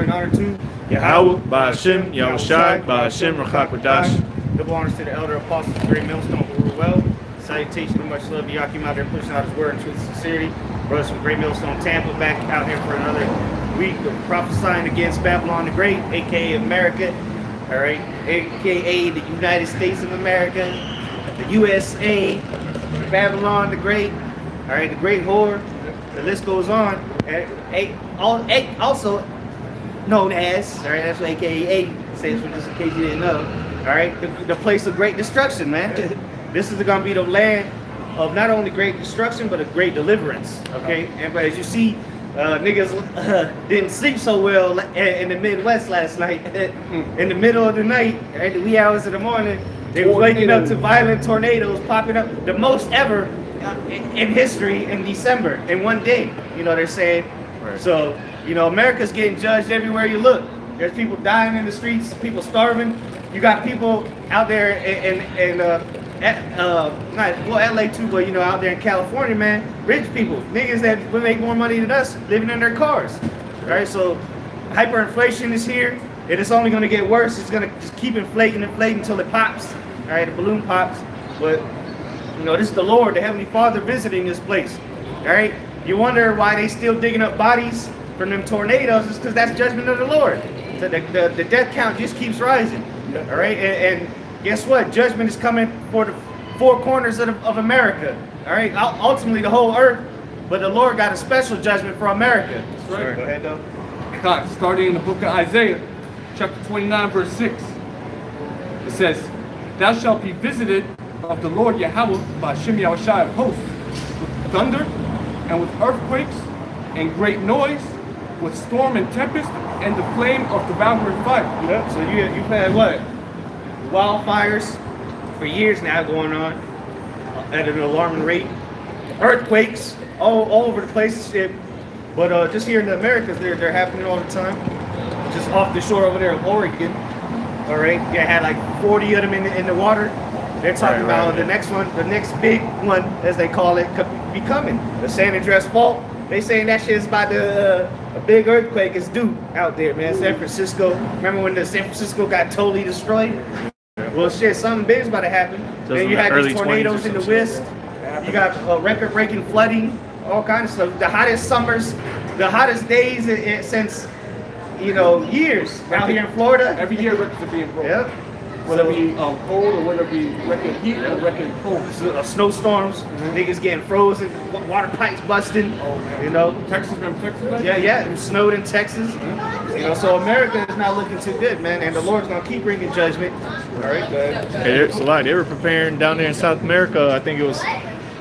glory, and honor to Yahweh, Ba'ashem, Yahushai, Ba'ashem, Rachak Double honors to the elder apostles of Great Millstone who rule well. Salutation and much love to Yakim out there pushing out his word in truth and sincerity. Brothers from Great Millstone, Tampa, back out here for another week of prophesying against Babylon the Great, aka America, all right, aka the United States of America, the USA, Babylon the Great, all right, the Great Whore. The list goes on. Also known as, all right, that's what aka stands for, just in case you didn't know. All right, the place of great destruction, man. This is going to be the land of not only great destruction, but a great deliverance. Okay, and but as you see, niggas didn't sleep so well in the Midwest last night. In the middle of the night, at the wee hours of the morning, they were waking up to violent tornadoes popping up, the most ever in history in December in one day. You know they're saying. Right. So you know America's getting judged everywhere you look. There's people dying in the streets, people starving. You got people out there in not LA too, but you know out there in California, man, rich people, niggas that would make more money than us, living in their cars. All right, so hyperinflation is here, and it's only going to get worse. It's going to just keep inflating until it pops. All right, the balloon pops. But you know, this is the Lord, the Heavenly Father, visiting this place. All right, you wonder why they still digging up bodies from them tornadoes? It's because that's judgment of the Lord. So the death count just keeps rising. All right, and guess what? Judgment is coming for the four corners of America. All right, ultimately the whole earth, but the Lord got a special judgment for America. That's right. Sure. Go ahead, though. God, starting in the book of Isaiah, chapter 29, verse 6. It says, "Thou shalt be visited of the Lord Yahweh by Shem Yahushai of hosts, with thunder and with earthquakes and great noise, with storm and tempest and the flame of devouring fire." Yep. So you've had what? Wildfires for years now going on at an alarming rate. Earthquakes all over the place, shit. But just here in the Americas, they're happening all the time. Just off the shore over there of Oregon. All right, they had like 40 of them in the water. They're talking about the next one, the next big one, as they call it, could be coming. The San Andreas Fault. They saying that shit is about to, a big earthquake is due out there, man. San Francisco. Remember when the San Francisco got totally destroyed? Well, shit, something big's about to happen. Then you had these tornadoes in the west. You got record-breaking flooding, all kinds of stuff. The hottest summers, the hottest days since, you know, years out here in Florida. Every year records are being broken. Yep. Whether it be cold or whether it be record heat or record cold. Snowstorms, niggas getting frozen, water pipes busting, you know. Texas, Texas? Yeah, it snowed in Texas. You know, so America is not looking too good, man, and the Lord's gonna keep bringing judgment. All right, It's a lot. They were preparing down there in South America. I think it was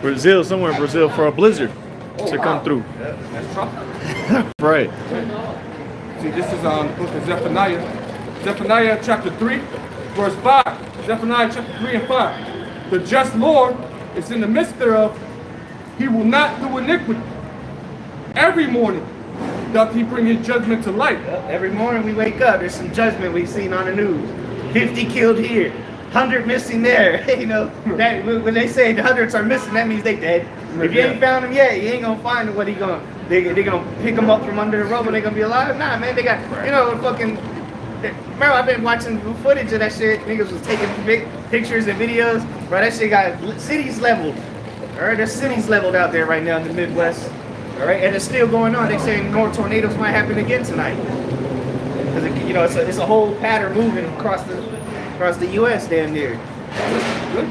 Brazil, somewhere in Brazil, for a blizzard to come through. Yeah, That's trouble. Right. See, this is the book of Zephaniah. Zephaniah chapter 3, verse 5. Zephaniah chapter 3 and 5. The just Lord is in the midst thereof. He will not do iniquity. Every morning doth he bring his judgment to light. Every morning we wake up, there's some judgment we've seen on the news. 50 killed here, 100 missing there. You know, that when they say the hundreds are missing, that means they dead. If you ain't found them yet, you ain't gonna find them. What he gonna? They gonna pick them up from under the rubble? They gonna be alive? Nah, man, they got you know fucking. Remember, I've been watching footage of that shit. Niggas was taking pictures and videos. Bro, that shit got cities leveled. All right, there's cities leveled out there right now in the Midwest. All right, and it's still going on. They're saying more tornadoes might happen again tonight. Because you know, it's a whole pattern moving across the U.S. damn near. Good.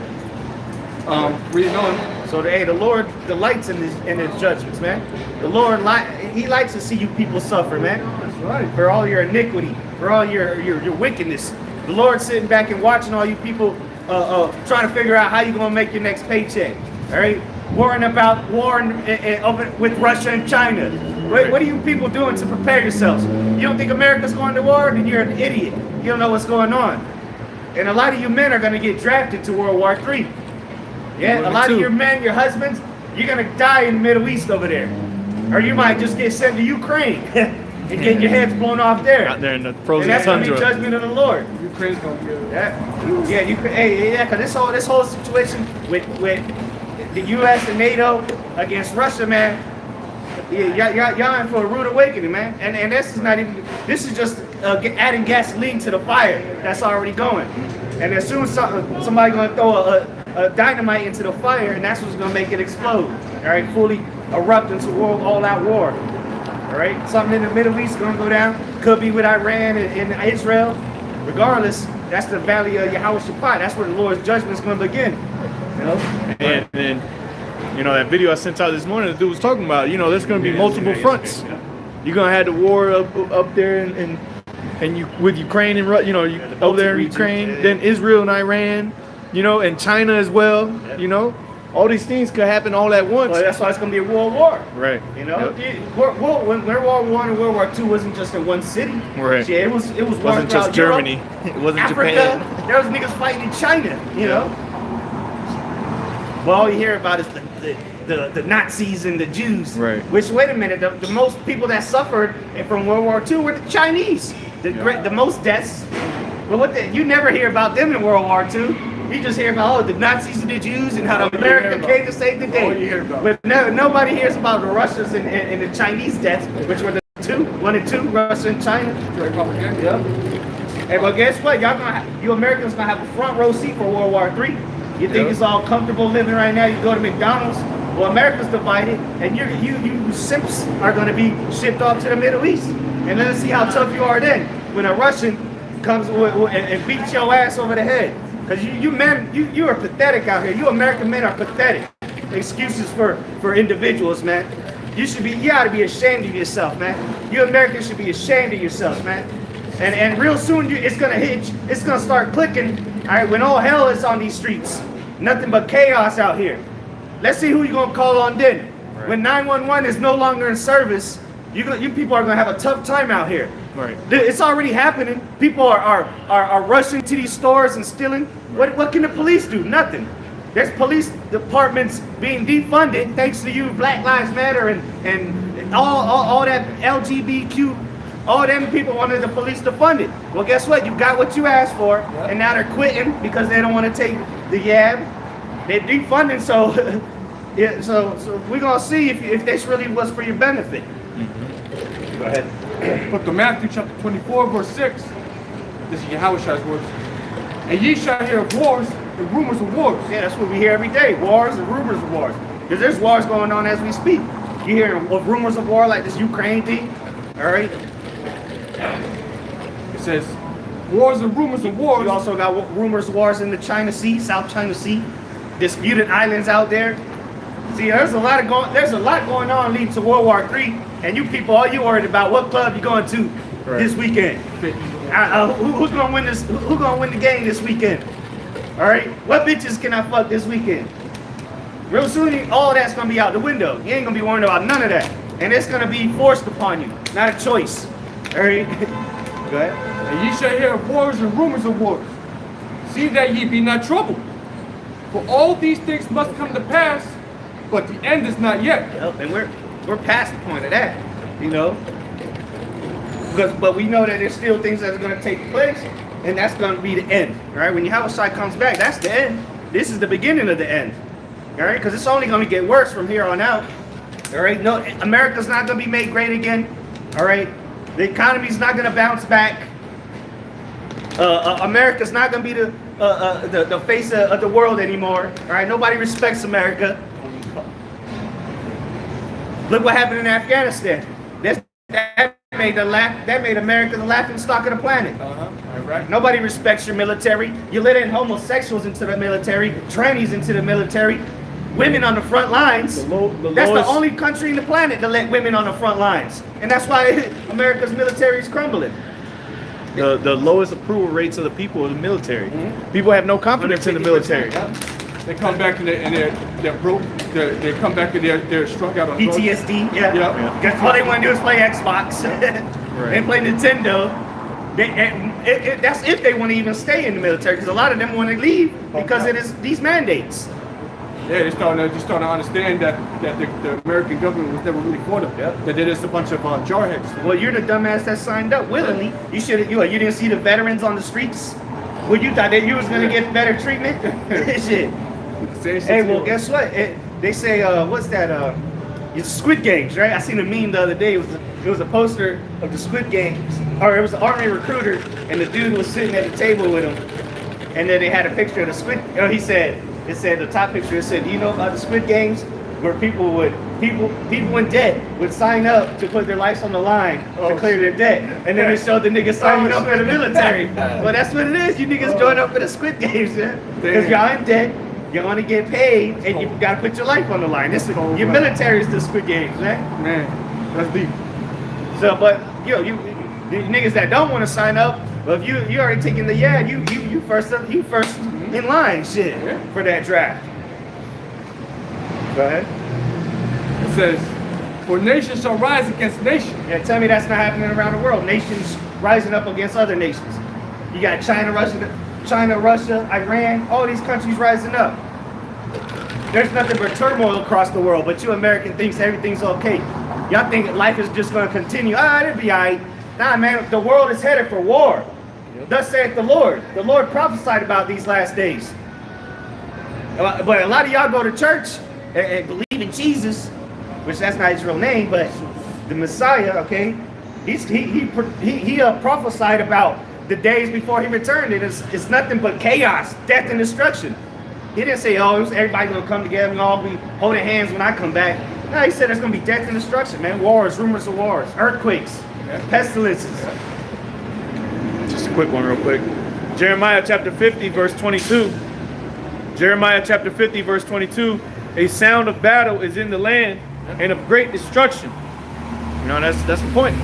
Reading on. So the Lord delights in his judgments, man. The Lord he likes to see you people suffer, man. That's right. For all your iniquity, for all your wickedness. The Lord's sitting back and watching all you people trying to figure out how you're gonna make your next paycheck. All right, worrying about war with Russia and China. What are you people doing to prepare yourselves? You don't think America's going to war? Then you're an idiot. You don't know what's going on. And a lot of you men are gonna get drafted to World War III. Yeah, a lot of your men, your husbands, you're gonna die in the Middle East over there, or you might just get sent to Ukraine and get your heads blown off there. Out there in the frozen and that's tundra. Gonna be judgment of the Lord. Ukraine's gonna get it. Yeah, because this whole situation with the U.S. and NATO against Russia, man, y'all in for a rude awakening, man. And this is not even. This is just adding gasoline to the fire that's already going. And as soon as somebody gonna throw a dynamite into the fire, and that's what's gonna make it explode. All right, fully erupt into all-out war. All right, something in the Middle East is gonna go down. Could be with Iran and Israel. Regardless, that's the valley of Yahweh Shaphat. That's where the Lord's judgment is gonna begin. You know, And then, you know, that video I sent out this morning, the dude was talking about, you know, there's going to be multiple fronts. You're going to have the war up there and you with Ukraine and, you know, over there in Ukraine, then Israel and Iran, you know, and China as well, you know. All these things could happen all at once. Well, that's why it's going to be a world war. Right. You know, Yep. when World War I and World War II wasn't just in one city. Right. Yeah, it was Wasn't just Germany. It wasn't Africa. Japan. There was niggas fighting in China. You know. Well, all you hear about is the Nazis and the Jews. Right. Which, wait a minute, the most people that suffered from World War II were the Chinese. The most deaths. But you never hear about them in World War II. You just hear about the Nazis and the Jews and how America came to save the day. But nobody hears about the Russians and the Chinese deaths, which were the 1 and 2, Russia and China. Yeah. Hey, but guess what? You Americans gonna have a front row seat for World War III. You think it's all comfortable living right now? You go to McDonald's. Well, America's divided, and you simps are gonna be shipped off to the Middle East. And let's see how tough you are then when a Russian comes and beats your ass over the head. Because you are pathetic out here. You American men are pathetic. Excuses for individuals, man. You ought to be ashamed of yourself, man. You Americans should be ashamed of yourselves, man. And real soon it's gonna start clicking. All right, when all hell is on these streets, nothing but chaos out here. Let's see who you're gonna call on then. Right. When 911 is no longer in service, you people are gonna have a tough time out here. Right. It's already happening. People are rushing to these stores and stealing. What can the police do? Nothing. There's police departments being defunded thanks to you, Black Lives Matter and all that LGBTQ. All them people wanted the police to fund it. Well, guess what? You got what you asked for, and now they're quitting because they don't want to take the yab. They're defunding, so yeah. So we're gonna see if this really was for your benefit. Go ahead. But to Matthew chapter 24, verse 6, this is Yahweh Shai's words. And ye shall hear of wars and rumors of wars. Yeah, that's what we hear every day. Wars and rumors of wars. Because there's wars going on as we speak. You hear of rumors of war like this Ukraine thing. All right. It says, wars and rumors of wars. You also got rumors of wars in the China Sea, South China Sea. Disputed islands out there. See, there's a lot going on leading to World War III. And you people, all you worried about what club you going to this weekend. Who's gonna win this? Who's gonna win the game this weekend? All right. What bitches can I fuck this weekend? Real soon, all of that's gonna be out the window. You ain't gonna be worried about none of that, and it's gonna be forced upon you, not a choice. All right. Go ahead. And ye shall hear of wars and rumors of wars. See that ye be not troubled. For all these things must come to pass, but the end is not yet. Yep, and we're past the point of that, you know. But we know that there's still things that are going to take place, and that's going to be the end. All right, when Yahweh Shai comes back, that's the end. This is the beginning of the end. All right, because it's only going to get worse from here on out. All right, no, America's not going to be made great again. All right, the economy's not going to bounce back. America's not going to be the face of the world anymore. All right, nobody respects America. Look what happened in Afghanistan. That made America the laughing stock of the planet. Right. Nobody respects your military. You let in homosexuals into the military, trannies into the military, women on the front lines. That's the only country in the planet to let women on the front lines. And that's why America's military is crumbling. The lowest approval rates of the people are the military. People have no confidence in the military. They come back and they're broke. They come back and they're struck out on drugs. PTSD. Yeah. Guess all they want to do is play Xbox and play Nintendo. That's if they want to even stay in the military, because a lot of them want to leave because it is these mandates. Yeah, they're starting to understand that the American government was never really for them. That they're just a bunch of jarheads. Well, you're the dumbass that signed up willingly. You didn't see the veterans on the streets. Well, you thought that you was gonna get better treatment. Shit. Hey, well, guess what? They say what's that? It's Squid Games, right? I seen a meme the other day. It was a poster of the Squid Games, or it was an army recruiter, and the dude was sitting at the table with him, and then they had a picture of the Squid. It said the top picture. It said, "Do you know about the Squid Games, where people in debt would sign up to put their lives on the line to clear their debt, and then they showed the niggas signing up for the military." Well, that's what it is. You niggas join up for the Squid Games, man, because y'all in debt. You want to get paid, and you got to put your life on the line. Your military is the Squid Games, right? Man, that's deep. So, but you niggas that don't want to sign up, well, if you already taking the you first in line, shit, for that draft. Go ahead. It says, "For nation shall rise against nation." Yeah, tell me that's not happening around the world. Nations rising up against other nations. You got China, Russia, Iran, all these countries rising up. There's nothing but turmoil across the world, but you American thinks everything's okay. Y'all think life is just going to continue. It'll be all right. Nah, man, the world is headed for war. Thus saith the Lord. The Lord prophesied about these last days. But a lot of y'all go to church and believe in Jesus, which that's not his real name, but the Messiah, okay? He prophesied about the days before he returned. It's nothing but chaos, death, and destruction. He didn't say, oh, everybody's going to come together and all be holding hands when I come back. No, he said there's going to be death and destruction, man. Wars, rumors of wars, earthquakes, pestilences. Just a quick one real quick. Jeremiah chapter 50, verse 22. Jeremiah chapter 50, verse 22. A sound of battle is in the land and of great destruction. You know, that's the point.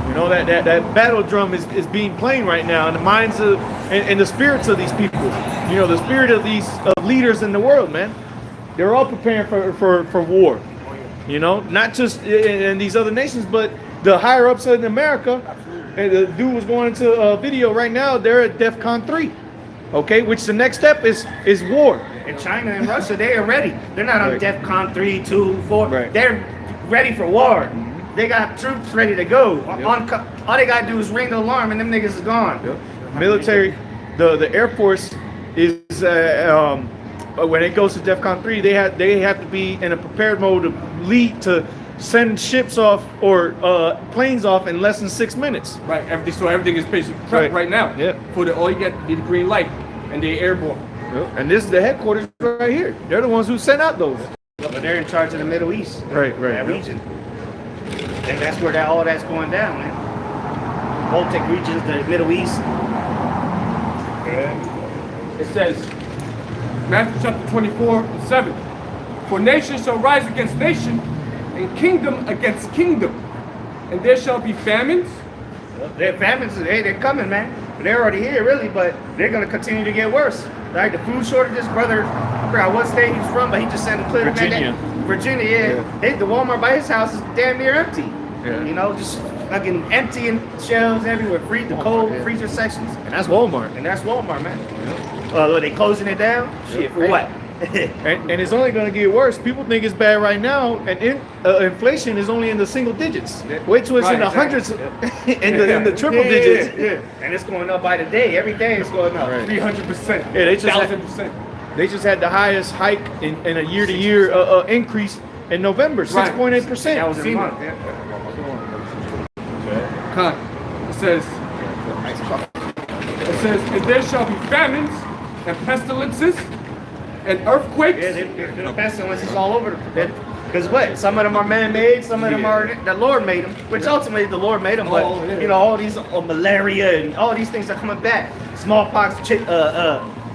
You know, that battle drum is being played right now in the minds of and the spirits of these people. You know, the spirit of these leaders in the world, man. They're all preparing for war. You know, not just in these other nations, but the higher ups in America. And the dude was going into a video right now. They're at DEFCON 3. Okay, which the next step is war. And China and Russia, they are ready. They're not on DEFCON 3, 2, 4. Right. They're ready for war. They got troops ready to go. All they gotta do is ring the alarm, and them niggas is gone. Military, the Air Force is when it goes to DEFCON 3, they have to be in a prepared mode to lead to send ships off or planes off in less than 6 minutes. Right. Everything is basically prepped right now. Yeah. For all you get the green light, and they're airborne. Yep. And this is the headquarters right here. They're the ones who sent out those. But they're in charge of the Middle East. Right. That region. And that's where all that's going down, man. Baltic regions, the Middle East. It says, Matthew chapter 24:7. "For nation shall rise against nation, and kingdom against kingdom, and there shall be famines." They're famines, they're coming, man. They're already here, really, but they're going to continue to get worse. Right? The food shortages, brother, I forgot what state he's from, but he just sent a clip. Virginia. Virginia, yeah. Hey, the Walmart by his house is damn near empty. Yeah. You know, just fucking empty and shelves everywhere. The cold freezer sections. And that's Walmart. And that's Walmart, man. Are they closing it down? Shit, for what? and it's only going to get worse. People think it's bad right now, and inflation is only in the single digits. Wait till it's in the hundreds, in the triple digits. Yeah. And it's going up by the day. Every day it's going up. 300%. Yeah, they just 1,000%. They just had the highest hike in a year-to-year increase in November, 6.8%. That was in a month. It says, "And there shall be famines and pestilences and earthquakes." Yeah, the pestilences all over the place. Because what? Some of them are man-made, some of them are the Lord made them, which ultimately the Lord made them. But you know, all these malaria and all these things are coming back. Smallpox,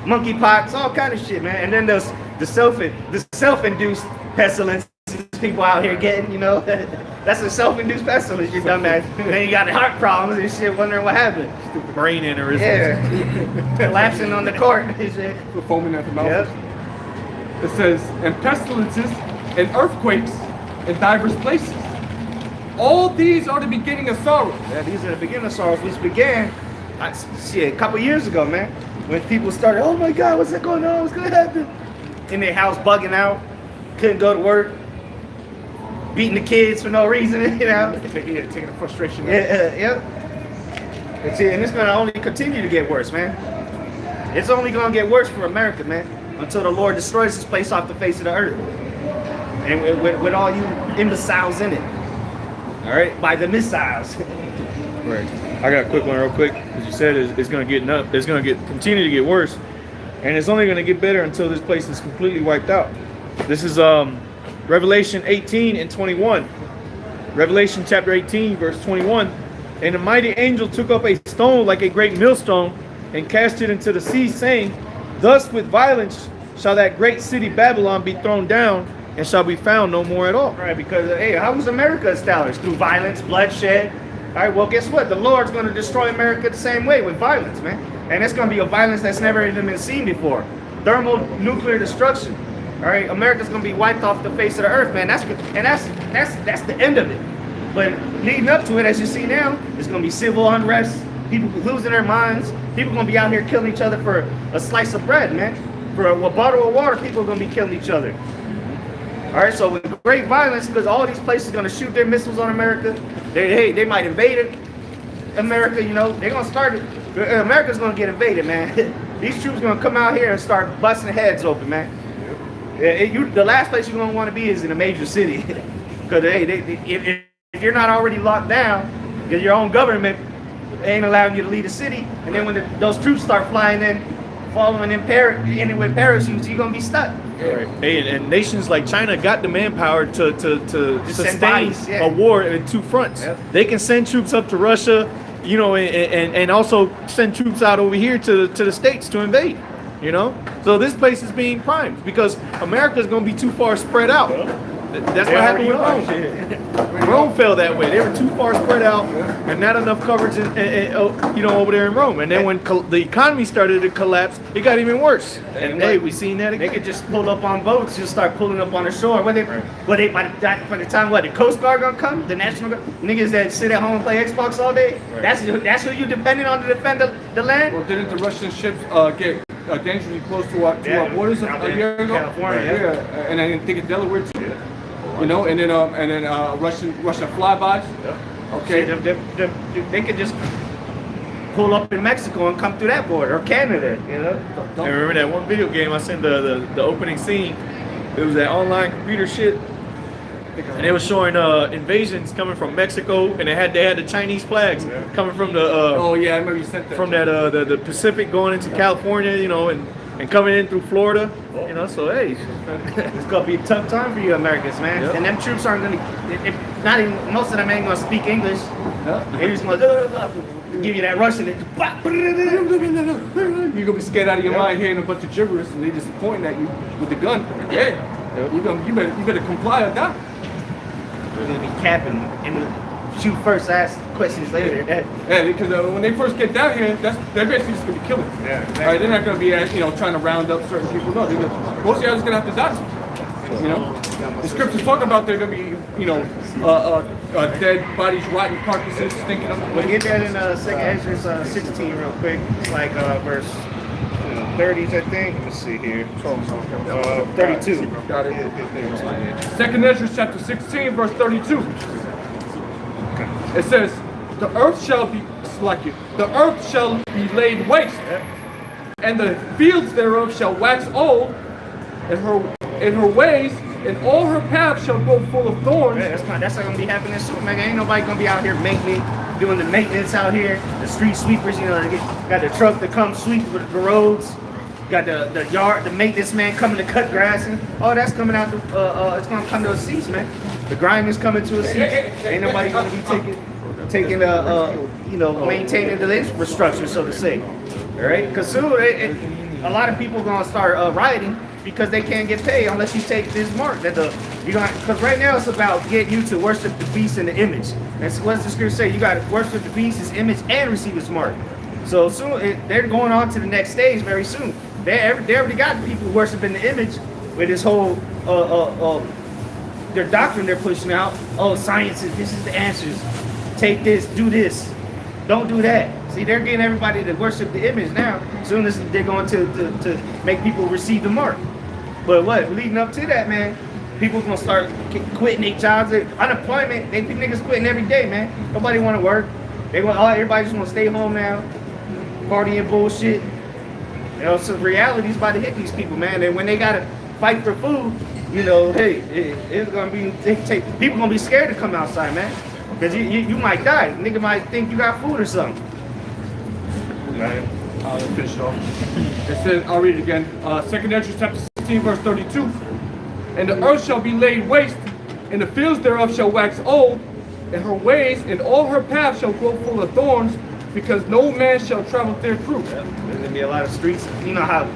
monkeypox, all kind of shit, man. And then there's the self-induced pestilence people out here getting, you know. That's a self-induced pestilence, you dumbass. And then you got heart problems and shit, wondering what happened. Stupid brain aneurysm. Yeah. Collapsing on the court and shit. Foaming at the mouth. Yep. It says, "And pestilences and earthquakes in diverse places. All these are the beginning of sorrows." Yeah, these are the beginning of sorrows, which began a couple years ago, man. When people started, oh my God, what's that going on? What's gonna happen? In their house, bugging out, couldn't go to work, beating the kids for no reason, you know. Taking the frustration. Yeah. And it's gonna only continue to get worse, man. It's only gonna get worse for America, man, until the Lord destroys this place off the face of the earth. and with all you imbeciles in it. All right, by the missiles. Right. I got a quick one real quick. As you said, it's going to continue to get worse, and it's only going to get better until this place is completely wiped out. This is Revelation 18 and 21. Revelation chapter 18, verse 21. And the mighty angel took up a stone like a great millstone and cast it into the sea, saying, thus with violence shall that great city Babylon be thrown down, and shall be found no more at all. Right, because hey, how was America established? Through violence, bloodshed. All right, well, guess what? The Lord's going to destroy America the same way, with violence, man. And it's going to be a violence that's never even been seen before. Thermonuclear destruction. All right, America's going to be wiped off the face of the earth, man. That's the end of it. But leading up to it, as you see now, it's going to be civil unrest. People losing their minds. People going to be out here killing each other for a slice of bread, man. For a bottle of water, people are going to be killing each other. All right, so with great violence, because all these places are going to shoot their missiles on America. They might invade it. America, you know, they're going to start it. America's going to get invaded, man. These troops are going to come out here and start busting heads open, man. The last place you're going to want to be is in a major city. Because if you're not already locked down, because your own government ain't allowing you to leave the city, and then when those troops start flying in, following in with parachutes, you're going to be stuck. Right. Hey, and nations like China got the manpower to sustain a war in two fronts. Yep. They can send troops up to Russia, you know, and also send troops out over here to the States to invade, you know. So this place is being primed because America is going to be too far spread out. That's what happened with Rome. Rome fell that way. They were too far spread out and not enough coverage, you know, over there in Rome. And then when the economy started to collapse, it got even worse. And hey, we seen that again. They could just pull up on boats, just start pulling up on the shore. By the time the Coast Guard gonna come, the National Guard, niggas that sit at home and play Xbox all day. Right. That's who you depending on to defend the land. Well, didn't the Russian ships get dangerously close to our borders a year ago? California, yeah. And I didn't think of Delaware too. Yeah. You know, and then Russian flybys. Yeah. Okay. They could just pull up in Mexico and come through that border, or Canada. You know. I remember that one video game I sent the opening scene. It was that online computer shit, and it was showing invasions coming from Mexico, and they had the Chinese flags coming from the. Oh yeah, I remember you sent that. From that the Pacific going into California, you know, and coming in through Florida, you know, so hey, it's gonna be a tough time for you Americans, man. Yep. And them troops aren't gonna, not even, most of them ain't gonna speak English. Yep. They're just gonna give you that Russian. You're gonna be scared out of your mind hearing a bunch of gibberish, and they just pointing at you with the gun. Yeah, you better comply or die. We're gonna be capping and shoot first, ask questions later. Yeah, because when they first get down here, they're basically just gonna be killing. Yeah, exactly. Right? They're not gonna be trying to round up certain people. No, most of y'all just gonna have to die. You know, the scriptures talk about they're gonna be dead bodies, rotten carcasses, stinking up. We'll get that in 2nd Ezra 16 real quick. It's like verse 30s, I think. Let's see here. 32. Got it. 2nd Ezra chapter 16, verse 32. It says, the earth shall be laid waste, and the fields thereof shall wax old, and her ways and all her paths shall go full of thorns. Yeah, that's not gonna be happening soon, man. Ain't nobody gonna be out here doing the maintenance out here. The street sweepers, you know, they got the truck that comes sweep the roads. Got the maintenance man coming to cut grass, and all that's coming out. It's gonna come to a cease, man. The grind is coming to a cease. Ain't nobody gonna be taking maintaining the infrastructure, so to say. All right, because soon a lot of people gonna start rioting because they can't get paid unless you take this mark. Because right now it's about getting you to worship the beast and the image. And so what does the scripture say? You got to worship the beast, his image, and receive his mark. So soon they're going on to the next stage very soon. They already got people worshiping the image with this whole their doctrine they're pushing out. Oh, science this is the answers. Take this, do this, don't do that. See, they're getting everybody to worship the image now. Soon as they're going to make people receive the mark. But what leading up to that, man? People gonna start quitting their jobs. Unemployment, niggas quitting every day, man. Nobody want to work. Everybody just want to stay home now, partying bullshit. You know, so reality's about to hit these people, man. And when they gotta fight for food, you know, hey, it's gonna be people gonna be scared to come outside, man, because you might die. Nigga might think you got food or something. Right. I'll finish it off. It says, I'll read it again. 2nd Ezra chapter 16, verse 32. And the earth shall be laid waste, and the fields thereof shall wax old, and her ways and all her paths shall grow full of thorns, because no man shall travel therethrough. Yeah, there's gonna be a lot of streets. You know how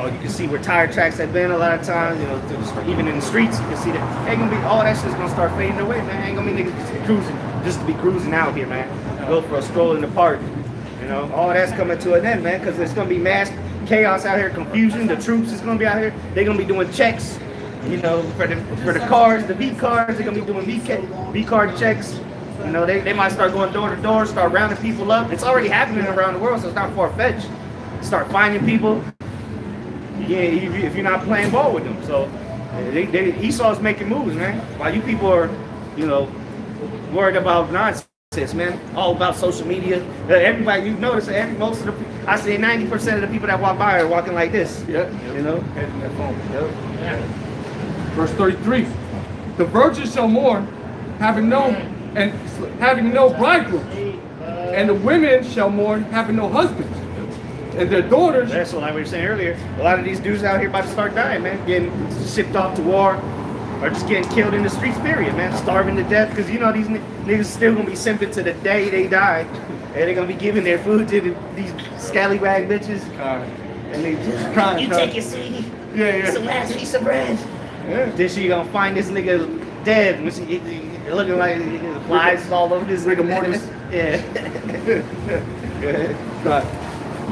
you can see where tire tracks have been a lot of times. You know, even in the streets, you can see that. Ain't gonna be all that shit's gonna start fading away, man. Ain't gonna be niggas just cruising, just to be cruising out here, man. Go for a stroll in the park. You know, all that's coming to an end, man, because there's gonna be mass chaos out here, confusion. The troops is gonna be out here. They're gonna be doing checks. You know, for the cars, the V cars, they're gonna be doing V card checks. You know, they might start going door to door, start rounding people up. It's already happening around the world, so it's not far-fetched. Start finding people. Yeah, if you're not playing ball with them. So Esau's making moves, man. While you people are, you know, worried about nonsense, man. All about social media. Everybody, you notice that most of the, I say 90% of the people that walk by are walking like this. Yeah. You know? Yep. Yeah. Verse 33. The virgins shall mourn, having no bridegroom, and the women shall mourn, having no husbands, and their daughters. That's what I was saying earlier. A lot of these dudes out here about to start dying, man, getting shipped off to war, or just getting killed in the streets. Period, man, starving to death. Because you know these niggas still gonna be simping to the day they die, and they're gonna be giving their food to these scallywag bitches. And they just you take your seat. Yeah. It's the last piece of bread. Yeah. Then she gonna find this nigga dead, looking like flies all over this rigor mortis. Yeah.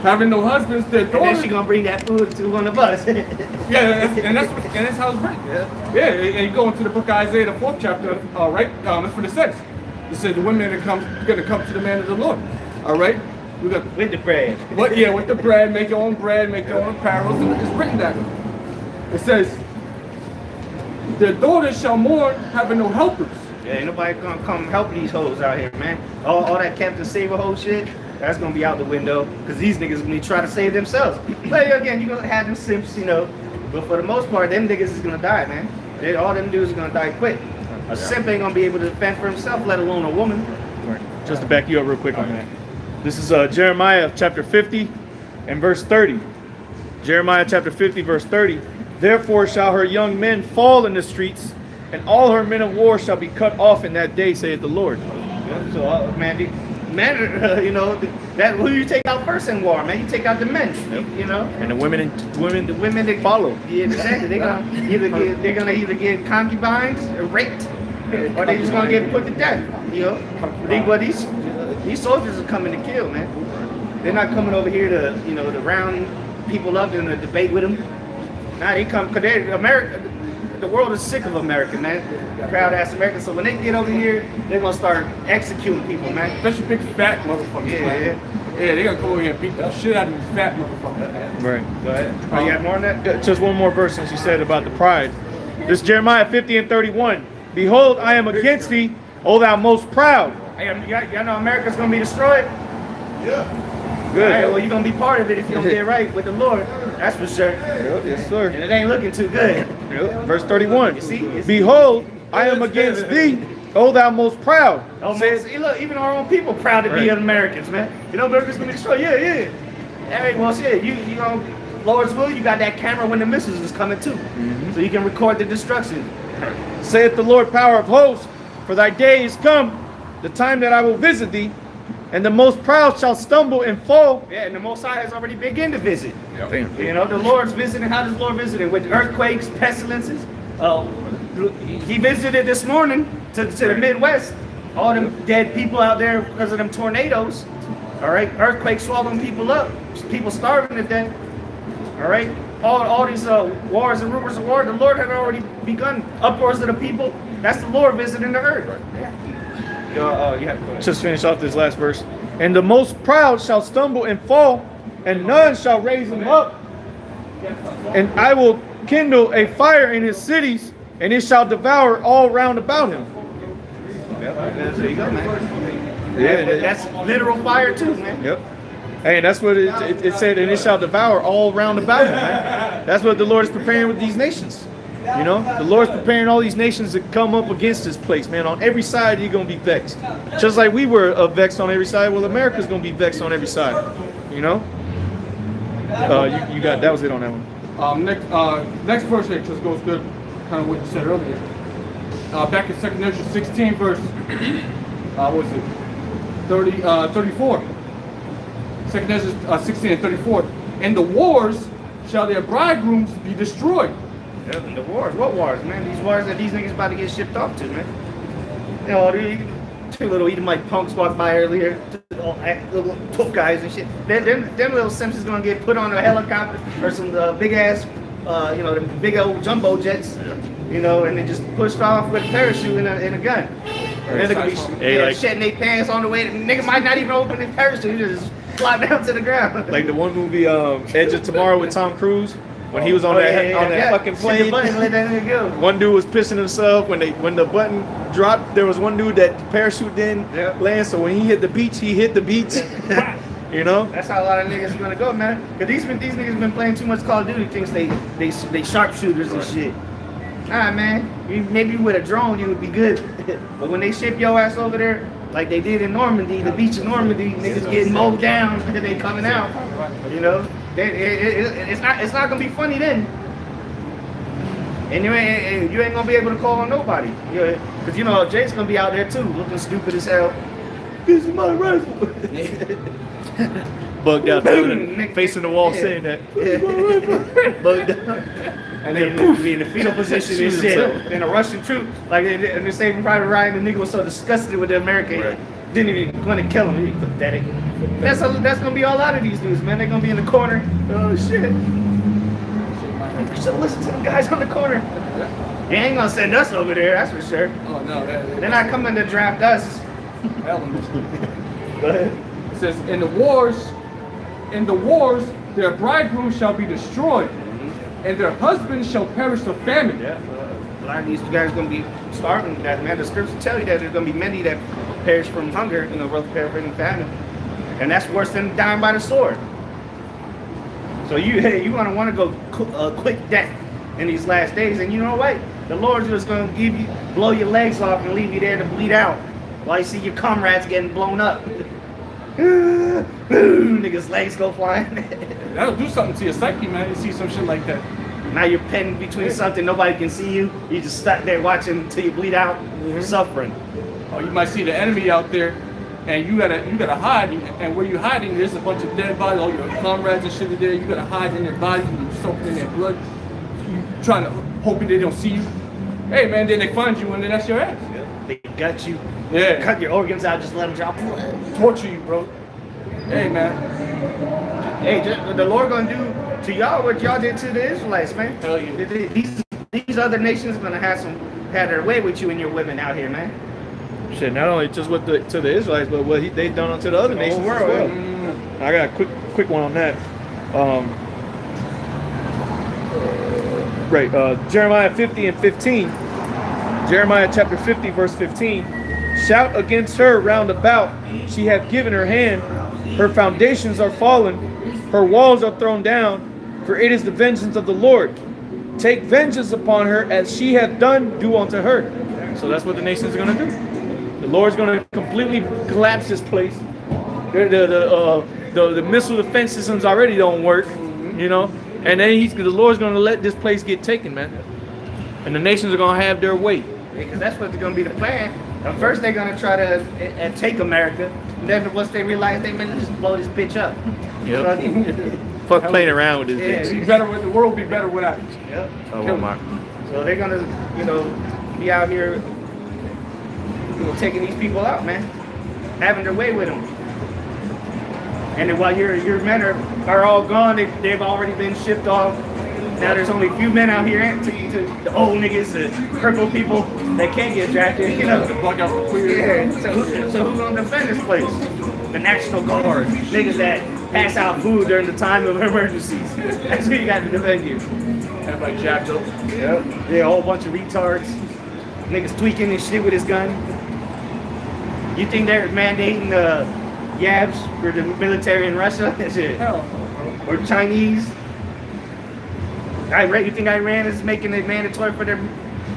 Having no husbands, their daughters. And then she gonna bring that food to one of us. Yeah, and that's how it's written. Yeah, and you go into the book of Isaiah, the 4th chapter, right? That's what it says. It says the women are gonna come to the man of the Lord. All right. We're gonna, with the bread. Yeah, with the bread, make your own bread, make your own apparel. It's written that. It says, their daughters shall mourn, having no helpers. Yeah, ain't nobody gonna come help these hoes out here, man. All that Captain Saver whole shit, that's gonna be out the window, because these niggas gonna be trying to save themselves. But again, you're gonna have them simps, you know, but for the most part, them niggas is gonna die, man. All them dudes are gonna die quick. A simp ain't gonna be able to defend for himself, let alone a woman. Just to back you up real quick on that. This is Jeremiah chapter 50 and verse 30. Jeremiah chapter 50, verse 30. Therefore shall her young men fall in the streets, and all her men of war shall be cut off in that day, saith the Lord. Yeah, so, man, you know, that who you take out first in war, man? You take out the men, you know. And the women that follow. Yeah, exactly. They're gonna either get concubines or raped, or they just gonna get put to death. You know, these soldiers are coming to kill, man. They're not coming over here to, you know, to round people up and to debate with them. Nah, they come because America. The world is sick of America, man. Proud ass America. So when they get over here, they're gonna start executing people, man. Especially big fat motherfuckers. Yeah. Yeah, they gonna come over here and beat the shit out of these fat motherfuckers. Right. Go ahead. Oh, you have more on that? Just one more verse since you said about the pride. This is Jeremiah 50 and 31. Behold, I am against thee, O thou most proud. Y'all know America's gonna be destroyed? Yeah. Good. All right, well, you're gonna be part of it if you don't get right with the Lord. That's for sure. Yes, sir. And it ain't looking too good. Verse 31. You see? Behold, I am against thee, O thou most proud. See, look, even our own people proud to be Americans, man. You know, America's gonna be destroyed. Yeah. Hey, well, shit, you know, Lord's will, you got that camera when the missiles is coming too, so you can record the destruction. Saith the Lord, power of hosts, for thy day is come, the time that I will visit thee, and the most proud shall stumble and fall. Yeah, and the Most High has already begun to visit. Yep. You know, the Lord's visiting. How does the Lord visit? With earthquakes, pestilences. He visited this morning to the Midwest. All them dead people out there because of them tornadoes. All right, earthquakes swallowing people up. People starving to death. All right, all these wars and rumors of war. The Lord had already begun uproars of the people. That's the Lord visiting the earth. Just finish off this last verse. And the most proud shall stumble and fall, and none shall raise him up. And I will kindle a fire in his cities, and it shall devour all round about him. There you go, man. Yeah, that's literal fire too, man. Yep. Hey, that's what it said, and it shall devour all round about him, man. That's what the Lord is preparing with these nations. You know, the Lord's preparing all these nations to come up against this place, man. On every side, you're gonna be vexed. Just like we were vexed on every side. Well, America's gonna be vexed on every side. You know. You got that was it on that one. Next verse here just goes good, kind of what you said earlier. Back in 2nd Ezra 16, verse, what was it? 34. 2nd Ezra 16 and 34. In the wars shall their bridegrooms be destroyed. Yeah, the wars. What wars, man? These wars that these niggas about to get shipped off to, man. You know, two little Edomite punks walked by earlier, little tough guys and shit. Them little Simpsons gonna get put on a helicopter or some big ass, you know, the big old jumbo jets, you know, and they just pushed off with a parachute and a gun. And they're gonna be shedding their pants on the way. The nigga might not even open his parachute, he just fly down to the ground. Like the one movie, Edge of Tomorrow with Tom Cruise. When he was on that fucking plane, let that nigga go. One dude was pissing himself when the button dropped. There was one dude that parachute didn't land, so when he hit the beach, You know, that's how a lot of niggas gonna go, man. Cause these niggas been playing too much Call of Duty. Thinks they sharpshooters and shit. Nah, man. Maybe with a drone you would be good, but when they ship your ass over there, like they did in Normandy, the beach of Normandy, niggas getting mowed down and they coming out. You know. It's not gonna be funny then, and you ain't gonna be able to call on nobody, because you know Jake's gonna be out there too, looking stupid as hell. This is my rifle. Bugged out, facing the wall, saying that. Bugged out, and then be in the fetal position and shit. And a Russian troop, like in the Saving Private Ryan, the nigga was so disgusted with the American, didn't even want to kill him. He pathetic. That's gonna be a lot of these dudes, man. They're gonna be in the corner. Oh shit! You should listen to them guys on the corner. They ain't gonna send us over there, that's for sure. Oh no, they're not coming to draft us. Go ahead. It says, in the wars, their bridegrooms shall be destroyed, and their husbands shall perish of famine. Yeah, a lot of these guys gonna be starving. That man, the scriptures tell you that there's gonna be many that perish from hunger, you know, perishing famine. And that's worse than dying by the sword. So you want to go quick death in these last days, and you know what? The Lord's just going to blow your legs off and leave you there to bleed out while you see your comrades getting blown up. Niggas' legs go flying. That'll do something to your psyche, man. You see some shit like that. Now you're pinned between something, nobody can see you. You just stuck there watching until you bleed out, suffering. Or you might see the enemy out there. And you gotta hide, and where you hiding, there's a bunch of dead bodies, all your comrades and shit are there. You gotta hide in their bodies, and you soaked in their blood. You trying to hoping they don't see you. Hey man, then they find you, and then that's your ass. Yeah. They gut you. Yeah. Cut your organs out, just let them drop. Torture you, bro. Hey man. Hey, the Lord gonna do to y'all what y'all did to the Israelites, man. Hell yeah. These other nations gonna have their way with you and your women out here, man. Shit, not only just to the Israelites, but what they done unto the other nations as well. I got a quick one on that. Jeremiah 50 and 15. Jeremiah chapter 50 verse 15. Shout against her round about. She hath given her hand. Her foundations are fallen. Her walls are thrown down. For it is the vengeance of the Lord. Take vengeance upon her as she hath done, do unto her. So that's what the nations are going to do. The Lord's going to completely collapse this place. The missile defense systems already don't work, you know. And then the Lord's going to let this place get taken, man. And the nations are going to have their way. Because that's what's going to be the plan. At first they're going to try to take America. And then once they realize they may just blow this bitch up. Yep. Fuck playing around with this bitch. The world will be better without it. Yep. Oh, my. So they're going to, be out here taking these people out, man, having their way with them. And then while your men are all gone, they've already been shipped off. Now there's only a few men out here, to the old niggas, the crippled people that can't get drafted, Yeah, so who's gonna defend this place? The National Guard, niggas that pass out food during the time of emergencies. That's who you got to defend you. Everybody jacked up. Yep. Yeah, a whole bunch of retards. Niggas tweaking and shit with his gun. You think they're mandating yabs for the military in Russia? Hell. Or Chinese? Iran, you think Iran is making it mandatory for their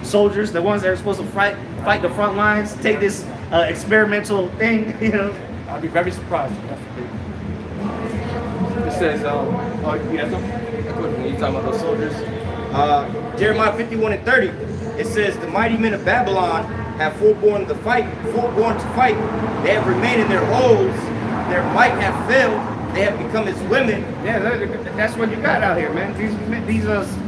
soldiers, the ones that are supposed to fight the front lines, take this experimental thing, you know? I'd be very surprised. It says, oh, you have something? When you talking about those soldiers, Jeremiah 51:30, it says, the mighty men of Babylon have foreborne to fight. They have remained in their oaths. Their might have failed. They have become as women. Yeah, that's what you got out here, man. These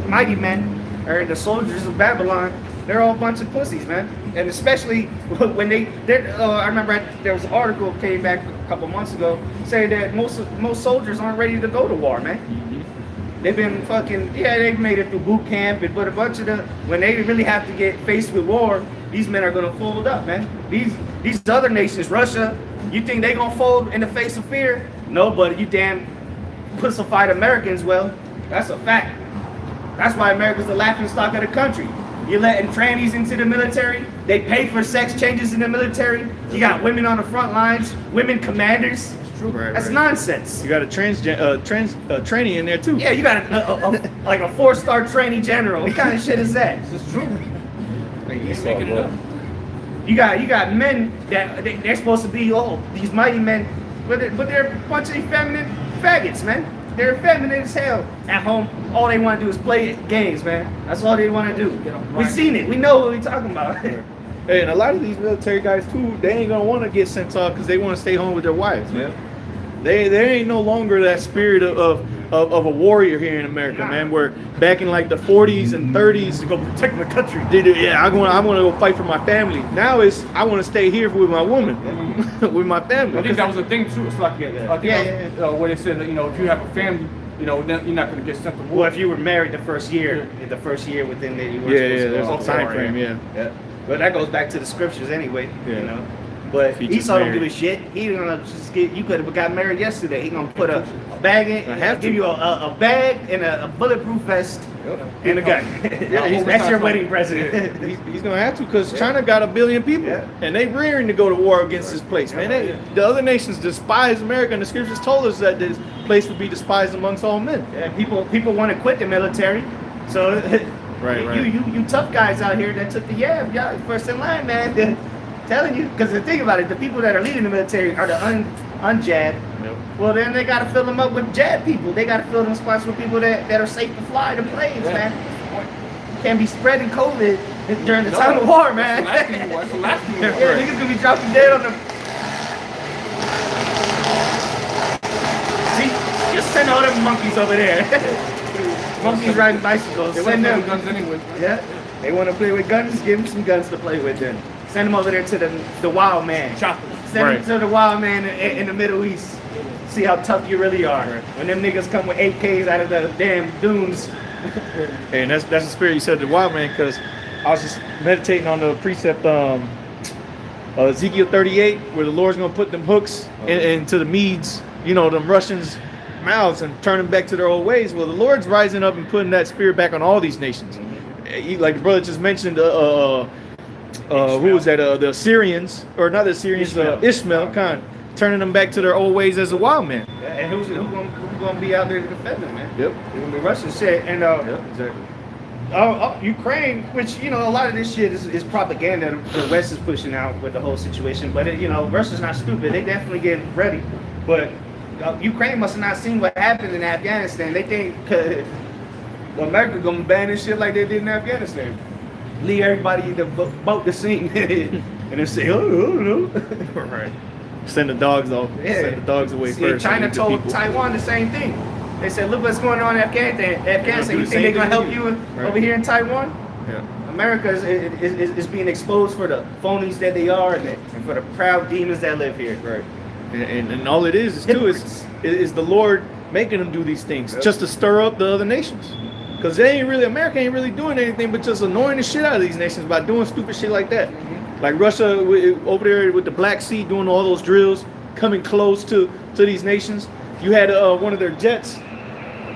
mighty men, or the soldiers of Babylon, they're all a bunch of pussies, man. And especially when I remember there was an article came back a couple months ago saying that most soldiers aren't ready to go to war, man. They've been they've made it through boot camp, but a bunch of them, when they really have to get faced with war, these men are gonna fold up, man. These other nations, Russia, you think they gonna fold in the face of fear? No, but you damn pussified Americans, well, that's a fact. That's why America's the laughing stock of the country. You're letting trannies into the military. They pay for sex changes in the military. You got women on the front lines, women commanders. Right, That's right. nonsense. You got a trainee in there too. Yeah, you got like a 4-star trainee general. What kind of shit is that? It's true. He's Making it up. You got men that they're supposed to be these mighty men, but they're a bunch of effeminate faggots, man. They're effeminate as hell at home. All they want to do is play games, man. That's all they want to do. We've seen it. We know what we're talking about. Hey, and a lot of these military guys too, they ain't gonna want to get sent off because they want to stay home with their wives, man. There ain't no longer that spirit of a warrior here in America, man. Where back in like the 40s and 30s, To go protect the country. I want to go fight for my family. Now it's I want to stay here with my woman, with my family. I think that was the thing too. It's like, I think where they said that, you know, if you have a family, you know, then you're not going to get sent to war. Well, if you were married the first year within the you weren't supposed to there's go a to time war, frame, yeah. But that goes back to the scriptures anyway, Yeah. you know. But If he just Esau don't married. give a shit. He gonna just get. You could have got married yesterday. He gonna put a bag in, give you a bag and a bulletproof vest and a gun. That's your wedding present. He's gonna have to because China got 1 billion people, Yeah. and they rearing to go to war against this place, man. The other nations despise America, and the scriptures told us that this place would be despised amongst all men. Yeah, people want to quit the military, so Right. you tough guys out here that took the y'all first in line, man. Telling you, because the thing about it, the people that are leading the military are the unjabbed. Yep. Well, then they got to fill them up with jabbed people. They got to fill them spots with people that are safe to fly the planes, man. Can't be spreading COVID during the time of war, man. That's the last thing you want. Yeah, niggas gonna be dropping dead on them. See, just send all them monkeys over there. Monkeys riding bicycles. They Send wouldn't them. have guns anyway. Yeah, they want to play with guns. Give them some guns to play with. Then send them over there to the wild man. Chop them. Send Right. them to the wild man in the Middle East. See how tough you really are. When them niggas come with AKs out of the damn dunes. Hey, and that's the spirit you said the wild man, because I was just meditating on the precept Ezekiel 38, where the Lord's gonna put them hooks into the Medes, you know, them Russians' mouths and turn them back to their old ways. Well, the Lord's rising up and putting that spirit back on all these nations. Like the brother just mentioned, who was that? The Assyrians, or not the Assyrians, Ishmael, Khan, turning them back to their old ways as a wild man. Yeah, and who's gonna be out there to defend them, man? Yep. They're gonna be Russian shit. And Exactly. Ukraine, which, you know, a lot of this shit is propaganda the West is pushing out with the whole situation. But you know, Russia's not stupid. They definitely getting ready. But Ukraine must have not seen what happened in Afghanistan. They think America gonna ban this shit like they did in Afghanistan. Leave everybody the boat to sink and then say, oh. Right. Send the dogs off. Yeah. Send the dogs away See, first. China and the told people. Taiwan the same thing. They said, look what's going on in Afghanistan. do You the think they're same gonna thing help to you you. Right. over here in Taiwan? Yeah. America is being exposed for the phonies that they are and for the proud demons that live here. Right. And all it is too is the Lord making them do these things just to stir up the other nations. Because America ain't really doing anything but just annoying the shit out of these nations by doing stupid shit like that. Like Russia over there with the Black Sea doing all those drills, coming close to these nations. You had one of their jets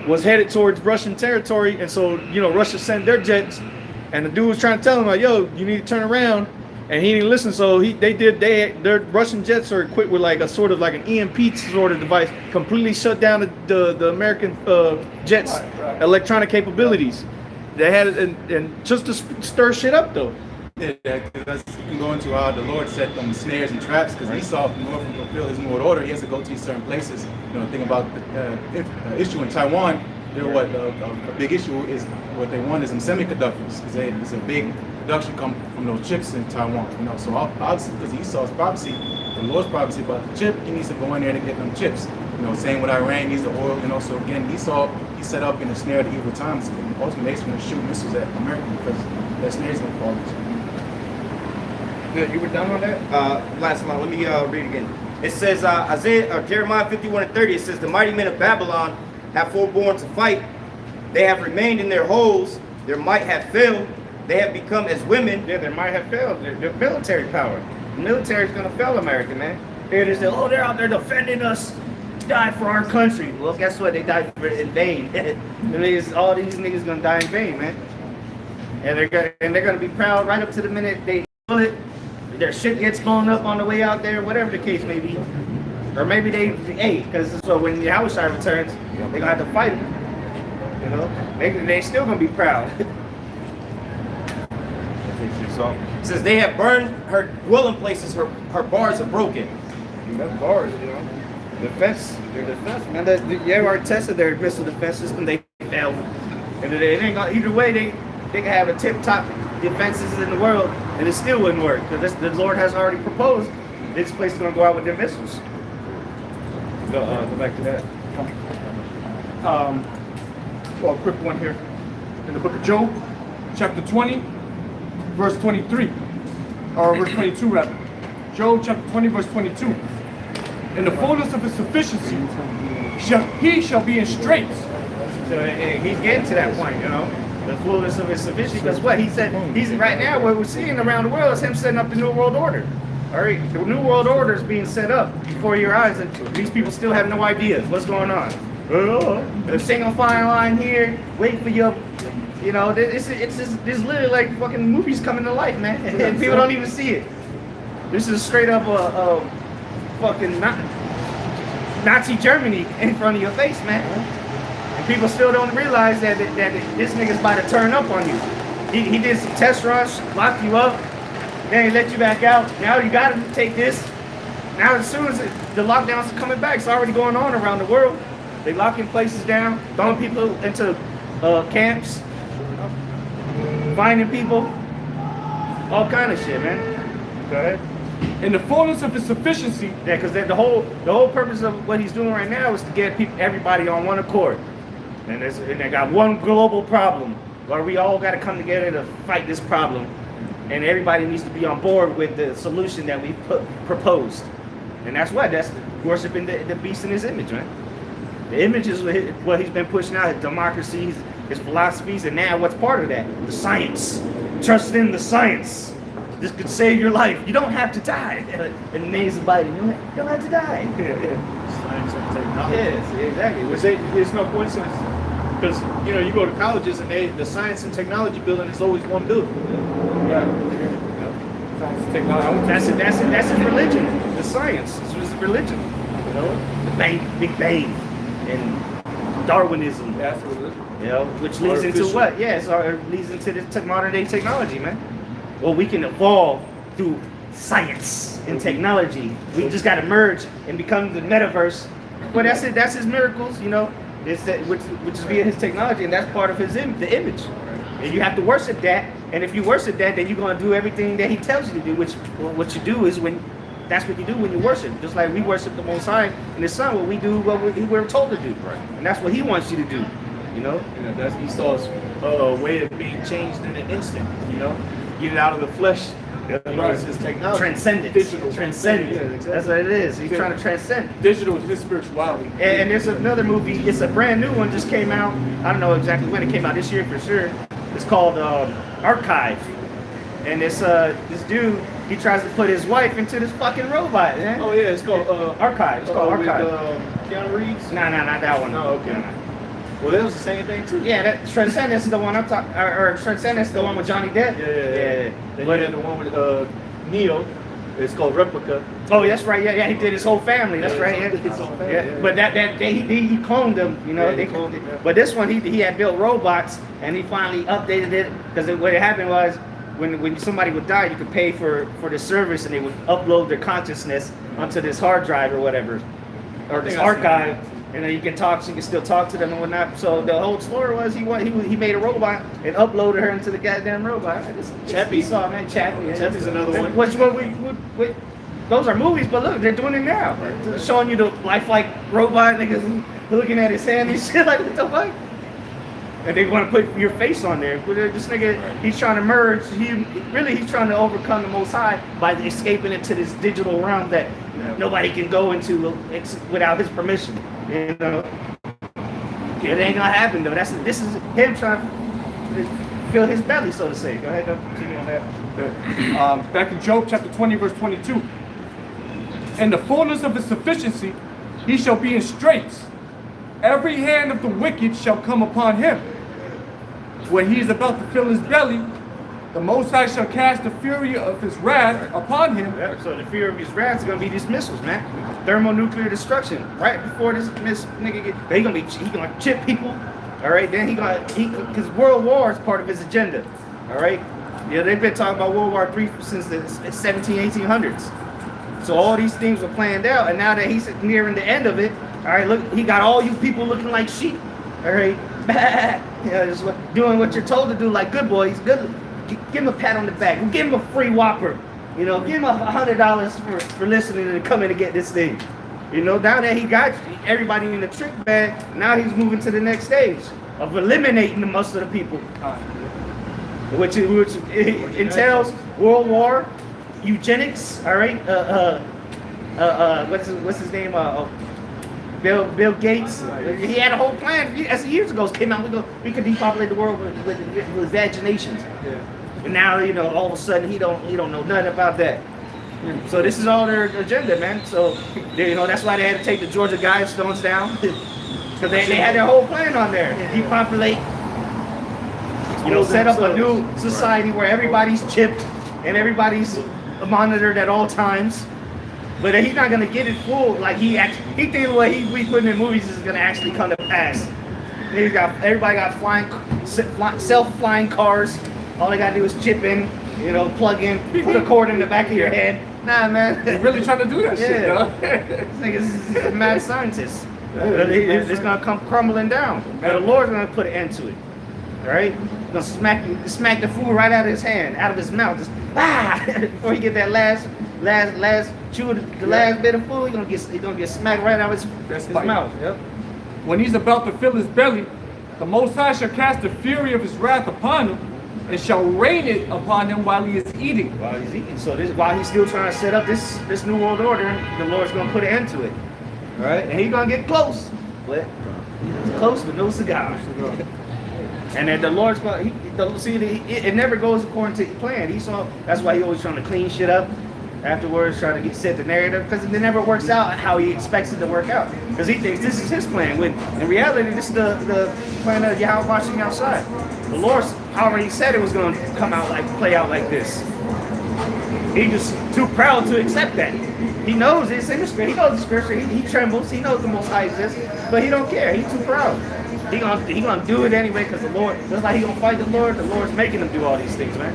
was headed towards Russian territory, and so, you know, Russia sent their jets, and the dude was trying to tell him, like, yo, you need to turn around and he didn't listen. So their Russian jets are equipped with like a sort of like an EMP sort of device, completely shut down the American jets' electronic capabilities. They had it, and just to stir shit up though. Yeah, because you can go into how the Lord set them snares and traps, because Esau, in order to fulfill his Lord order, he has to go to these certain places. You know, think about the issue in Taiwan. A big issue is what they want is some semiconductors, because there's a big production come from those chips in Taiwan. You know, so obviously because Esau's prophecy, the Lord's prophecy about the chip, he needs to go in there to get them chips. You know, same with Iran, needs the oil. You know, so again, Esau, he set up in the snare of the evil times. And ultimately, they're going to shoot missiles at America because that snare's going to fall into. Good, you were done on that? Last line, let me read again. It says, Jeremiah 51:30, it says, the mighty men of Babylon have forborne to fight. They have remained in their holes. Their might have failed. They have become as women. Yeah, their might have failed. Their military power. The military is going to fail America, man. Here they say, oh, they're out there defending us. Died for our country. Well, guess what? They died in vain. All these niggas going to die in vain, man. And they're gonna be proud right up to the minute they kill it. Their shit gets blown up on the way out there, whatever the case may be. Or maybe because so when the Yahushua returns, they're gonna have to fight him. You know, they still gonna be proud. It says they have burned her dwelling places. Her bars are broken. That's bars, you know. Their defense, man. They already tested their missile defense system. They failed, and it ain't gonna, either way. They can have a tip-top defenses in the world, and it still wouldn't work because the Lord has already proposed this place is gonna go out with their missiles. Go back to that. Well, a quick one here. In the book of Job, chapter 20, verse 23. Or verse 22, rather. Job chapter 20, verse 22. In the fullness of his sufficiency, he shall be in straits. So he's getting to that point, you know. The fullness of his sufficiency. Because what he said, he's right now, what we're seeing around the world is him setting up the New World Order. All right, the New World Order is being set up before your eyes, and these people still have no idea what's going on. They're single fine line here, waiting for your, you know, it's literally like fucking movies coming to life, man, and people don't even see it. This is straight up fucking Nazi Germany in front of your face, man. And people still don't realize that this nigga's about to turn up on you. He did some test runs, locked you up, then he let you back out. Now you gotta take this. Now as soon as the lockdowns are coming back, it's already going on around the world. They locking places down, throwing people into camps, finding people, all kind of shit, man. Go ahead. In the fullness of his sufficiency. Yeah, because the whole purpose of what he's doing right now is to get everybody on one accord, and they got one global problem where we all got to come together to fight this problem, and everybody needs to be on board with the solution that we proposed, and that's worshiping the beast in his image, man. The image is what he's been pushing out, his democracies, his philosophies, and now what's part of that? The science. Trust in the science. This could save your life. You don't have to die. In the name of Biden, you don't have to die. Science and technology. Yes, exactly. It's no coincidence because you go to colleges and the science and technology building is always one building. Science, technology. That's his religion. The science is his religion. You know, the Big Bang and Darwinism. That's a religion. You know, which leads into what? Yeah, so it leads into the modern day technology, man. Well, we can evolve through science and technology. We just got to merge and become the metaverse. Well, that's it. That's his miracles, you know. It's that which is via his technology, and that's part of the image. And you have to worship that. And if you worship that, then you're gonna do everything that he tells you to do. Which what you do is that's what you do when you worship. Just like we worship the Most High and His Son, what we do, what we're told to do. Right. And that's what He wants you to do. You know. That's Esau's way of being changed in an instant. You know. Get it out of the flesh. It's his technology. Transcendent. Digital. Transcendent. Yeah, exactly. That's what it is. He's trying to transcend. Digital is his spirituality. And there's another movie. It's a brand new one. Just came out. I don't know exactly when it came out. This year for sure. It's called Archive. And it's this dude. He tries to put his wife into this fucking robot. Man. Oh yeah, it's called Archive. It's called Archive. With, Keanu Reeves. No, not that one. Oh, okay. No. Well, that was the same thing too. Yeah, that Transcendence is the one I'm talking. Or Transcendence is the one with Johnny Depp. Yeah. Then you had the one with Neo. It's called Replica. Oh, that's right. Yeah, he did his whole family. That's right. Yeah. His whole family, Yeah. But he cloned them, you know. Yeah, they he cloned them, yeah. But this one, he had built robots, and he finally updated it because what happened was when somebody would die, you could pay for the service, and they would upload their consciousness onto this hard drive or whatever, or this archive. And then you can still talk to them and whatnot. So the whole story was he made a robot and uploaded her into the goddamn robot. Chappie. Saw, man, Chappie. Chappie's another one. Which we those are movies, but look, they're doing it now. They're showing you the lifelike robot niggas looking at his hand and shit like, what the fuck? And they want to put your face on there. But this nigga, he's trying to merge. He's trying to overcome the Most High by escaping into this digital realm that nobody can go into without his permission. You know, it ain't gonna happen though. This is him trying to fill his belly, so to say. Go ahead, continue on that. Back in Job chapter 20, verse 22. In the fullness of his sufficiency, he shall be in straits. Every hand of the wicked shall come upon him. When he is about to fill his belly, the Most High shall cast the fury of his wrath upon him. Yeah, so the fear of his wrath is gonna be these missiles, man. Thermonuclear destruction. Right before this nigga he gonna chip people. All right, then because World War is part of his agenda. All right, yeah, they've been talking about World War III since the 1800s. So all these things were planned out, and now that he's nearing the end of it, all right, look, he got all you people looking like sheep. All right, just doing what you're told to do, like good boys. Good, give him a pat on the back. Give him a free Whopper. You know, give him $100 for listening and coming to get this thing. You know, now that he got everybody in the trick bag, now he's moving to the next stage of eliminating the most of the people, which entails World War, eugenics. All right, what's his name? Bill Gates. He had a whole plan. As years ago, came out. We could depopulate the world with vaginations. Yeah. And now, you know, all of a sudden he don't know nothing about that. So this is all their agenda, man. So you know that's why they had to take the Georgia Guidestones down, because they had their whole plan on there. Depopulate, you know, set up a new society where everybody's chipped and everybody's monitored at all times. But he's not gonna get it full. Like he thinks what we putting in movies is gonna actually come to pass. Everybody got self-flying cars. All they gotta do is chip in, you know, plug in, put a cord in the back of your head. Nah, man. They're really trying to do that shit, yo. This nigga's a mad scientist. It's gonna come crumbling down. Now the Lord's gonna put an end to it. All right? He's gonna smack the food right out of his hand, out of his mouth. Just before he get that last chew the last bit of food, he's gonna get smacked right out of his mouth. Yep. When he's about to fill his belly, the Most High shall cast the fury of his wrath upon him, and shall rain it upon him while he is eating. While he's eating. So while he's still trying to set up this new world order, the Lord's gonna put an end to it. All right, and he's gonna get close, but he's close with no cigar. And then the Lord's gonna it never goes according to plan. That's why he's always trying to clean shit up afterwards, trying to set the narrative, because it never works out how he expects it to work out. Because he thinks this is his plan, when in reality this is the plan of Yahweh watching outside. The Lord already said it was going to play out like this. He's just too proud to accept that. He knows it's in the scripture. He knows the scripture. He trembles. He knows the Most High exists, but he don't care. He's too proud. He gonna do it anyway, because the Lord, just like he gonna fight the Lord's making him do all these things, man.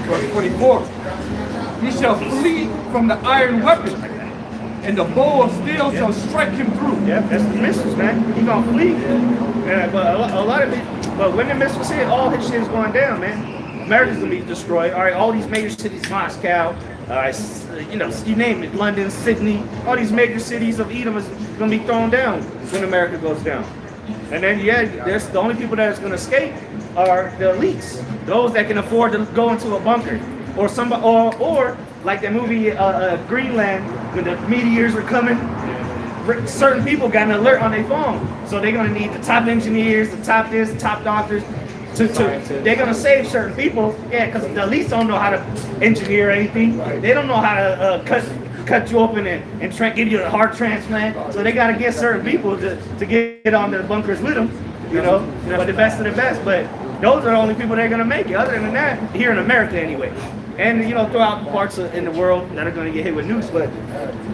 Verse 24. He shall flee from the iron weapon, and the bow of steel shall strike him through. Yep, that's the missiles, man. He gonna flee. Yeah, but a lot of it. But when the missiles hit, all his shit is going down, man. America's gonna be destroyed. All right, all these major cities, Moscow, you know, you name it, London, Sydney, all these major cities of Edom is gonna be thrown down when America goes down. And then there's the only people that's gonna escape are the elites, those that can afford to go into a bunker, or like the movie Greenland, when the meteors are coming. Certain people got an alert on their phone, so they're gonna need the top engineers, the top this, the top doctors. They're gonna save certain people, because the elites don't know how to engineer anything. They don't know how to cut you open and give you a heart transplant. So they gotta get certain people to get on the bunkers with them, you know. But the best of the best. But Those are the only people that are gonna make it. Other than that, here in America anyway, and throughout parts in the world that are gonna get hit with nukes. But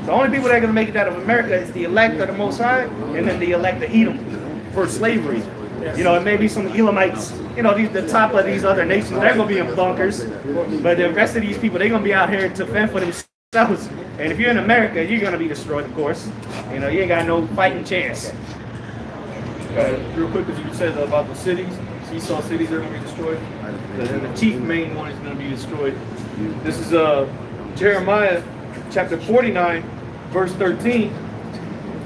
the only people that are gonna make it out of America is the elect of the Most High, and then the elect of Edom for slavery. It may be some Elamites. The top of these other nations, they're gonna be in bunkers, but the rest of these people, they're gonna be out here to fend for themselves. And if you're in America, you're gonna be destroyed, of course. You ain't got no fighting chance. Real quick, as you said about the cities, Esau cities are going to be destroyed. And the chief main one is going to be destroyed. This is Jeremiah chapter 49, verse 13.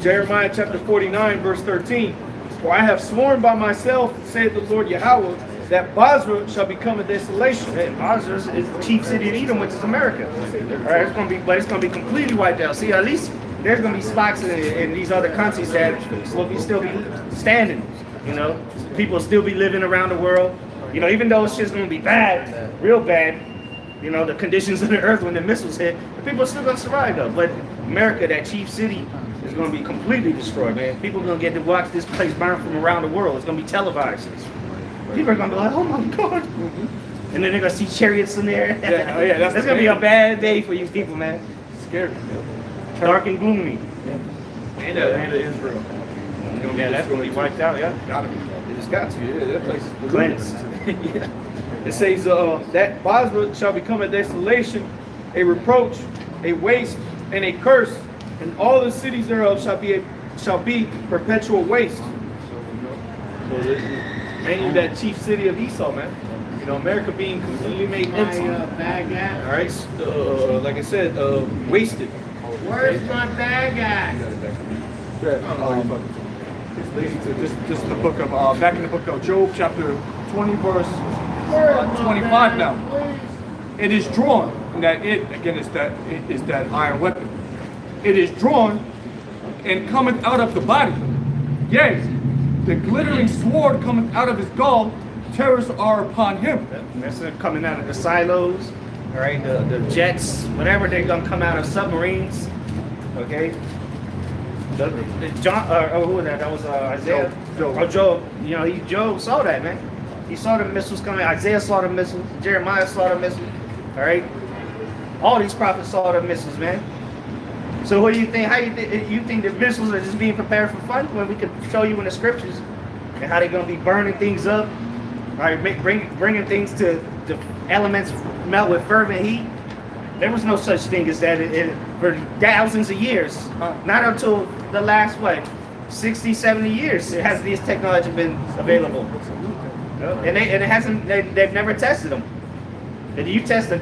Jeremiah chapter 49, verse 13. For I have sworn by myself, saith the Lord Yahweh, that Basra shall become a desolation. And Basra is the chief city of Edom, which is America. All right, it's gonna be completely wiped out. See, at least there's gonna be spots in these other countries that will still be standing. People will still be living around the world. Even though shit's gonna be bad, real bad. The conditions of the earth when the missiles hit, the people are still gonna survive though. But America, that chief city, is gonna be completely destroyed, man. People are gonna get to watch this place burn from around the world. It's gonna be televised. People are gonna be like, oh my God. And then they're gonna see chariots in there. That's gonna be a bad day for you people, man. Scary. Dark and gloomy. And Israel. That's gonna be wiped out, yeah. Gotta be. It just got to. Yeah, that place is Cleansed. yeah. It says that Basra shall become a desolation, a reproach, a waste, and a curse, and all the cities thereof shall be perpetual waste. So mainly that chief city of Esau, man. America being completely made empty. Bag at? All right, like I said, wasted. Where's my bag at? It's leading to this is the book of back in the book of Job, chapter 20, verse 25 now. It is drawn, and that is that iron weapon. It is drawn and cometh out of the body. Yea, the glittering sword cometh out of his gall, terrors are upon him. That's coming out of the silos, all right, the jets, whatever, they're gonna come out of submarines, okay? Who was that? That was Isaiah. Job. Job saw that, man. He saw the missiles coming. Isaiah saw the missiles. Jeremiah saw the missiles. All right. All these prophets saw the missiles, man. So what do you think? How you think the missiles are just being prepared for fun when we could show you in the scriptures and how they're gonna be burning things up, all right, bringing things to the elements melt with fervent heat? There was no such thing as that for thousands of years. Not until the last, 60, 70 years has this technology been available. And it hasn't, they've never tested them. If you test a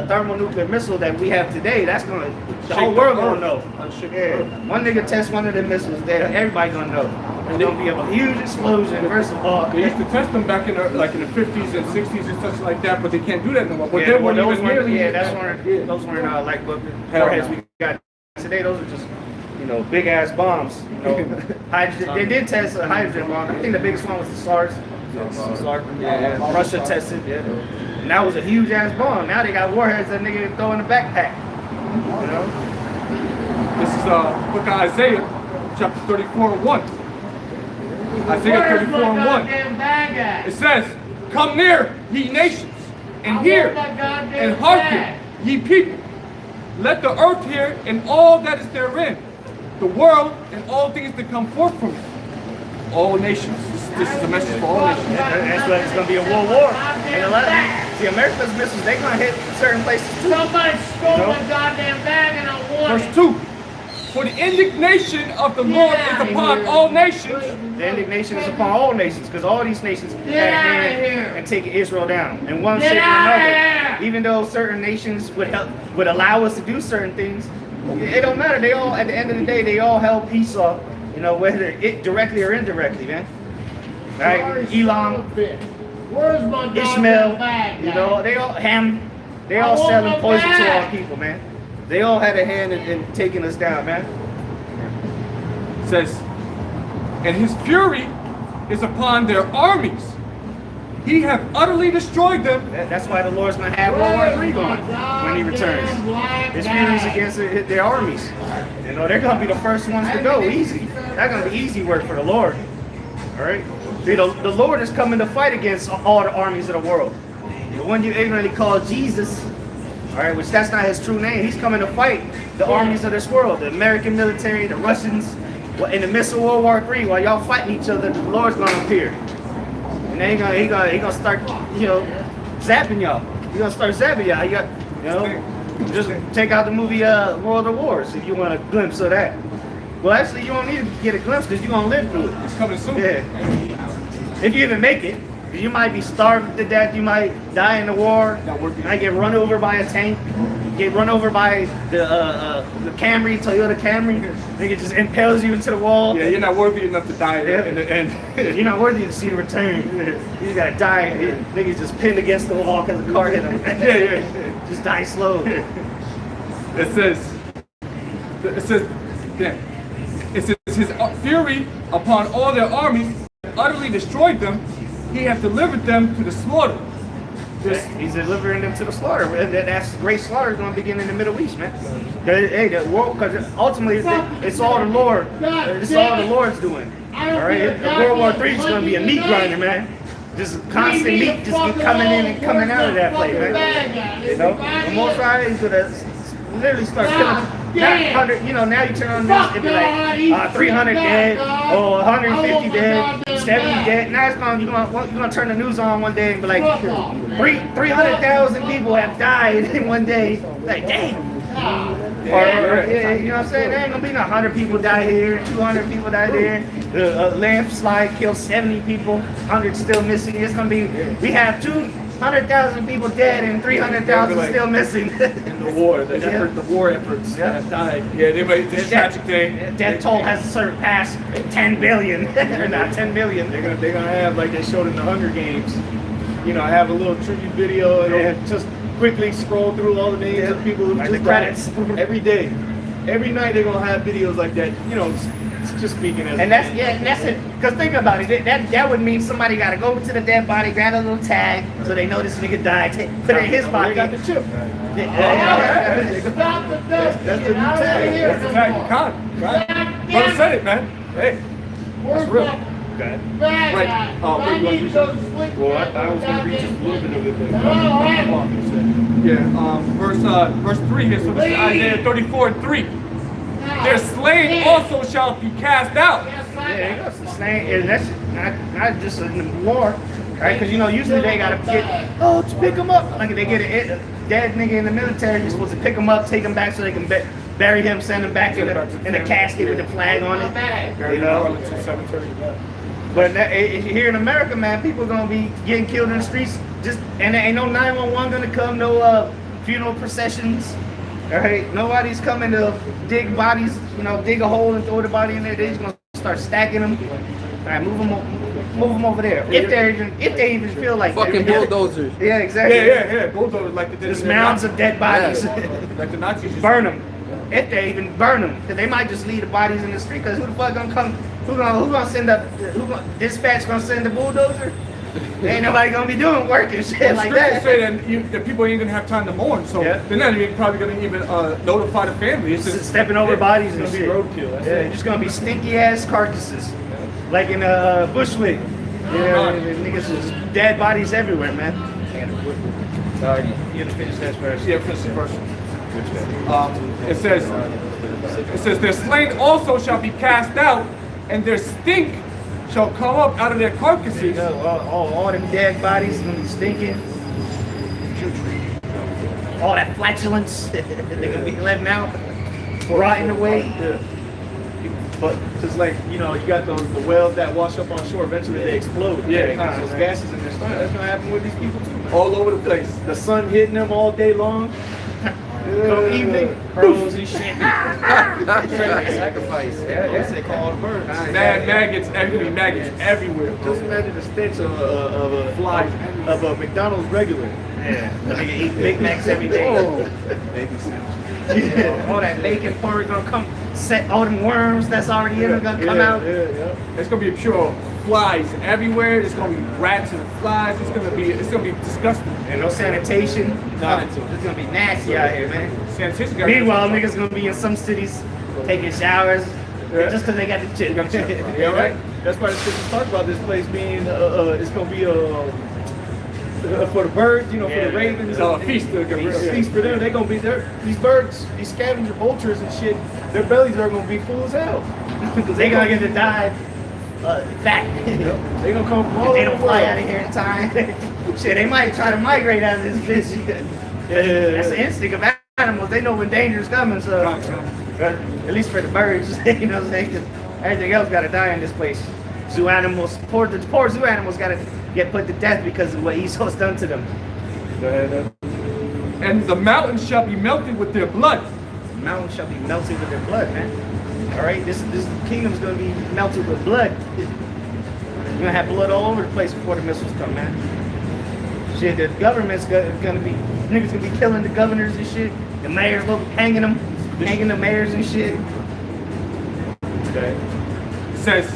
thermonuclear missile that we have today, that's gonna, the whole world gonna know. Yeah. One nigga test one of the missiles, everybody gonna know. It's gonna be a huge explosion, first of all. They used to test them back in the 50s and 60s and such like that, but they can't do that no more. But Yeah, they weren't even nearly. those weren't like what warheads we got today. Those are just, big ass bombs. They did test a hydrogen bomb. I think the biggest one was the SARS. Russia tested. Yeah. And that was a huge ass bomb. Now they got warheads that nigga throw in the backpack. This is book of Isaiah, chapter 34:1. Isaiah 34:1. It says, "Come near, ye nations, and hear, and hearken, ye people. Let the earth hear, and all that is therein, the world, and all things that come forth from it." All nations. This is a message for all nations. That's why it's gonna be a world war. And a lot of see, America's missiles, they're gonna hit certain places too. Somebody stole my goddamn bag and I want Verse it. 2. For the indignation of the Lord is upon all nations. The indignation is upon all nations, because all these nations had a hand in taking Israel down, and one Get shape or outta another. here! Even though certain nations would allow us to do certain things, it don't matter. They all, at the end of the day, they all help Esau. Whether it directly or indirectly, man. Right? Elam, Where's my goddamn Ishmael, bag? they all Ham, they all I want selling my poison to bag. our people, man. They all had a hand in taking us down, man. It says, and his fury is upon their armies. He hath utterly destroyed them. That's why the Lord's gonna have World War III going when He returns. His furies against their armies. They're gonna be the first ones to go. Easy. That's gonna be easy work for the Lord. All right. You know, the Lord is coming to fight against all the armies of the world. The one you ignorantly call Jesus, all right, which that's not his true name. He's coming to fight the armies of this world, the American military, the Russians. In the midst of World War III, while y'all fighting each other, the Lord's gonna appear, and then he gonna start, zapping y'all. He gonna start zapping y'all. You got, just check out the movie World of Wars if you want a glimpse of that. Well, actually, you don't need to get a glimpse because you're gonna live through it. It's coming soon. Yeah. If you even make it, you might be starved to death. You might die in the war. You might get run over by a tank. Get run over by the Camry, Toyota Camry. Nigga just impales you into the wall. Yeah, you're not worthy enough to die in the end. You're not worthy to see the return. You just gotta die. Niggas just pinned against the wall because the car hit him. Yeah. Just die slow. It says, his fury upon all their armies utterly destroyed them. He hath delivered them to the slaughter. He's delivering them to the slaughter. And that's great slaughter is going to begin in the Middle East, man. Hey, the world, because ultimately it's all the Lord. It's all the Lord's doing. All right, World War III is going to be a meat grinder, man. Just constant meat just keep coming in and coming out of that place, man. You know, the Most High is going to literally start killing. Not 100, now you turn on this, it'd be like 300 dead, or 150 dead, 70 dead. Now you're gonna turn the news on one day and be like, 300,000 people have died in one day. Like, dang. Or, you know what I'm saying? There ain't gonna be no 100 people die here, 200 people die there. The landslide killed 70 people, 100 still missing. It's gonna be, we have 200,000 people dead and 300,000 still missing. In the war, the war efforts that have died. Yeah, this tragic day. Death toll has surpassed 10 billion. Or not 10 million. They're gonna have, like they showed in the Hunger Games, have a little tribute video and just quickly scroll through all the names of people who Like just the credits. died every day. Every night they're gonna have videos like that, just speaking as And that's it. Because think about it, that would mean somebody got to go to the dead body, grab a little tag, so they know this nigga died, put it in his They body. got the chip. Stop the dust. That's the new tag. That's the tag you caught, right? Brother said it, man. Hey, Where's real. my Okay. bag Right. at? Oh, I wait, you need those slick Well, I was gonna read just a little bit of it, but Yeah, verse 3 here, so this is Isaiah 34:3. Their slain also shall be cast out. Yeah, that's the same. And that's not just in the war, right? Because usually they gotta to pick them up. Like if they get a dead nigga in the military, you're supposed to pick him up, take him back so they can bury him, send him back in a casket with the flag on it. You know. But here in America, man, people are gonna be getting killed in the streets. And there ain't no 911 gonna come, no funeral processions. All right, nobody's coming to dig bodies, dig a hole and throw the body in there. They're just gonna start stacking them. All right, move them over there. If they even feel like Fucking bulldozers. Yeah, exactly. Yeah. Bulldozers like they did. Just mounds of dead bodies. Like the Nazis. Burn them. If they even burn them, because they might just leave the bodies in the street. Because who the fuck gonna come? Who gonna send up? Dispatch gonna send the bulldozer? Ain't nobody gonna be doing work and shit like that. Say that people ain't gonna have time to mourn, so Yeah. they're not even probably gonna even notify the family. It's Just just stepping over bodies and It's gonna shit. be roadkill. That's Yeah, it. just gonna be stinky ass carcasses, like in Bushwick. Yeah, niggas just dead bodies everywhere, man. You have to finish that first. yeah, finish it first. It says their slain also shall be cast out, and their stink shall come up out of their carcasses. All them dead bodies gonna be stinking. All that flatulence, they're gonna be letting out, rotting away. But just like you got the wells that wash up on shore, eventually they explode. Yeah, Those gases in their stomach. That's gonna happen with these people too. All over the place. The sun hitting them all day long. Come evening, crows and shit. Sacrifice. Yeah, that's they call the birds. Maggots everywhere. Just imagine the stench of a fly of a McDonald's regular. Yeah, the nigga eat Big Macs every day. All that bacon powder gonna come, set all them worms that's already in it gonna come out. Yeah. It's gonna be pure flies everywhere. It's gonna be rats and flies. It's gonna be disgusting. And no sanitation. It's gonna be nasty out here, man. Sanitation. Meanwhile, niggas gonna be in some cities taking showers, Yeah. Just because they got the chip. got the chip, right. Yeah, right. That's why the scriptures talk about this place being, it's gonna be for the birds, you know, for the ravens. It's a feast. Feast for them. They're gonna be there. These birds, these scavenger vultures and shit. Their bellies are gonna be full as hell. They gonna get to die fat. They gonna come from all They over don't the fly world. out of here in time. Shit, they might try to migrate out of this bitch. That's the instinct of animals. They know when danger's coming, so at least for the birds, you know what I'm saying? 'Cause everything else gotta die in this place. Zoo animals, poor zoo animals gotta get put to death because of what Esau's done to them. And the mountains shall be melted with their blood. The mountains shall be melted with their blood, man. All right, this kingdom's gonna be melted with blood. You're gonna have blood all over the place before the missiles come, man. Shit, the government's gonna be niggas gonna be killing the governors and shit. The mayors hanging the mayors and shit. Okay. It says,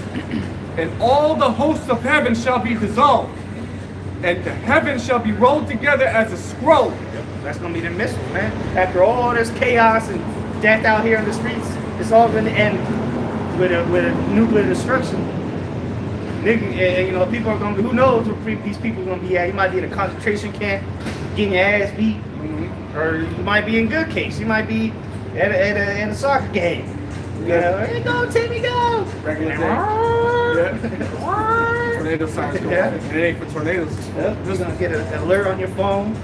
and all the hosts of heaven shall be dissolved, and the heavens shall be rolled together as a scroll. That's gonna be the missiles, man. After all this chaos and death out here in the streets, it's all gonna end with a nuclear destruction. Nigga, and, you know, people are gonna be, who knows where these people are gonna be at. You might be in a concentration camp, getting your ass beat, or you might be in good case. You might be at a soccer game. You know, hey, go Timmy, go! Regular day. Tornado signs going Yeah. on. And it ain't for tornadoes. Yep, you're gonna get an alert on your phone.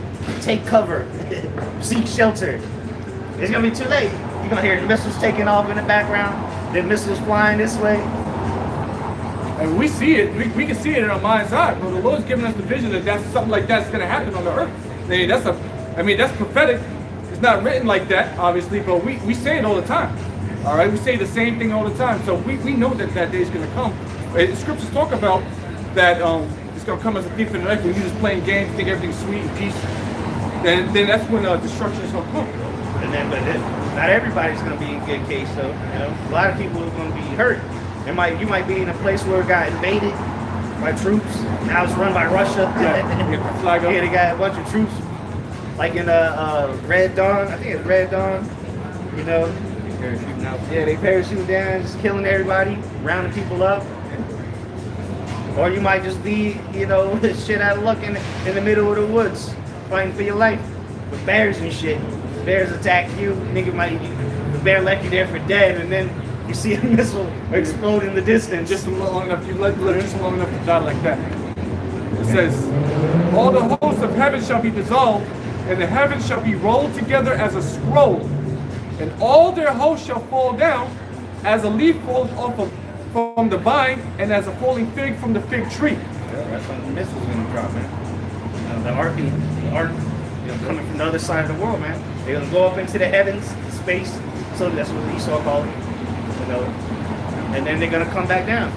Take cover. Seek shelter. It's gonna be too late. You're gonna hear the missiles taking off in the background. The missiles flying this way. And we see it. We can see it in our mind's eye. But the Lord's giving us the vision that something like that's going to happen on the earth. That's prophetic. It's not written like that, obviously, but we say it all the time. All right, we say the same thing all the time. So we know that day is going to come. The scriptures talk about that it's going to come as a thief in the night when you're just playing games, think everything's sweet and peace. Then that's when destruction is going to come. But not everybody's gonna be in good case though. You know, a lot of people are gonna be hurt. You might be in a place where it got invaded by troops. Now it's run by Russia. Yeah, get the flag up. Yeah, they got a bunch of troops, like in Red Dawn. I think it's Red Dawn. You know, Parachuting out. yeah, they parachute down, just killing everybody, rounding people up. Or you might just be, you know, shit out of luck in the middle of the woods, fighting for your life with bears and shit. Bears attack you, nigga the bear left you there for dead, and then you see a missile explode in the distance. Just long enough, you live just long enough to die like that. It says, all the hosts of heaven shall be dissolved, and the heavens shall be rolled together as a scroll, and all their hosts shall fall down, as a leaf falls off from the vine, and as a falling fig from the fig tree. Yeah, that's when the missile's gonna drop, man. The ark, you know, coming from the other side of the world, man. They're gonna go up into the heavens, space. So that's what Esau called it, you know. And then they're gonna come back down,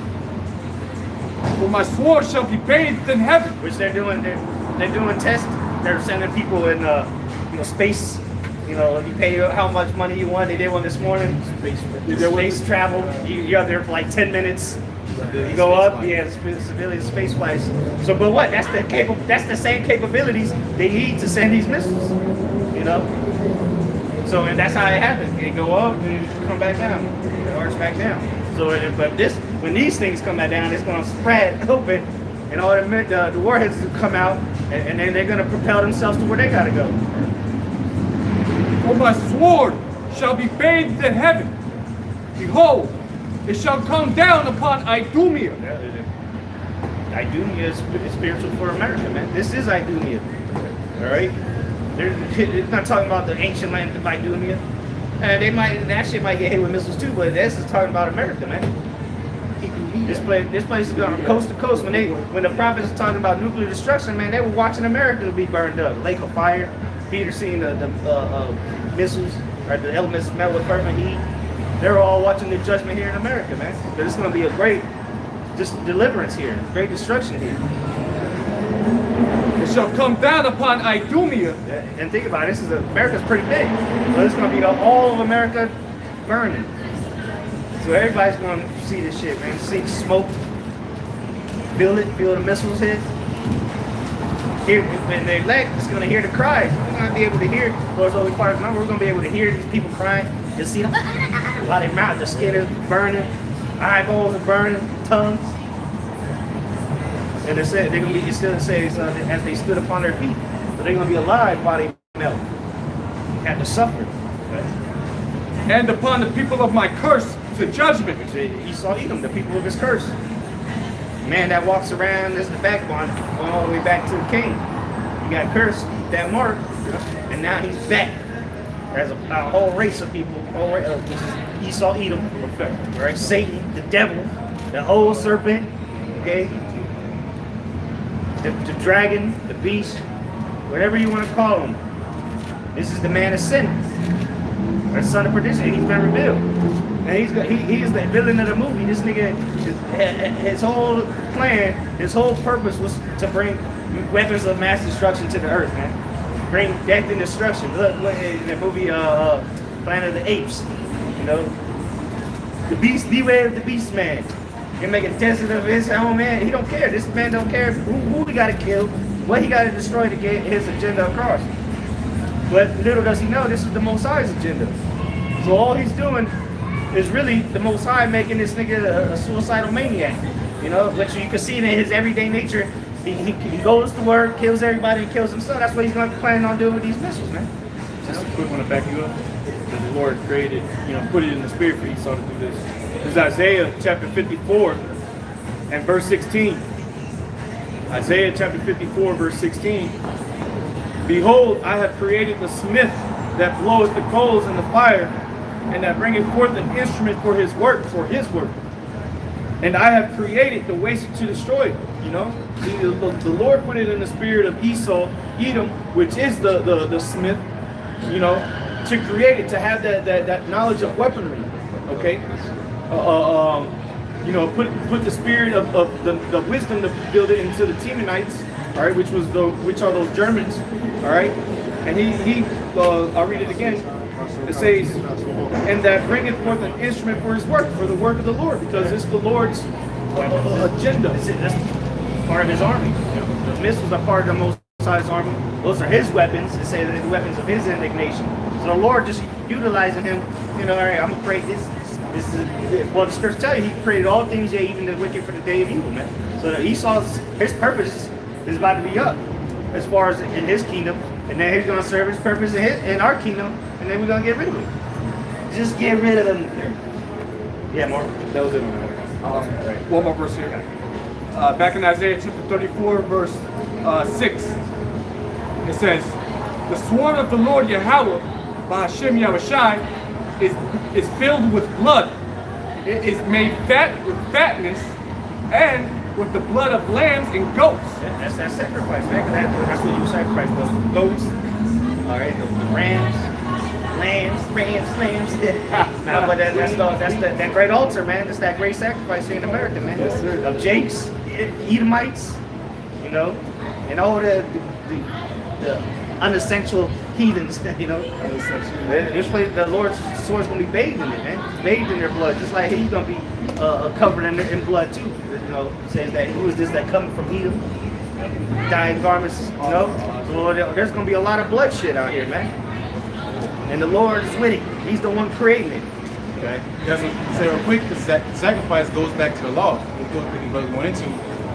For my sword shall be bathed in heaven. which they're doing. They're doing tests. They're sending people in, you know, space. You know, if you pay how much money you want, they did one this morning. Space travel. You're out there for like 10 minutes. You go up, yeah, civilian space flights. So, but what? That's the same capabilities they need to send these missiles. You know. So, and that's how it happens. They go up and come back down. It arcs back down. So, but when these things come back down, it's going to spread open, and all the warheads will come out, and then they're going to propel themselves to where they got to go. For my sword shall be bathed in heaven. Behold, it shall come down upon Idumea. Idumea is spiritual for America, man. This is Idumea. All right? They're not talking about the ancient land of Idumea. That shit might get hit with missiles too, but this is talking about America, man. This place is going coast to coast. When the prophets are talking about nuclear destruction, man, they were watching America be burned up. Lake of fire. Peter seeing the missiles or the elements melt with fervent heat. They're all watching the judgment here in America, man. But it's going to be a great deliverance here, great destruction here. It shall come down upon Idumea. And think about it, America's pretty big. So it's going to be all of America burning. So everybody's going to see this shit, man. See smoke, feel the missiles hit. Here, when the elect is going to hear the cries. We're going to be able to hear, Lord's holy part of the number, we're going to be able to hear these people crying. You'll see them, While their mouth, the skin is burning, eyeballs are burning, tongues. And it said they're gonna be. It still says as they stood upon their feet, so they're gonna be alive while they melt. Have to suffer. And upon the people of my curse to judgment. Esau Edom, the people of his curse. Man that walks around as the backbone, going all the way back to the king. He got cursed, that mark, and now he's back. There's a whole race of people, which is Esau Edom, right? Satan, the devil, the old serpent, okay? The dragon, the beast, whatever you want to call him. This is the man of sin, or son of perdition. He's been revealed. And he is the villain of the movie. This nigga, his whole plan, his whole purpose was to bring weapons of mass destruction to the earth, man. Bring death and destruction. Look in the movie Planet of the Apes. You know, the beast, beware of the beast, man. He make a desert of his own, man. He don't care. This man don't care who he got to kill, what he got to destroy to get his agenda across. But little does he know, this is the Most High's agenda. So all he's doing is really the Most High making this nigga a suicidal maniac. You know, which you can see in his everyday nature. He goes to work, kills everybody, and kills himself. That's what he's going to plan on doing with these missiles, man. Just a quick one to back you up. That the Lord created, put it in the spirit for Esau to do this. This is Isaiah chapter 54 and verse 16. Isaiah chapter 54 verse 16. Behold, I have created the smith that bloweth the coals in the fire, and that bringeth forth an instrument for his work. And I have created the waster to destroy. See, the Lord put it in the spirit of Esau, Edom, which is the smith, to create it, to have that knowledge of weaponry. Okay, put the spirit of the wisdom to build it into the Temanites. All right, which are those Germans. All right, and I'll read it again. It says, and that bringeth forth an instrument for his work, for the work of the Lord, because it's the Lord's agenda. That's part of his army. The missiles are part of the Most High's army. Those are his weapons. It says they're the weapons of his indignation. So the Lord just utilizing him. All right, I'm gonna create this. This is the scriptures tell you he created all things, yea, even the wicked for the day of evil, man. So Esau's his purpose is about to be up, as far as in his kingdom, and then he's gonna serve his purpose in our kingdom, and then we're gonna get rid of him. Just get rid of them. Yeah, more. That was it. One more verse here. Back in Isaiah chapter 34, verse 6, it says, the sword of the Lord Yahweh, by Hashem Yahushai, is filled with blood. It is made fat with fatness, and with the blood of lambs and goats. That's that sacrifice, man. That's what you sacrifice, those goats. All right, the rams. Nah, but that's that great altar, man. That's that great sacrifice here in America, man. Yes, sir. Of Jakes, Edomites, and all the unessential heathens, This place, the Lord's sword's gonna be bathed in it, man. Bathed in their blood, just like he's gonna be covered in blood too. It says that who is this that coming from Edom? Dying garments, So there's gonna be a lot of bloodshed out here, man. And the Lord is with it. He's the one creating it. Okay. Just say real quick, the sacrifice goes back to the law. We'll go quickly brother going into.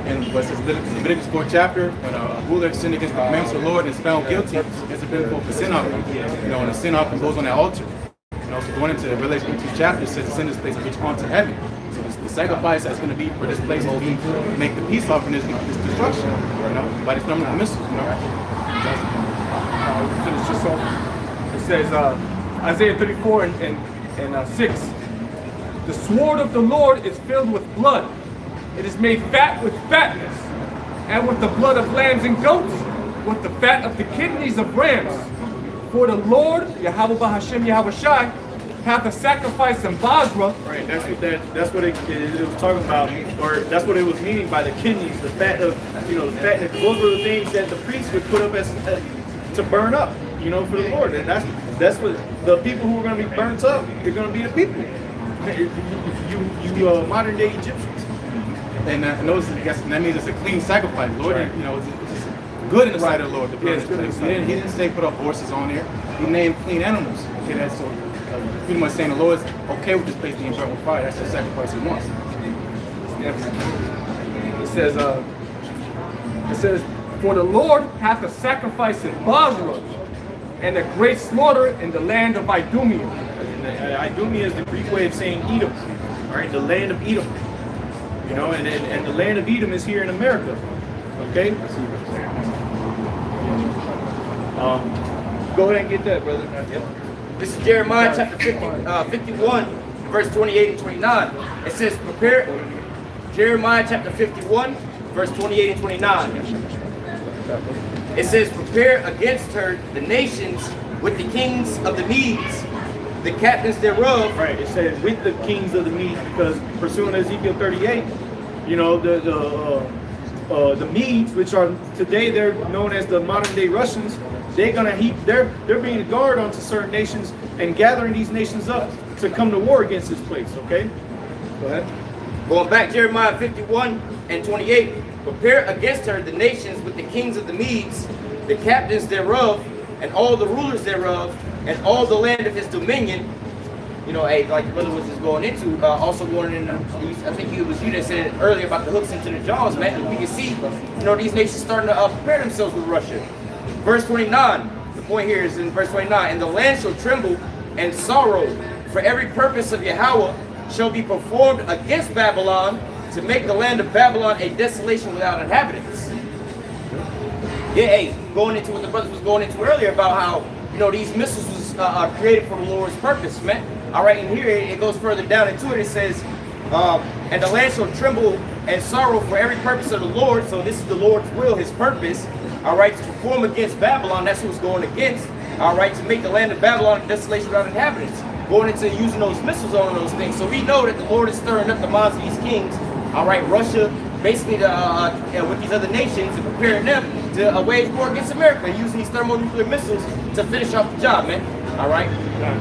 And what says Leviticus 4th chapter, when a ruler sinned against the commandments of the Lord and is found guilty, it's a benefit for sin offering. And the sin offering goes on that altar. So going into the Revelation 2 chapter, it says to send this place which onto heaven. So the sacrifice that's going to be for this place to be to make the peace offering is destruction. By this number of missiles. Finish this off. It says Isaiah 34 and 6. The sword of the Lord is filled with blood. It is made fat with fatness, and with the blood of lambs and goats, with the fat of the kidneys of rams. For the Lord, Yahweh Hashem Yahushai, hath a sacrifice in Basra. Right, that's what it was talking about, or that's what it was meaning by the kidneys, the fat of, the fatness. Those were the things that the priests would put up as to burn up, for the Lord. And that's what the people who are going to be burnt up. They're going to be the people. You modern day Egyptians. And that means it's a clean sacrifice. Lord, it's good in the sight of the Lord. He didn't say put up horses on there. He named clean animals. Okay, that's so. pretty much saying the Lord's okay with this place being burnt with fire. That's the sacrifice he wants. It says, for the Lord hath a sacrifice in Basra, and a great slaughter in the land of Idumea. Idumea is the Greek way of saying Edom, all right, the land of Edom. You know, and the land of Edom is here in America. Okay. Go ahead and get that, brother. Yep. This is Jeremiah chapter 51, verse 28 and 29. It says, prepare, Jeremiah chapter 51, verse 28 and 29. It says, prepare against her the nations with the kings of the Medes, the captains thereof. Right. It says with the kings of the Medes, because pursuant to Ezekiel 38, you know, the Medes, which are today they're known as the modern day Russians, they're being a guard onto certain nations and gathering these nations up to come to war against this place. Okay. Go ahead. Going back, Jeremiah 51 and 28. Prepare against her the nations with the kings of the Medes, the captains thereof, and all the rulers thereof, and all the land of his dominion. You know, like the brother was just going into, also going in, I think it was you that said it earlier about the hooks into the jaws, man. We can see, you know, these nations starting to prepare themselves with Russia. Verse 29, the point here is in verse 29, and the land shall tremble and sorrow, for every purpose of Yahweh shall be performed against Babylon, to make the land of Babylon a desolation without inhabitants. Yeah, hey, going into what the brothers was going into earlier about how, you know, these missiles was created for the Lord's purpose, man. All right, and here it goes further down into it. It says, and the land shall tremble and sorrow for every purpose of the Lord. So this is the Lord's will, his purpose. All right, to perform against Babylon. That's who's going against. All right, to make the land of Babylon a desolation without inhabitants. Going into using those missiles on those things. So we know that the Lord is stirring up the minds of these kings. All right, Russia, basically with these other nations and preparing them to wage war against America, using these thermonuclear missiles to finish off the job, man. All right.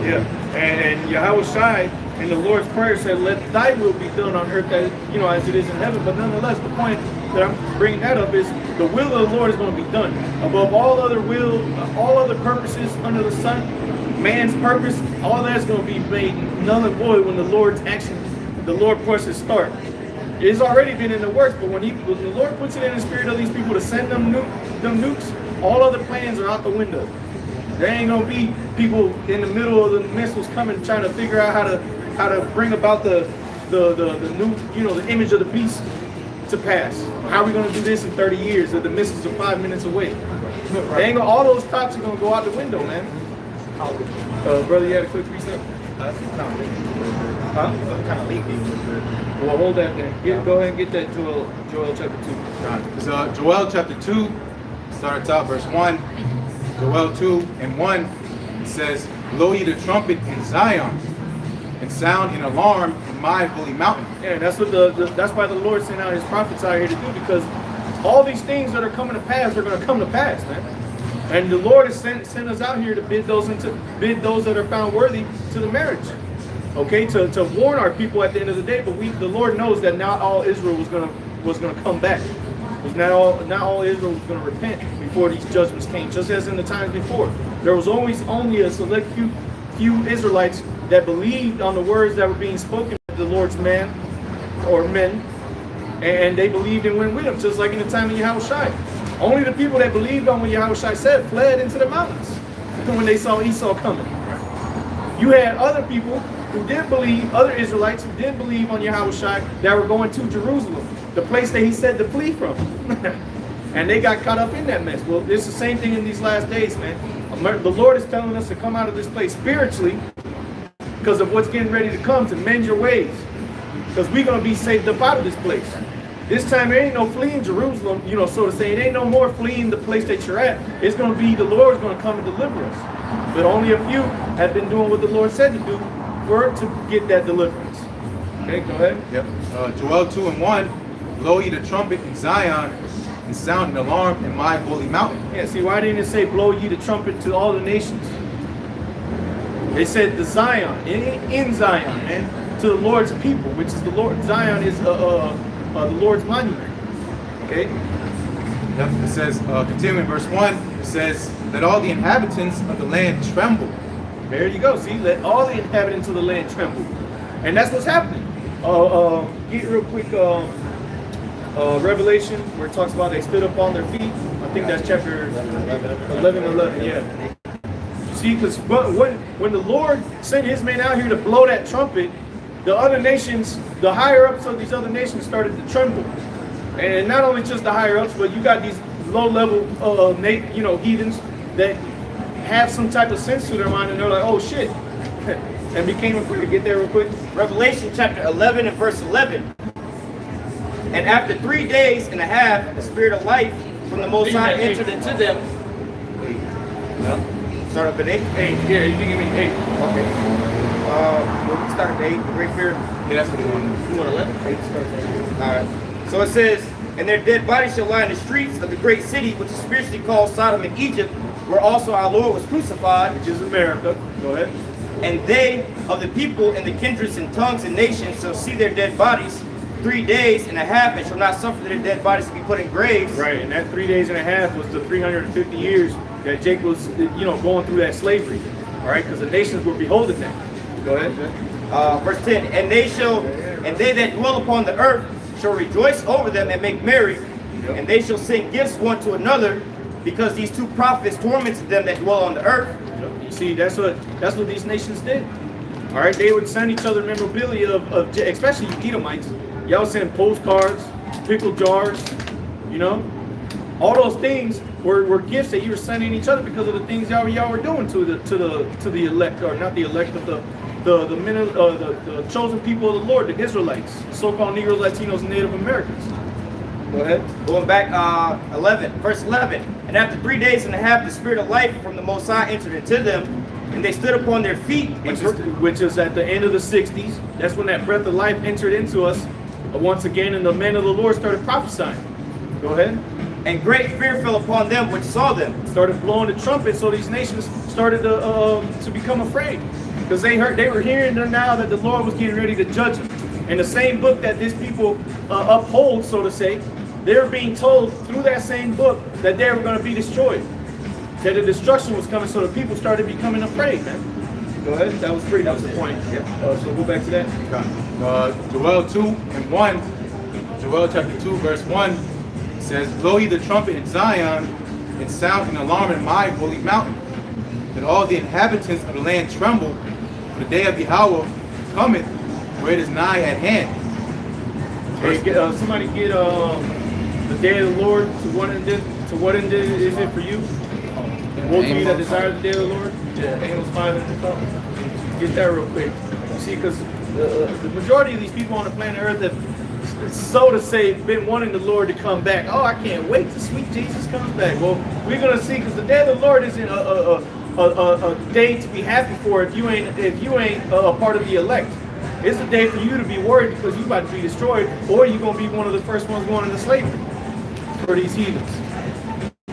Yeah, and Yahweh Shai in the Lord's Prayer said, "Let Thy will be done on earth, as you know, as it is in heaven." But nonetheless, the point that I'm bringing that up is the will of the Lord is going to be done above all other will, all other purposes under the sun. Man's purpose, all that's going to be made null and void when the Lord's action, the Lord pushes start. It's already been in the works, but when the Lord puts it in the spirit of these people to send them nukes, all other plans are out the window. There ain't gonna be people in the middle of the missiles coming trying to figure out how to bring about the new, you know, the image of the beast to pass. How are we gonna do this in 30 years if the missiles are 5 minutes away? They ain't gonna, all those tops are gonna go out the window, man. Brother, you had a quick precept? Huh? Kind of late. Well, hold that then. Go ahead and get that Joel chapter 2. It's Joel chapter 2, starts out verse 1. Joel 2 and 1, it says, blow ye the trumpet in Zion, and sound an alarm in my holy mountain. Yeah, that's what that's why the Lord sent out his prophets out here to do, because all these things that are coming to pass are going to come to pass, man. And the Lord has sent us out here to bid those that are found worthy to the marriage. Okay, to warn our people at the end of the day, but the Lord knows that not all Israel was gonna come back. Not all Israel was gonna repent before these judgments came, just as in the times before. There was always only a select few Israelites that believed on the words that were being spoken to the Lord's men, and they believed and went with him, just like in the time of Yahushua. Only the people that believed on what Yahushua said fled into the mountains when they saw Esau coming. You had other people who did believe, other Israelites who did believe on Yahushua, that were going to Jerusalem, the place that he said to flee from. And they got caught up in that mess. Well, it's the same thing in these last days, man. The Lord is telling us to come out of this place spiritually because of what's getting ready to come, to mend your ways. Because we're going to be saved up out of this place. This time there ain't no fleeing Jerusalem, you know, so to say. It ain't no more fleeing the place that you're at. It's going to be the Lord's going to come and deliver us. But only a few have been doing what the Lord said to do to get that deliverance. Okay, go ahead. Yep. Joel 2 and 1. Blow ye the trumpet in Zion, and sound an alarm in my holy mountain. Yeah, see, why didn't it say blow ye the trumpet to all the nations? They said the Zion, in Zion, and to the Lord's people, which is the Lord. Zion is the Lord's monument. Okay? Yep. It says, continuing verse 1, it says, let all the inhabitants of the land tremble, There you go. See, let all the inhabitants of the land tremble. And that's what's happening. Get real quick Revelation, where it talks about they stood up on their feet. I think that's chapter 11, yeah. See, because when the Lord sent his men out here to blow that trumpet, the other nations, the higher ups of these other nations started to tremble. And not only just the higher ups, but you got these low level heathens that have some type of sense to their mind, and they're like, oh shit, and became afraid. Get there real quick. Revelation chapter 11 and verse 11. And after 3 days and a half, the spirit of life from the Most High entered into them. Start up at 8? 8. Yeah, you can give me 8. Okay. We'll start at 8. The great fear. Yeah, that's what you want. You want 11? 8 starts at 8. Alright. So it says, and their dead bodies shall lie in the streets of the great city, which is spiritually called Sodom and Egypt, where also our Lord was crucified. Which is America. Go ahead. And they of the people and the kindreds and tongues and nations shall see their dead bodies 3 days and a half, and shall not suffer their dead bodies to be put in graves. Right, and that 3 days and a half was the 350 years that Jacob was, going through that slavery. All right, because the nations were beholding that. Go ahead. Verse 10, and they that dwell upon the earth shall rejoice over them and make merry, and they shall send gifts one to another, because these two prophets tormented them that dwell on the earth. You see, that's what these nations did. All right, they would send each other memorabilia of especially you Edomites. Y'all send postcards, pickle jars, all those things were gifts that you were sending each other because of the things y'all were doing to the elect, or not the elect, but the chosen people of the Lord, the Israelites, so-called Negroes, Latinos, and Native Americans. Go ahead. Going back, verse 11. And after 3 days and a half, the spirit of life from the Most High entered into them, and they stood upon their feet. Which is at the end of the 60s. That's when that breath of life entered into us once again, and the men of the Lord started prophesying. Go ahead. And great fear fell upon them which saw them. Started blowing the trumpet, so these nations started to become afraid, because they were hearing now that the Lord was getting ready to judge them. And the same book that these people uphold, so to say, they were being told through that same book that they were going to be destroyed, that the destruction was coming. So the people started becoming afraid, man. Go ahead. That was the point. Yeah. So go back to that. Joel 2 and 1. Joel chapter 2 verse 1 says, blow ye the trumpet in Zion, and sound an alarm in my holy mountain, that all the inhabitants of the land tremble, for the day of Yahweh cometh, for it is nigh at hand. Hey, somebody get the day of the Lord. To what end is it for you? Woe to you that desire the day of the Lord. Yeah, Amos 5 and 12. Get that real quick. You see, because the majority of these people on the planet Earth have, so to say, been wanting the Lord to come back. Oh, I can't wait till sweet Jesus comes back. Well, we're gonna see, because the day of the Lord isn't a day to be happy for if you ain't a part of the elect. It's a day for you to be worried because you're about to be destroyed, or you're gonna be one of the first ones going into slavery for these heathens.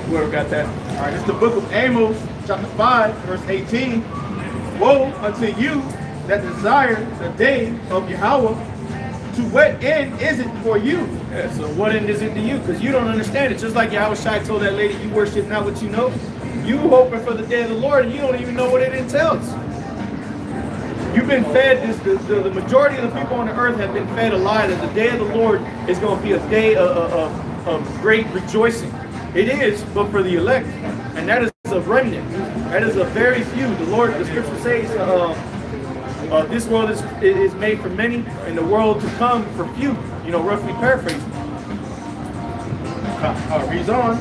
Whoever got that. All right, it's the book of Amos, chapter 5, verse 18. Woe unto you that desire the day of Yahweh. To what end is it for you? Yeah, so what end is it to you? Because you don't understand it. Just like Yahweh Shai told that lady, you worship not what you know. You hoping for the day of the Lord, and you don't even know what it entails. You've been fed this. The majority of the people on the earth have been fed a lie that the day of the Lord is going to be a day of great rejoicing. It is, but for the elect, and that is a remnant. That is a very few. The Scripture says, this world is made for many, and the world to come for few. Roughly paraphrased. Reads on.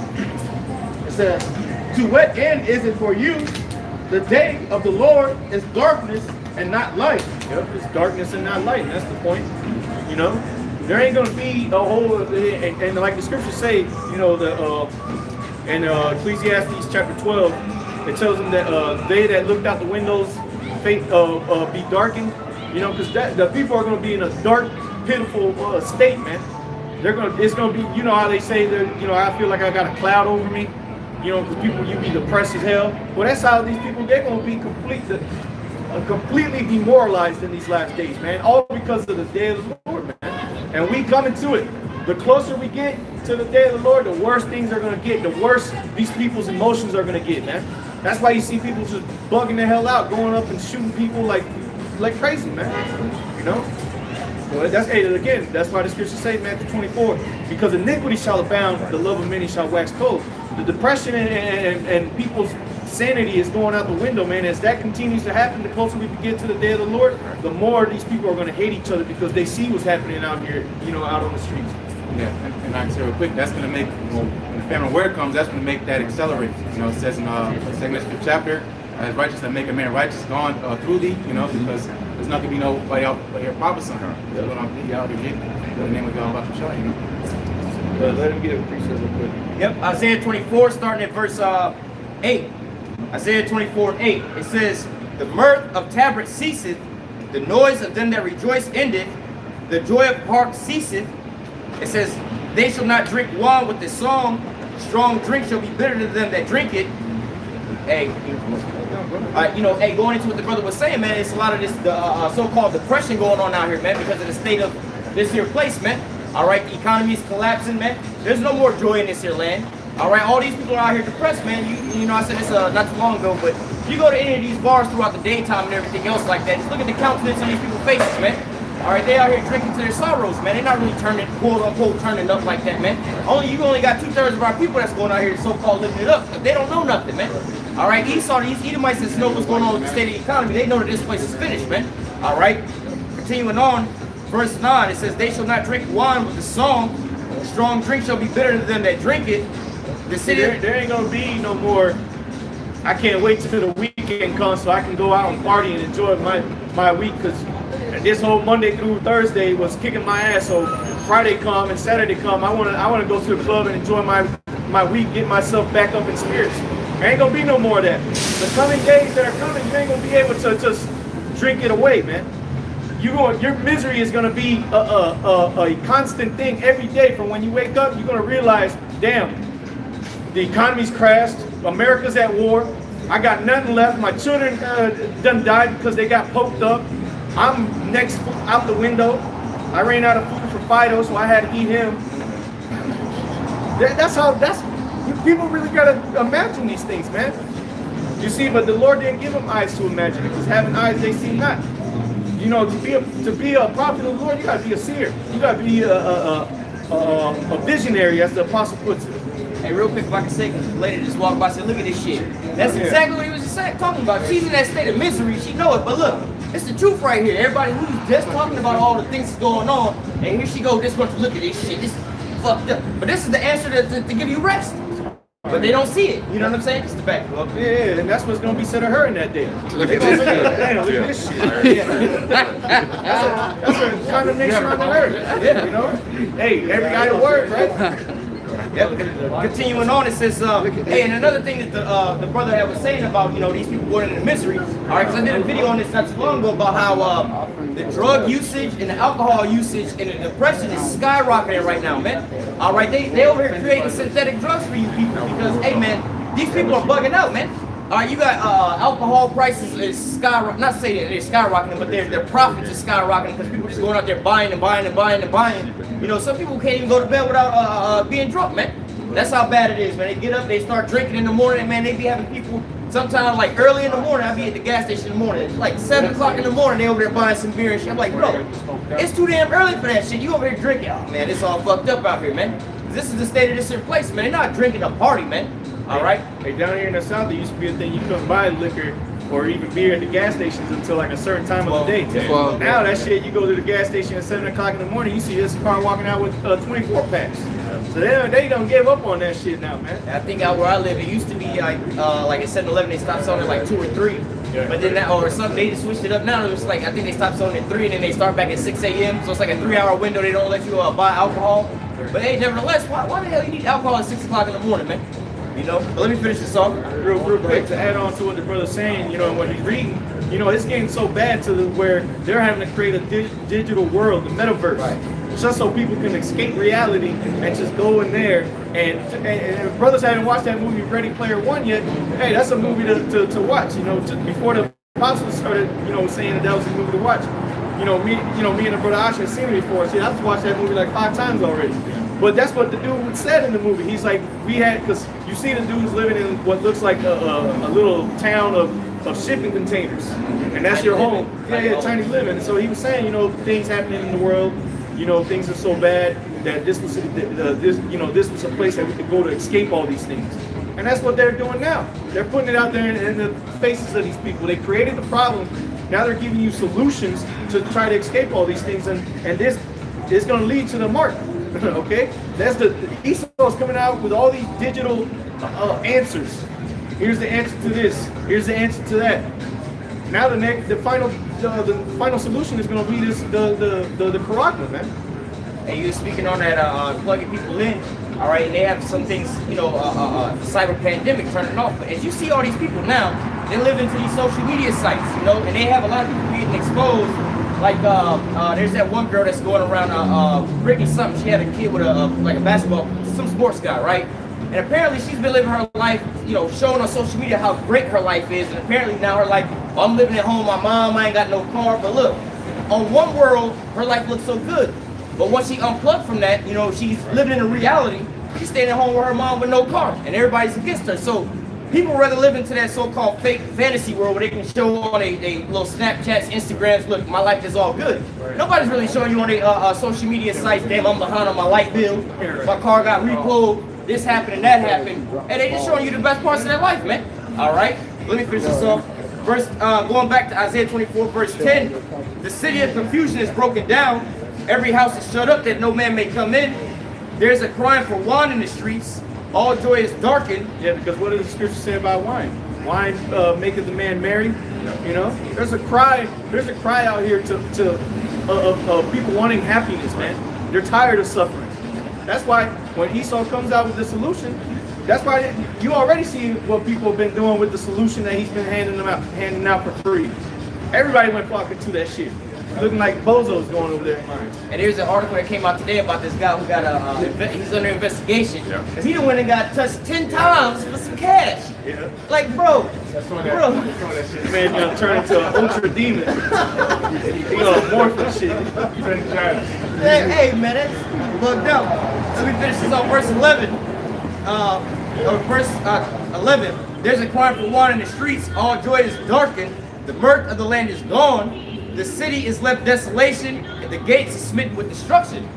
It says, to what end is it for you? The day of the Lord is darkness and not light. Yep, it's darkness and not light. And that's the point. There ain't gonna be a whole, and like the scriptures say, in Ecclesiastes chapter 12, it tells them that they that looked out the windows, fate be darkened. Because the people are gonna be in a dark, pitiful state, man. It's gonna be, how they say that, I feel like I got a cloud over me. Because people, you be depressed as hell. Well, that's how these people, they're gonna be completely demoralized in these last days, man. All because of the day of the Lord, man. And we coming to it. The closer we get to the day of the Lord, the worse things are going to get. The worse these people's emotions are going to get, man. That's why you see people just bugging the hell out, going up and shooting people like crazy, man. You know? So that's again, that's why the scriptures say, Matthew 24, because iniquity shall abound, the love of many shall wax cold. The depression and people's sanity is going out the window, man. As that continues to happen, the closer we get to the day of the Lord, the more these people are going to hate each other because they see what's happening out here, you know, out on the streets. Yeah, and I can say real quick, that's going to make, when the famine of word comes, that's going to make that accelerate. You know, it says in the second chapter, as righteous that make a man righteous gone through thee, you know, because there's not going to be nobody out here prophesying. They're going to be out here getting the name of God about to show, you know. But let him get a precept real quick. Yep, Isaiah 24, starting at verse 8. Isaiah 24:8. It says, the mirth of tabrets ceaseth, the noise of them that rejoice endeth, the joy of harp ceaseth. It says, they shall not drink wine with the song, strong drink shall be bitter to them that drink it. Hey, you know, hey, going into what the brother was saying, man, it's a lot of this so-called depression going on out here, man, because of the state of this here place, man. All right, the economy is collapsing, man. There's no more joy in this here land. All right, all these people are out here depressed, man. You know, I said this not too long ago, but you go to any of these bars throughout the daytime and everything else like that, just look at the countenance on these people's faces, man. All right, they out here drinking to their sorrows, man. They're not really turning, quote unquote, turning up like that, man. You only got 2/3 of our people that's going out here so-called living it up, but they don't know nothing, man. All right, Esau, these Edomites that know what's going on with the state of the economy, they know that this place is finished, man. All right, continuing on, verse 9, it says, they shall not drink wine with the song, strong drink shall be bitter to them that drink it. The city, there ain't gonna be no more. I can't wait till the weekend comes so I can go out and party and enjoy my week, because this whole Monday through Thursday was kicking my ass. So Friday come and Saturday come, I wanna go to the club and enjoy my week, get myself back up in spirits. There ain't gonna be no more of that. The coming days that are coming, you ain't gonna be able to just drink it away, man. Your misery is gonna be a constant thing every day. From when you wake up, you're gonna realize, damn, the economy's crashed, America's at war, I got nothing left, my children done died because they got poked up, I'm next out the window, I ran out of food for Fido, so I had to eat him. People really gotta imagine these things, man. You see, but the Lord didn't give them eyes to imagine it, because having eyes they see not. You know, to be a prophet of the Lord, you gotta be a seer, you gotta be a visionary, as the apostle puts it. hey, real quick, if I can say, because the lady just walked by and said, look at this shit. That's exactly what he was just talking about. She's in that state of misery, she know it, but look, it's the truth right here. Everybody who's just talking about all the things that's going on, and here she go, this one, look at this shit, this is fucked up. But this is the answer to give you rest. But they don't see it, you know what I'm saying? It's the fact. Yeah, and that's what's gonna be said of her in that day. Look at this shit. Damn, look at this shit. That's a condemnation on the earth. Yeah, you know? Hey, every idle word, right? Yep. Continuing on, it says, hey, and another thing that the brother that was saying about, you know, these people going into misery. All right, because I did a video on this not too long ago about how the drug usage and the alcohol usage and the depression is skyrocketing right now, man. All right, they over here creating synthetic drugs for you people because, hey, man, these people are bugging out, man. All right, you got alcohol prices is skyrocketing. Not saying that they're skyrocketing, but their profits is skyrocketing because people just going out there buying and buying and buying and buying. You know, some people can't even go to bed without being drunk, man. That's how bad it is, man. They get up, they start drinking in the morning, and man, they be having people sometimes like early in the morning. I be at the gas station in the morning. It's like 7 o'clock in the morning. They over there buying some beer and shit. I'm like, bro, it's too damn early for that shit. You over here drinking? Oh man, it's all fucked up out here, man. This is the state of this here place, man. They're not drinking a party, man. All right. Hey, down here in the South, there used to be a thing you couldn't buy liquor or even beer at the gas stations until like a certain time of the day. Now that shit, you go to the gas station at 7 o'clock in the morning, you see this car walking out with 24 packs. So they don't give up on that shit now, man. I think out where I live, it used to be like at 7-Eleven, they stopped selling like 2 or 3. Yeah. But then that, or something, they just switched it up now. It's like, I think they stopped selling at 3 and then they start back at 6 a.m. So it's like a 3-hour window. They don't let you buy alcohol. But hey, nevertheless, why the hell you need alcohol at 6 o'clock in the morning, man? You know, but let me finish this off real quick to add on to what the brother's saying, you know, and what he's reading. You know, it's getting so bad to where they're having to create a digital world, the metaverse, just so people can escape reality and just go in there. And if brothers haven't watched that movie Ready Player One yet, hey, that's a movie to watch. You know, before the apostles started, you know, saying that was a movie to watch. Me and the brother Ash had seen it before. See, I've watched that movie like 5 times already. But that's what the dude said in the movie. He's like, because you see the dudes living in what looks like a little town of shipping containers, and that's your home. Yeah, tiny living. And so he was saying, you know, things happening in the world, you know, things are so bad that this was this was a place that we could go to escape all these things. And that's what they're doing now. They're putting it out there in the faces of these people. They created the problem. Now they're giving you solutions to try to escape all these things, and this is going to lead to the mark. Okay, that's the Esau's coming out with all these digital answers. Here's the answer to this. Here's the answer to that. Now the final solution is going to be the Quran, man. And you were speaking on that plugging people in. All right, and they have some things, you know, cyber pandemic turning off. But as you see all these people now, they live into these social media sites, you know, and they have a lot of people getting exposed. Like there's that one girl that's going around, Brittany something. She had a kid with a basketball, some sports guy, right? And apparently she's been living her life, you know, showing on social media how great her life is. And apparently now her life, oh, I'm living at home, my mom, I ain't got no car. But look, on one world, her life looks so good. But once she unplugged from that, you know, she's living in a reality. She's staying at home with her mom with no car, and everybody's against her. So people rather live into that so-called fake fantasy world where they can show on a little Snapchats, Instagrams, look, my life is all good. Nobody's really showing you on a social media sites, damn, I'm behind on my light bill, my car got repoed, this happened and that happened, and they just showing you the best parts of their life, man. All right, let me finish this off. First, going back to Isaiah 24, verse 10, the city of confusion is broken down. Every house is shut up that no man may come in. There's a crying for wine in the streets. All joy is darkened. Yeah, because what does the scripture say about wine? Wine maketh the man merry. You know, there's a cry out here of people wanting happiness, man. They're tired of suffering. That's why when Esau comes out with the solution, that's why you already see what people have been doing with the solution that he's been handing out for free. Everybody went flocking to that shit. Looking like bozos going over there. And there's an article that came out today about this guy who got he's under investigation. Because he went and got touched 10 times for some cash. Yeah. Like, bro. Man, gonna turn into an ultra demon. He gonna morph and shit. Hey, man, that's bugged up. Let me finish this on verse 11. Verse 11. There's a cry for wine in the streets. All joy is darkened. The mirth of the land is gone. The city is left desolation, and the gates are smitten with destruction.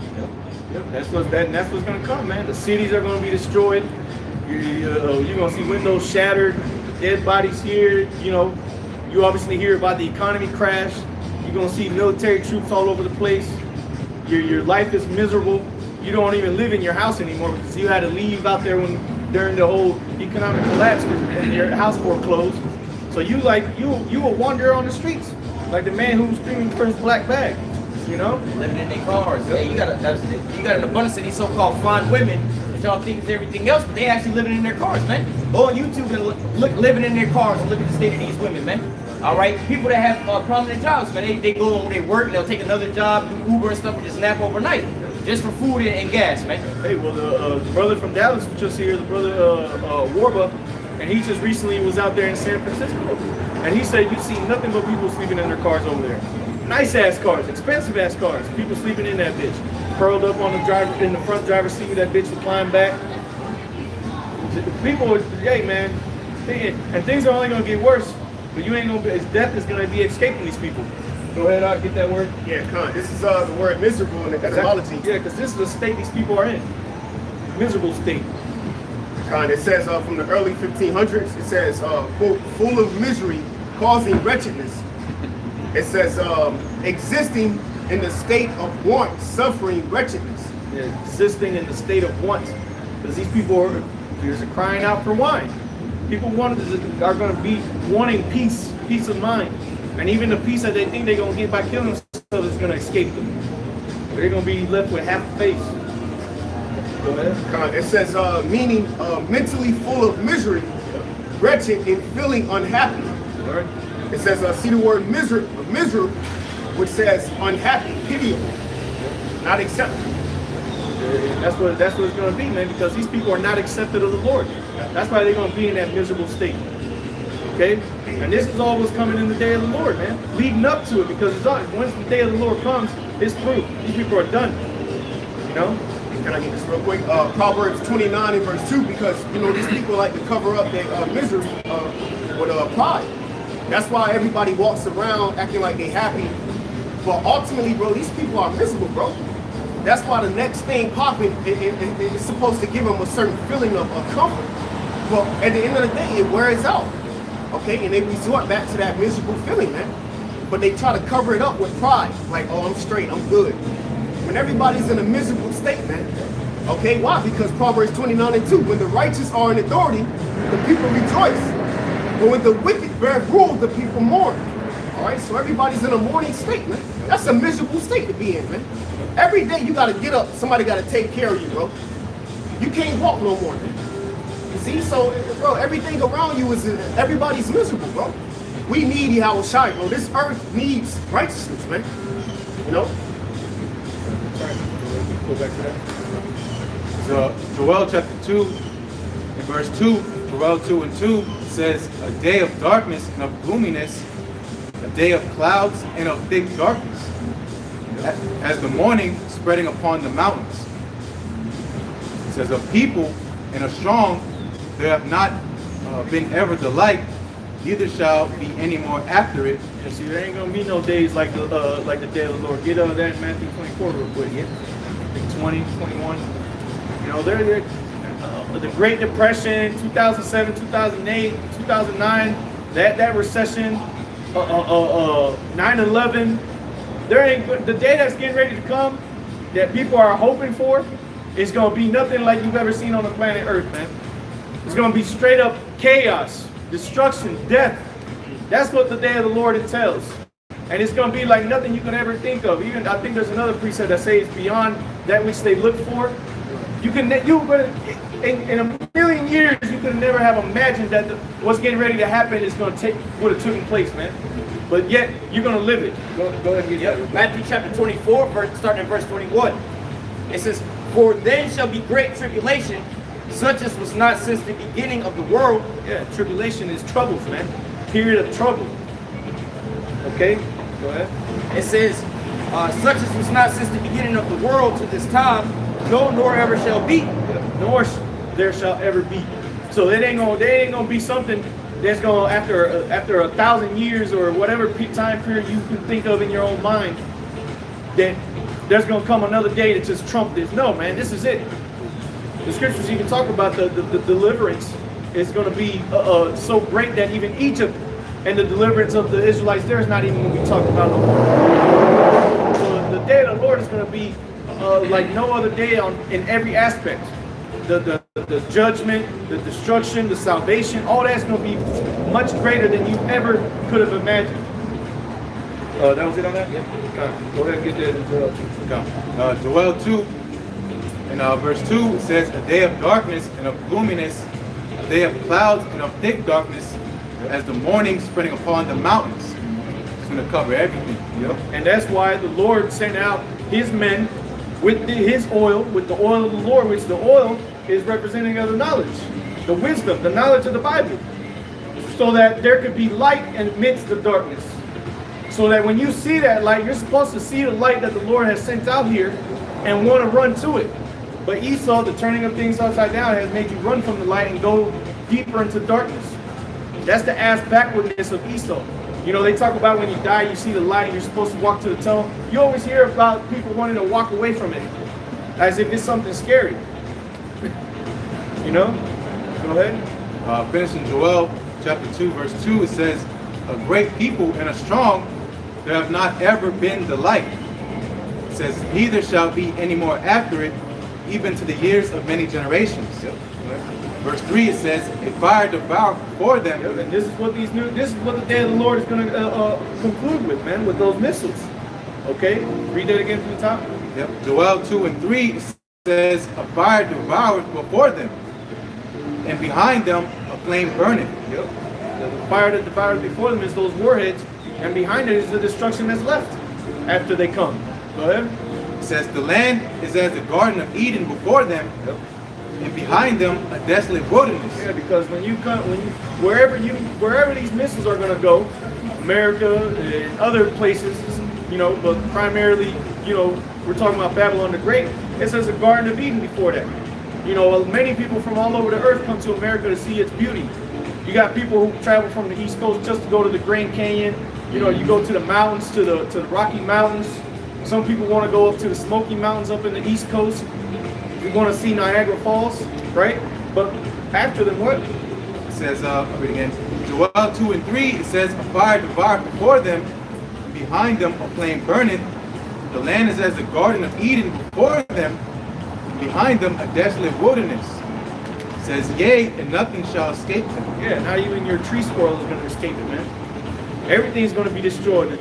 Yep. That's what's going to come, man. The cities are going to be destroyed. You're going to see windows shattered, dead bodies here. You know, you obviously hear about the economy crash. You're going to see military troops all over the place. Your life is miserable. You don't even live in your house anymore because you had to leave out there during the whole economic collapse and your house foreclosed. So you will wander on the streets. Like the man who's screaming for his black bag, you know? Living in their cars. Yeah, you got an abundance of these so-called fine women that y'all think is everything else, but they actually living in their cars, man. Go on YouTube and look living in their cars and look at the state of these women, man. All right, people that have prominent jobs, man, they go and they work and they'll take another job, do Uber and stuff, and just nap overnight, just for food and gas, man. Hey, well, the brother from Dallas was just here, the brother Warba, and he just recently was out there in San Francisco. And he said you see nothing but people sleeping in their cars over there. Nice ass cars, expensive ass cars. People sleeping in that bitch. Curled up on the front driver's seat with that bitch reclined back. People, hey man, and things are only gonna get worse. But you ain't gonna death is gonna be escaping these people. Go ahead, I'll get that word. Yeah, this is the word miserable in the etymology. Yeah, because this is the state these people are in. Miserable state. It says from the early 1500s, it says, quote, full of misery, causing wretchedness. It says, existing in the state of want, suffering wretchedness. Yeah, existing in the state of want. Because these people are crying out for wine. People are going to be wanting peace of mind. And even the peace that they think they're going to get by killing themselves is going to escape them. They're going to be left with half a face. It says, meaning mentally full of misery, wretched and feeling unhappy. It says, see the word misery, which says unhappy, pitiable, not acceptable. That's what it's going to be, man, because these people are not accepted of the Lord. That's why they're going to be in that miserable state. Okay? And this is all what's coming in the day of the Lord, man. Leading up to it, because once the day of the Lord comes, it's through. These people are done. You know? Can I get this real quick? Proverbs 29 and verse 2, because you know these people like to cover up their misery with pride. That's why everybody walks around acting like they're happy, but ultimately, bro, these people are miserable, bro. That's why the next thing popping is supposed to give them a certain feeling of comfort. Well, at the end of the day, it wears out, okay? And they resort back to that miserable feeling, man. But they try to cover it up with pride, like, oh, I'm straight, I'm good. When everybody's in a miserable state, man. Okay, why? Because Proverbs 29 and 2, when the righteous are in authority, the people rejoice. But when the wicked bear rule, the people mourn. All right, so everybody's in a mourning state, man. That's a miserable state to be in, man. Every day you gotta get up, somebody gotta take care of you, bro. You can't walk no more, man. You see, so, bro, everything around you is, everybody's miserable, bro. We need Yahweh Shai, bro. This earth needs righteousness, man. You know? Go back to that. So Joel chapter 2 and verse 2, Joel 2 and 2 says, a day of darkness and of gloominess, a day of clouds and of thick darkness, as the morning spreading upon the mountains. It says, a people and a strong, there have not been ever the like, neither shall be any more after it. And see, there ain't gonna be no days like the day of the Lord. Get that in Matthew 24 real quick. Yeah, I think 20, 21. You know, they're the Great Depression, 2007, 2008, 2009, that recession, 9/11. There ain't the day that's getting ready to come that people are hoping for is gonna be nothing like you've ever seen on the planet Earth, man. It's gonna be straight up chaos, destruction, death. That's what the day of the Lord entails. And it's going to be like nothing you can ever think of. Even I think there's another precept that says beyond that which they look for. In a million years, you could never have imagined that what's getting ready to happen is going to would have taken place, man. But yet, you're going to live it. Go ahead and get that. Matthew chapter 24, starting in verse 21. It says, for then shall be great tribulation, such as was not since the beginning of the world. Yeah, tribulation is troubles, man. Period of trouble. Okay, go ahead. It says, such as was not since the beginning of the world to this time, no, nor ever shall be. Nor there shall ever be. So they ain't gonna be something that's gonna after 1,000 years or whatever time period you can think of in your own mind, that there's gonna come another day that just trump this. No, man, this is it. The scriptures even talk about the deliverance is going to be so great that even Egypt and the deliverance of the Israelites there is not even going to be talked about no more. So the day of the Lord is going to be like no other day in every aspect. The judgment, the destruction, the salvation, all that's going to be much greater than you ever could have imagined. That was it on that? Yeah. Go ahead and get that. Joel 2 and verse 2 says, a day of darkness and of gloominess, a day of clouds and of thick darkness, as the morning spreading upon the mountains. It's going to cover everything. Yep. And that's why the Lord sent out his men with his oil, with the oil of the Lord, which the oil is representing of the knowledge, the wisdom, the knowledge of the Bible, so that there could be light amidst the darkness. So that when you see that light, you're supposed to see the light that the Lord has sent out here and want to run to it. But Esau, the turning of things upside down, has made you run from the light and go deeper into darkness. That's the ass backwardness of Esau. You know, they talk about when you die, you see the light, and you're supposed to walk to the tunnel. You always hear about people wanting to walk away from it, as if it's something scary. You know? Go ahead. Finishing Joel chapter 2, verse 2, it says, a great people and a strong, there have not ever been the like. It says, neither shall be any more after it, even to the years of many generations. Yep. Verse 3, it says, a fire devour before them. Yep. And this is what the day of the Lord is going to conclude with, man, with those missiles. Okay? Read that again from the top. Yep. Joel 2 and 3 says, a fire devours before them, and behind them a flame burneth. Yep. The fire that devours before them is those warheads, and behind it is the destruction that's left after they come. Go ahead. It says, the land is as the Garden of Eden before them, Yep. and behind them a desolate wilderness. Yeah, because wherever these missiles are going to go, America and other places, you know, but primarily, you know, we're talking about Babylon the Great, it says a Garden of Eden before that. You know, many people from all over the earth come to America to see its beauty. You got people who travel from the East Coast just to go to the Grand Canyon. You know, you go to the mountains, to the Rocky Mountains. Some people want to go up to the Smoky Mountains up in the East Coast. You want to see Niagara Falls, right? But after them, what? It says, I'll read again. Joel 2 and 3, it says, a fire devoured before them, behind them a flame burneth. The land is as the Garden of Eden before them, behind them a desolate wilderness. It says, yea, and nothing shall escape them. Yeah, not even your tree squirrel is going to escape it, man. Everything's going to be destroyed. The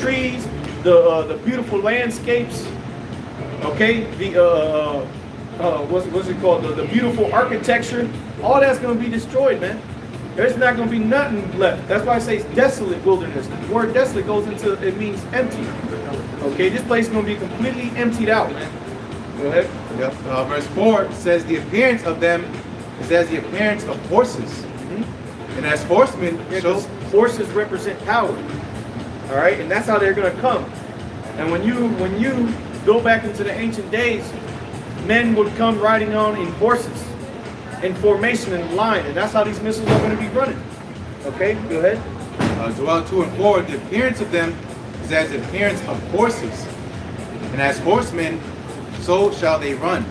trees, the beautiful landscapes, okay, what's it called? The beautiful architecture, all that's going to be destroyed, man. There's not going to be nothing left. That's why I say it's desolate wilderness. The word desolate goes into, it means empty. Okay, this place is going to be completely emptied out, man. Go ahead. Yep. Verse 4 says, the appearance of them is as the appearance of horses. And as horsemen, Those horses represent power. All right, and that's how they're going to come. And when you go back into the ancient days, men would come riding on in horses, in formation, in line, and that's how these missiles are going to be running. Okay, go ahead. Joel 2 and 4, the appearance of them is as the appearance of horses. And as horsemen, so shall they run.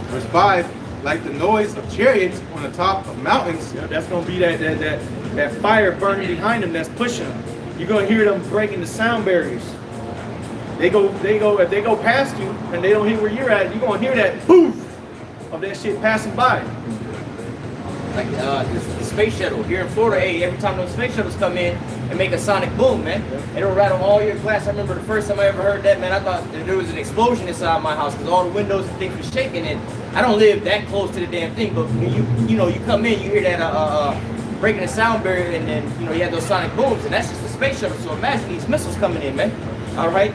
Verse 5, like the noise of chariots on the top of mountains. Yeah, that's going to be that fire burning behind them that's pushing them. You're going to hear them breaking the sound barriers. If they go past you and they don't hear where you're at, you're going to hear that poof of that shit passing by. Like the space shuttle here in Florida, hey, every time those space shuttles come in and make a sonic boom, man, it'll rattle all your glass. I remember the first time I ever heard that, man, I thought that there was an explosion inside my house because all the windows and things were shaking, and I don't live that close to the damn thing, but when you come in, you hear that breaking the sound barrier, and then you have those sonic booms, and that's just the space shuttle. So imagine these missiles coming in, man. All right.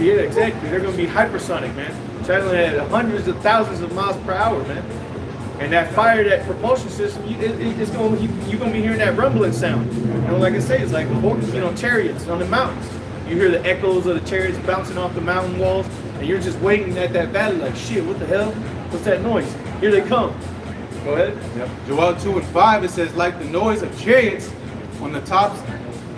Yeah, exactly. They're going to be hypersonic, man. Traveling at hundreds of thousands of miles per hour, man. And that fire, that propulsion system, you're going to be hearing that rumbling sound. You know, like I say, it's like chariots on the mountains. You hear the echoes of the chariots bouncing off the mountain walls, and you're just waiting at that valley like, shit, what the hell? What's that noise? Here they come. Go ahead. Yep. Joel 2 and 5, it says, like the noise of chariots on the tops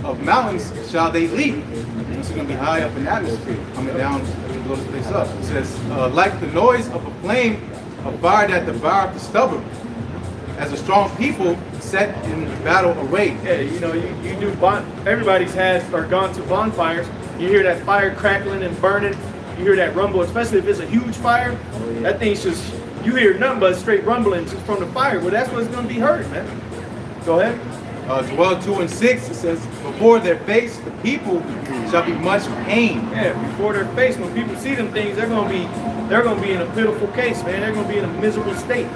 of mountains shall they leap. This is going to be high up in the atmosphere, coming down to blow this place up. It says, like the noise of a flame of fire that devoureth the stubborn, as a strong people set in battle array. Yeah, you do everybody's had or gone to bonfires. You hear that fire crackling and burning. You hear that rumble, especially if it's a huge fire. That thing's just, you hear nothing but straight rumbling just from the fire. Well, that's what's going to be heard, man. Go ahead. Joel 2 and 6, it says, before their face the people shall be much pain. Yeah, before their face, when people see them things, they're gonna be in a pitiful case, man. They're gonna be in a miserable state.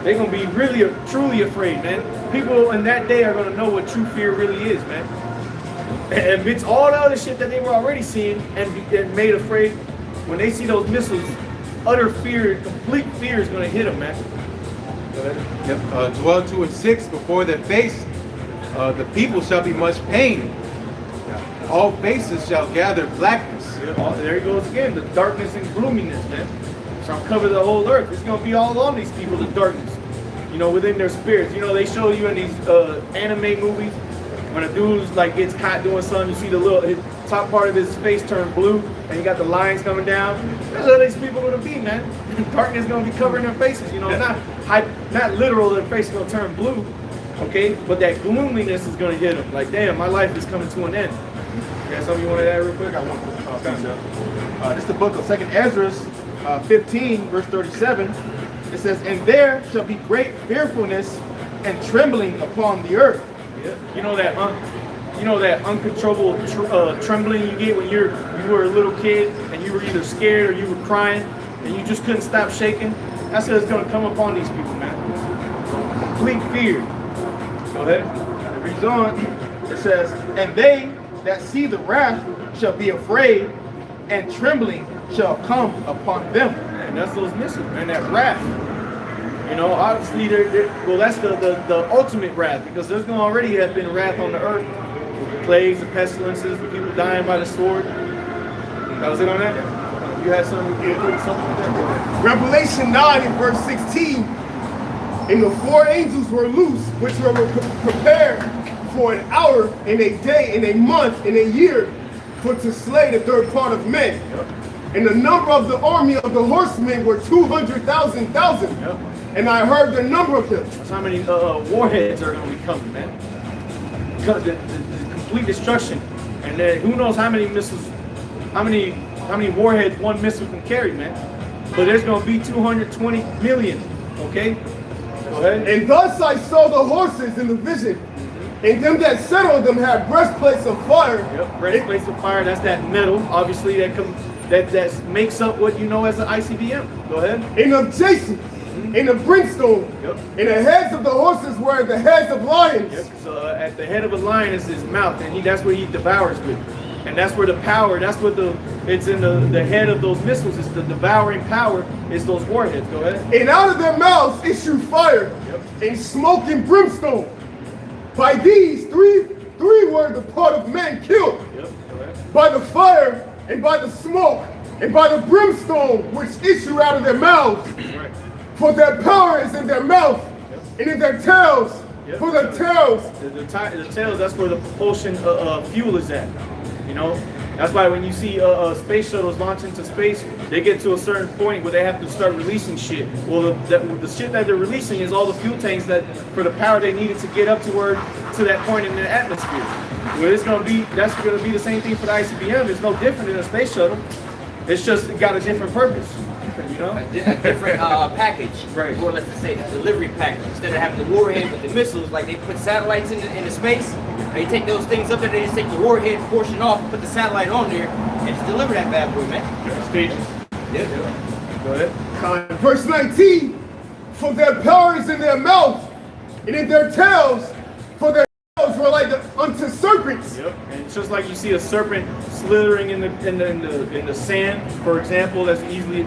They're gonna be really, truly afraid, man. People in that day are gonna know what true fear really is, man. And amidst all the other shit that they were already seeing and made afraid, when they see those missiles, utter fear, complete fear is gonna hit them, man. Yep. Joel 2 and 6, before their face the people shall be much pain. All faces shall gather blackness. Yeah, there he goes again, the darkness and gloominess, man. Shall cover the whole earth. It's going to be all on these people, the darkness. Within their spirits. They show you in these anime movies, when a dude's like gets caught doing something, you see his top part of his face turn blue, and you got the lines coming down. That's how these people are going to be, man. Darkness is going to be covering their faces. Not literal, their face is going to turn blue. Okay, but that gloominess is going to hit them. Like, damn, my life is coming to an end. You got something you want to add real quick? I want to. This is the book of 2nd Ezra, 15, verse 37. It says, and there shall be great fearfulness and trembling upon the earth. Yeah. That uncontrollable trembling you get when you were a little kid and you were either scared or you were crying and you just couldn't stop shaking. That's what's going to come upon these people, man. Complete fear. Go ahead. It reads on. It says, and they that see the wrath shall be afraid, and trembling shall come upon them. And that's those missiles, man. That wrath. Obviously, that's the ultimate wrath, because there's going to already have been wrath on the earth the plagues, the pestilences, the people dying by the sword. That was it on that? You had something like that? Revelation 9 and verse 16. And the 4 angels were loose, which were prepared for an hour and a day and a month and a year for to slay the third part of men. And the number of the army of the horsemen were 200,000. And I heard the number of them. That's how many warheads are going to be coming, man. The complete destruction. And then who knows how many missiles, how many warheads one missile can carry, man. But there's going to be 220 million, okay? Go ahead. And thus I saw the horses in the vision. And them that sat on them had breastplates of fire. Yep, breastplates of fire, that's that metal, obviously, that makes up what you know as an ICBM. Go ahead. And of Jason, and of brimstone. Yep. And the heads of the horses were the heads of lions. Yep. So at the head of a lion is his mouth, and that's where he devours with. And that's where the power, that's what it's in the head of those missiles, is the devouring power, is those warheads. Go ahead. And out of their mouths issue fire, and smoke and brimstone. By these three were the part of men killed. By the fire, and by the smoke, and by the brimstone which issue out of their mouths. For their power is in their mouth, and in their tails. For their tails. The tails, that's where the propulsion fuel is at. You know, that's why when you see space shuttles launch into space, they get to a certain point where they have to start releasing shit. Well, the shit that they're releasing is all the fuel tanks that for the power they needed to get up to that point in the atmosphere. Well, that's gonna be the same thing for the ICBM. It's no different than a space shuttle. It's just got a different purpose. You know, a different package, right? Or let's just say the delivery package. Instead of having the warhead with the missiles, like they put satellites into space, they take those things up there, they just take the warhead portion off, and put the satellite on there, and just deliver that bad boy, man. Stages. Yeah. Go ahead. Verse 19. For their power is in their mouth, and in their tails, for their tails were like unto serpents. Yep. And just like you see a serpent slithering in the sand, for example, that's the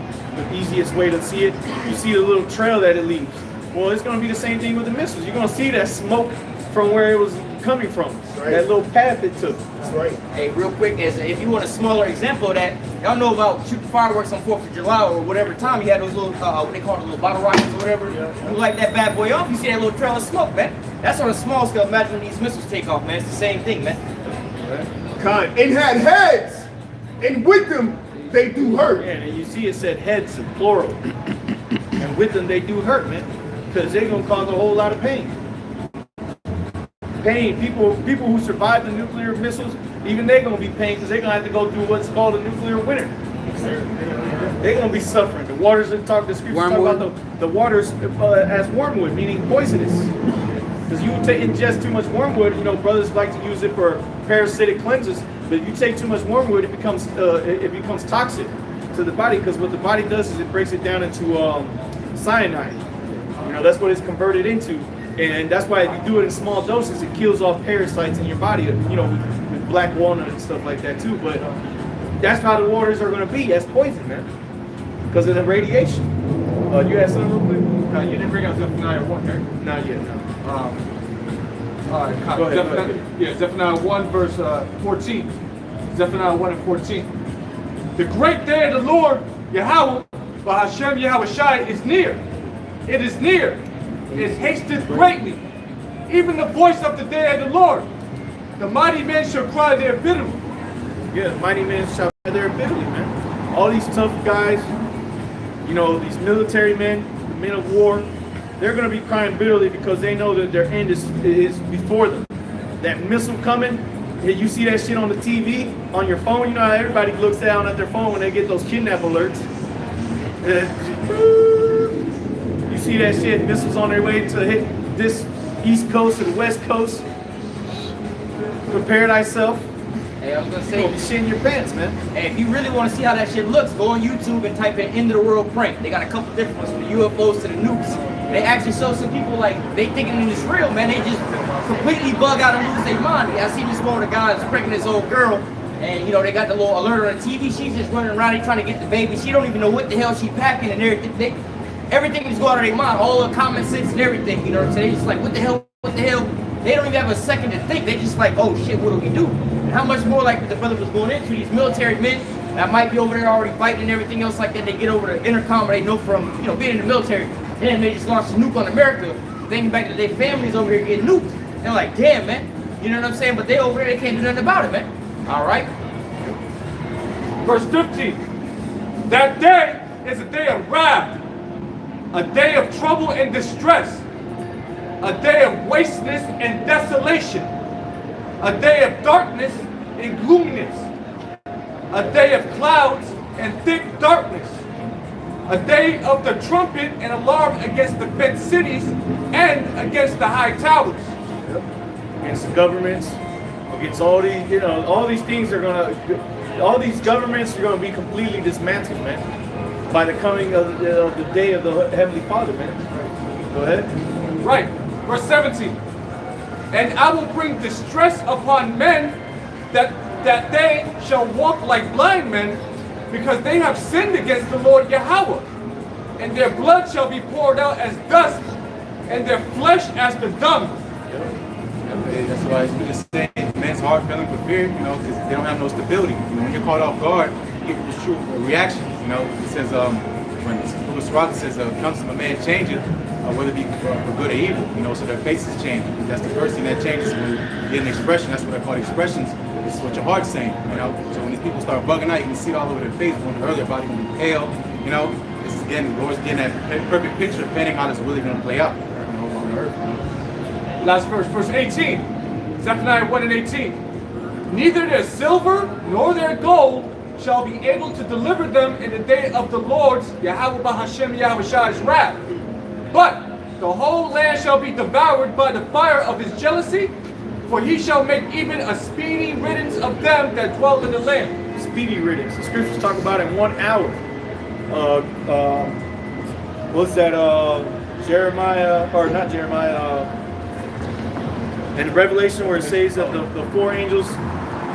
easiest way to see it. You see the little trail that it leaves. Well, it's going to be the same thing with the missiles. You're going to see that smoke from where it was coming from. Right. That little path it took. That's right. Hey, real quick, if you want a smaller example of that, y'all know about shooting fireworks on 4th of July or whatever time. You had those little, what they call it, little bottle rockets or whatever. Yeah. You light that bad boy off, you see that little trail of smoke, man. That's on a small scale. Imagine when these missiles take off, man. It's the same thing, man. And had heads, and with them they do hurt. Yeah, and you see it said heads in plural. And with them they do hurt, man. Because they're going to cause a whole lot of pain. People who survive the nuclear missiles, even they're going to be pain because they're going to have to go through what's called a nuclear winter. They're going to be suffering. The waters that the scriptures talk about the waters as wormwood, meaning poisonous. Because you ingest too much wormwood, you know, brothers like to use it for parasitic cleanses. But if you take too much wormwood, it becomes toxic to the body. Because what the body does is it breaks it down into cyanide. You know, that's what it's converted into. And that's why if you do it in small doses, it kills off parasites in your body, you know, with black walnut and stuff like that too. But that's how the waters are going to be, as poison, man, because of the radiation. You had something real quick? No, you didn't bring out Zephaniah 1, right? Not yet, no. All right, go ahead. Yeah, Zephaniah 1 verse 14. Zephaniah 1 and 14. The great day of the Lord, Yahweh, by Hashem Yahweh Shai, is near. It is near. It hasteth greatly. Even the voice of the day of the Lord. The mighty men shall cry there bitterly. Yeah, the mighty men shall cry there bitterly, man. All these tough guys, you know, these military men, the men of war, they're going to be crying bitterly because they know that their end is before them. That missile coming, you see that shit on the TV, on your phone. You know how everybody looks down at their phone when they get those kidnap alerts. You see that shit, missiles on their way to hit this East Coast or the West Coast. Prepare thyself. Hey, I was gonna say, you're gonna be shitting your pants, man. Hey, if you really want to see how that shit looks, go on YouTube and type in "end of the world prank." They got a couple different ones, from the UFOs to the nukes. They actually show some people like they thinking it's real, man. They just completely bug out and lose their mind. I seen this one of the guys pranking this old girl, and you know they got the little alert on the TV. She's just running around, they trying to get the baby. She don't even know what the hell she packing and everything just go out of their mind, all the common sense and everything. You know what I'm saying? It's like what the hell? they don't even have a second to think. They just like, oh shit, what do we do? And how much more like the brother was going into, these military men that might be over there already fighting and everything else like that, they get over the intercom, they know from, you know, being in the military, then they just launched a nuke on America, thinking back that their families over here getting nuked. They're like, damn, man, you know what I'm saying? But they over there, they can't do nothing about it, man. All right? Verse 15. That day is a day of wrath, a day of trouble and distress, a day of wasteness and desolation, a day of darkness and gloominess, a day of clouds and thick darkness, a day of the trumpet and alarm against the fenced cities and against the high towers. Against the governments, against all these, you know, all these things are all these governments are gonna be completely dismantled, man, by the coming of the day of the Heavenly Father, man. Go ahead. Right. Verse 17. And I will bring distress upon men that they shall walk like blind men, because they have sinned against the Lord Yahweh. And their blood shall be poured out as dust, and their flesh as the dung. That's why it's really saying men's heart feeling for fear, you know, because they don't have no stability. You know, when you're caught off guard, you get the true reaction. You know, it says when Louis Rock says, "Comes from a man changing, whether it be for good or evil." You know, so their faces change. That's the first thing that changes when you get an expression. That's what I call expressions. It's what your heart's saying. You know, so when these people start bugging out, you can see it all over their face. When earlier body can be pale. You know, this is again, the Lord's getting that perfect picture of painting how this is really going to play out. You know, on the earth. You know? Last verse, verse 18. Zephaniah 1 and 18. Neither their silver nor their gold shall be able to deliver them in the day of the Lord's, Yahweh Bahashem Yahushai's wrath. But the whole land shall be devoured by the fire of his jealousy, for he shall make even a speedy riddance of them that dwell in the land. Speedy riddance. The scriptures talk about in 1 hour. What's that? Jeremiah, or not Jeremiah? In Revelation, where it says that the 4 angels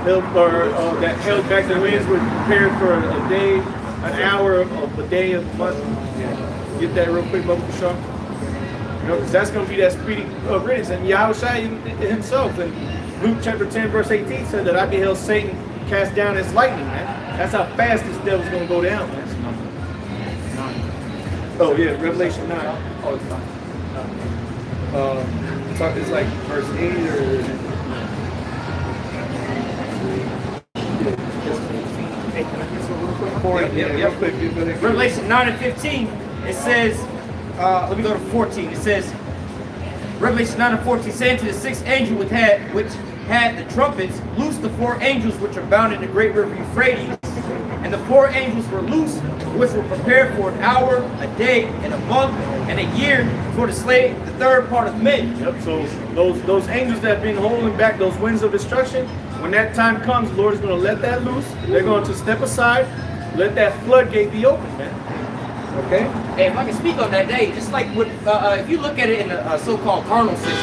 that held back the winds were prepared for a day, an hour, of a day, of a month. Yeah. Get that real quick, Bubba Shaw. You know, because that's going to be that speedy riddance. And Yahushua himself in Luke chapter 10, verse 18 said that I beheld Satan cast down as lightning, man. That's how fast this devil's going to go down, man. Oh, yeah, Revelation 9. Oh, it's fine. It's like verse 8 or... Revelation 9 and 15, it says, let me go to 14. It says, Revelation 9 and 14, saying to the 6th angel which had the trumpets, loose the 4 angels which are bound in the great river Euphrates. And the 4 angels were loose, which were prepared for an hour, a day, and a month, and a year for to slay the third part of men. Yep, so those angels that have been holding back those winds of destruction, when that time comes, the Lord is going to let that loose. They're going to step aside, let that floodgate be open, man. Okay? Hey, if I can speak on that day, just like with, if you look at it in a so-called carnal sense,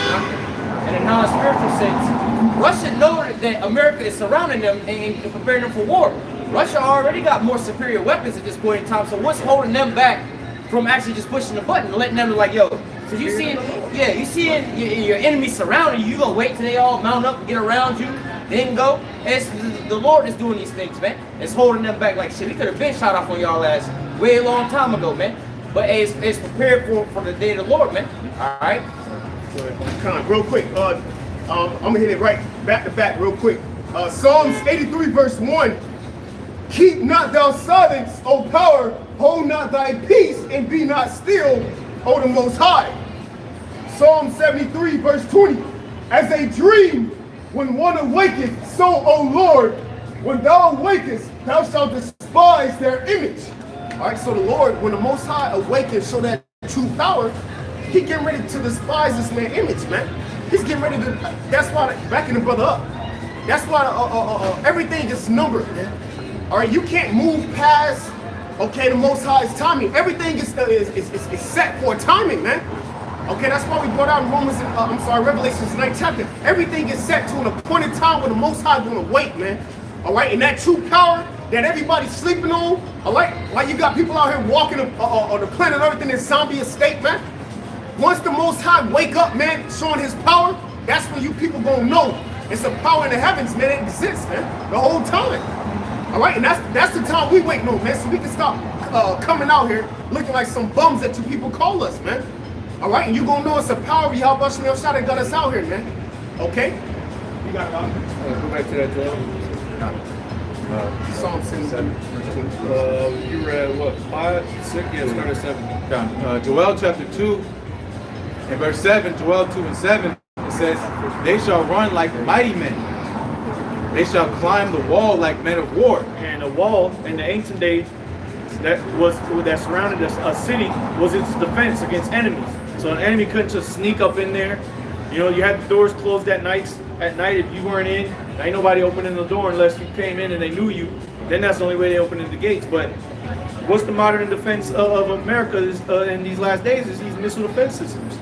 and in non-spiritual sense, Russia knows that America is surrounding them and preparing them for war. Russia already got more superior weapons at this point in time, so what's holding them back from actually just pushing the button and letting them be like, yo, so you seeing your enemy surrounding you, you gonna wait till they all mount up and get around you, then go? It's the Lord is doing these things, man. It's holding them back like shit. We could have been shot off on y'all ass way a long time ago, man. But it's prepared for the day of the Lord, man. All right? Real quick, I'm gonna hit it right back to back real quick. Psalms 83 verse 1. Keep not thou silence, O power, hold not thy peace, and be not still, O the Most High. Psalm 73 verse 20. As a dream when one awaketh, so, O Lord, when thou awakest, thou shalt despise their image. All right, so the Lord, when the Most High awakens, show that true power, he getting ready to despise this man's image, man. He's getting ready to, that's why, backing the brother up, that's why everything is numbered, man. All right, you can't move past, okay, the Most High's timing. Everything is set for timing, man. Okay, that's why we brought out Revelation's 9th chapter. Everything is set to an appointed time where the Most High is going to wait, man. All right, and that true power that everybody's sleeping on, all right, like you got people out here walking on the planet Earth in this zombie estate, man. Once the Most High wake up, man, showing his power, That's when you people gonna know it's a power in the heavens, man. It exists, man, the whole time. All right, and that's the time we waiting on, man, so we can stop coming out here looking like some bums that you people call us, man. All right, and you gonna know it's a power of Yahweh Shem Shah that got us out here, man. Okay? You got it, Bob. Go back to that, Joel. Psalm 7. You read what? 5, 6? Yeah, start at 7. Joel chapter 2 and verse 7, Joel 2 and 7, it says, they shall run like mighty men. They shall climb the wall like men of war. And a wall in the ancient days that surrounded a city was its defense against enemies. So an enemy couldn't just sneak up in there. You know, you had the doors closed at night. At night, if you weren't in, ain't nobody opening the door unless you came in and they knew you. Then that's the only way they opened the gates. But what's the modern defense of America in these last days is these missile defense systems.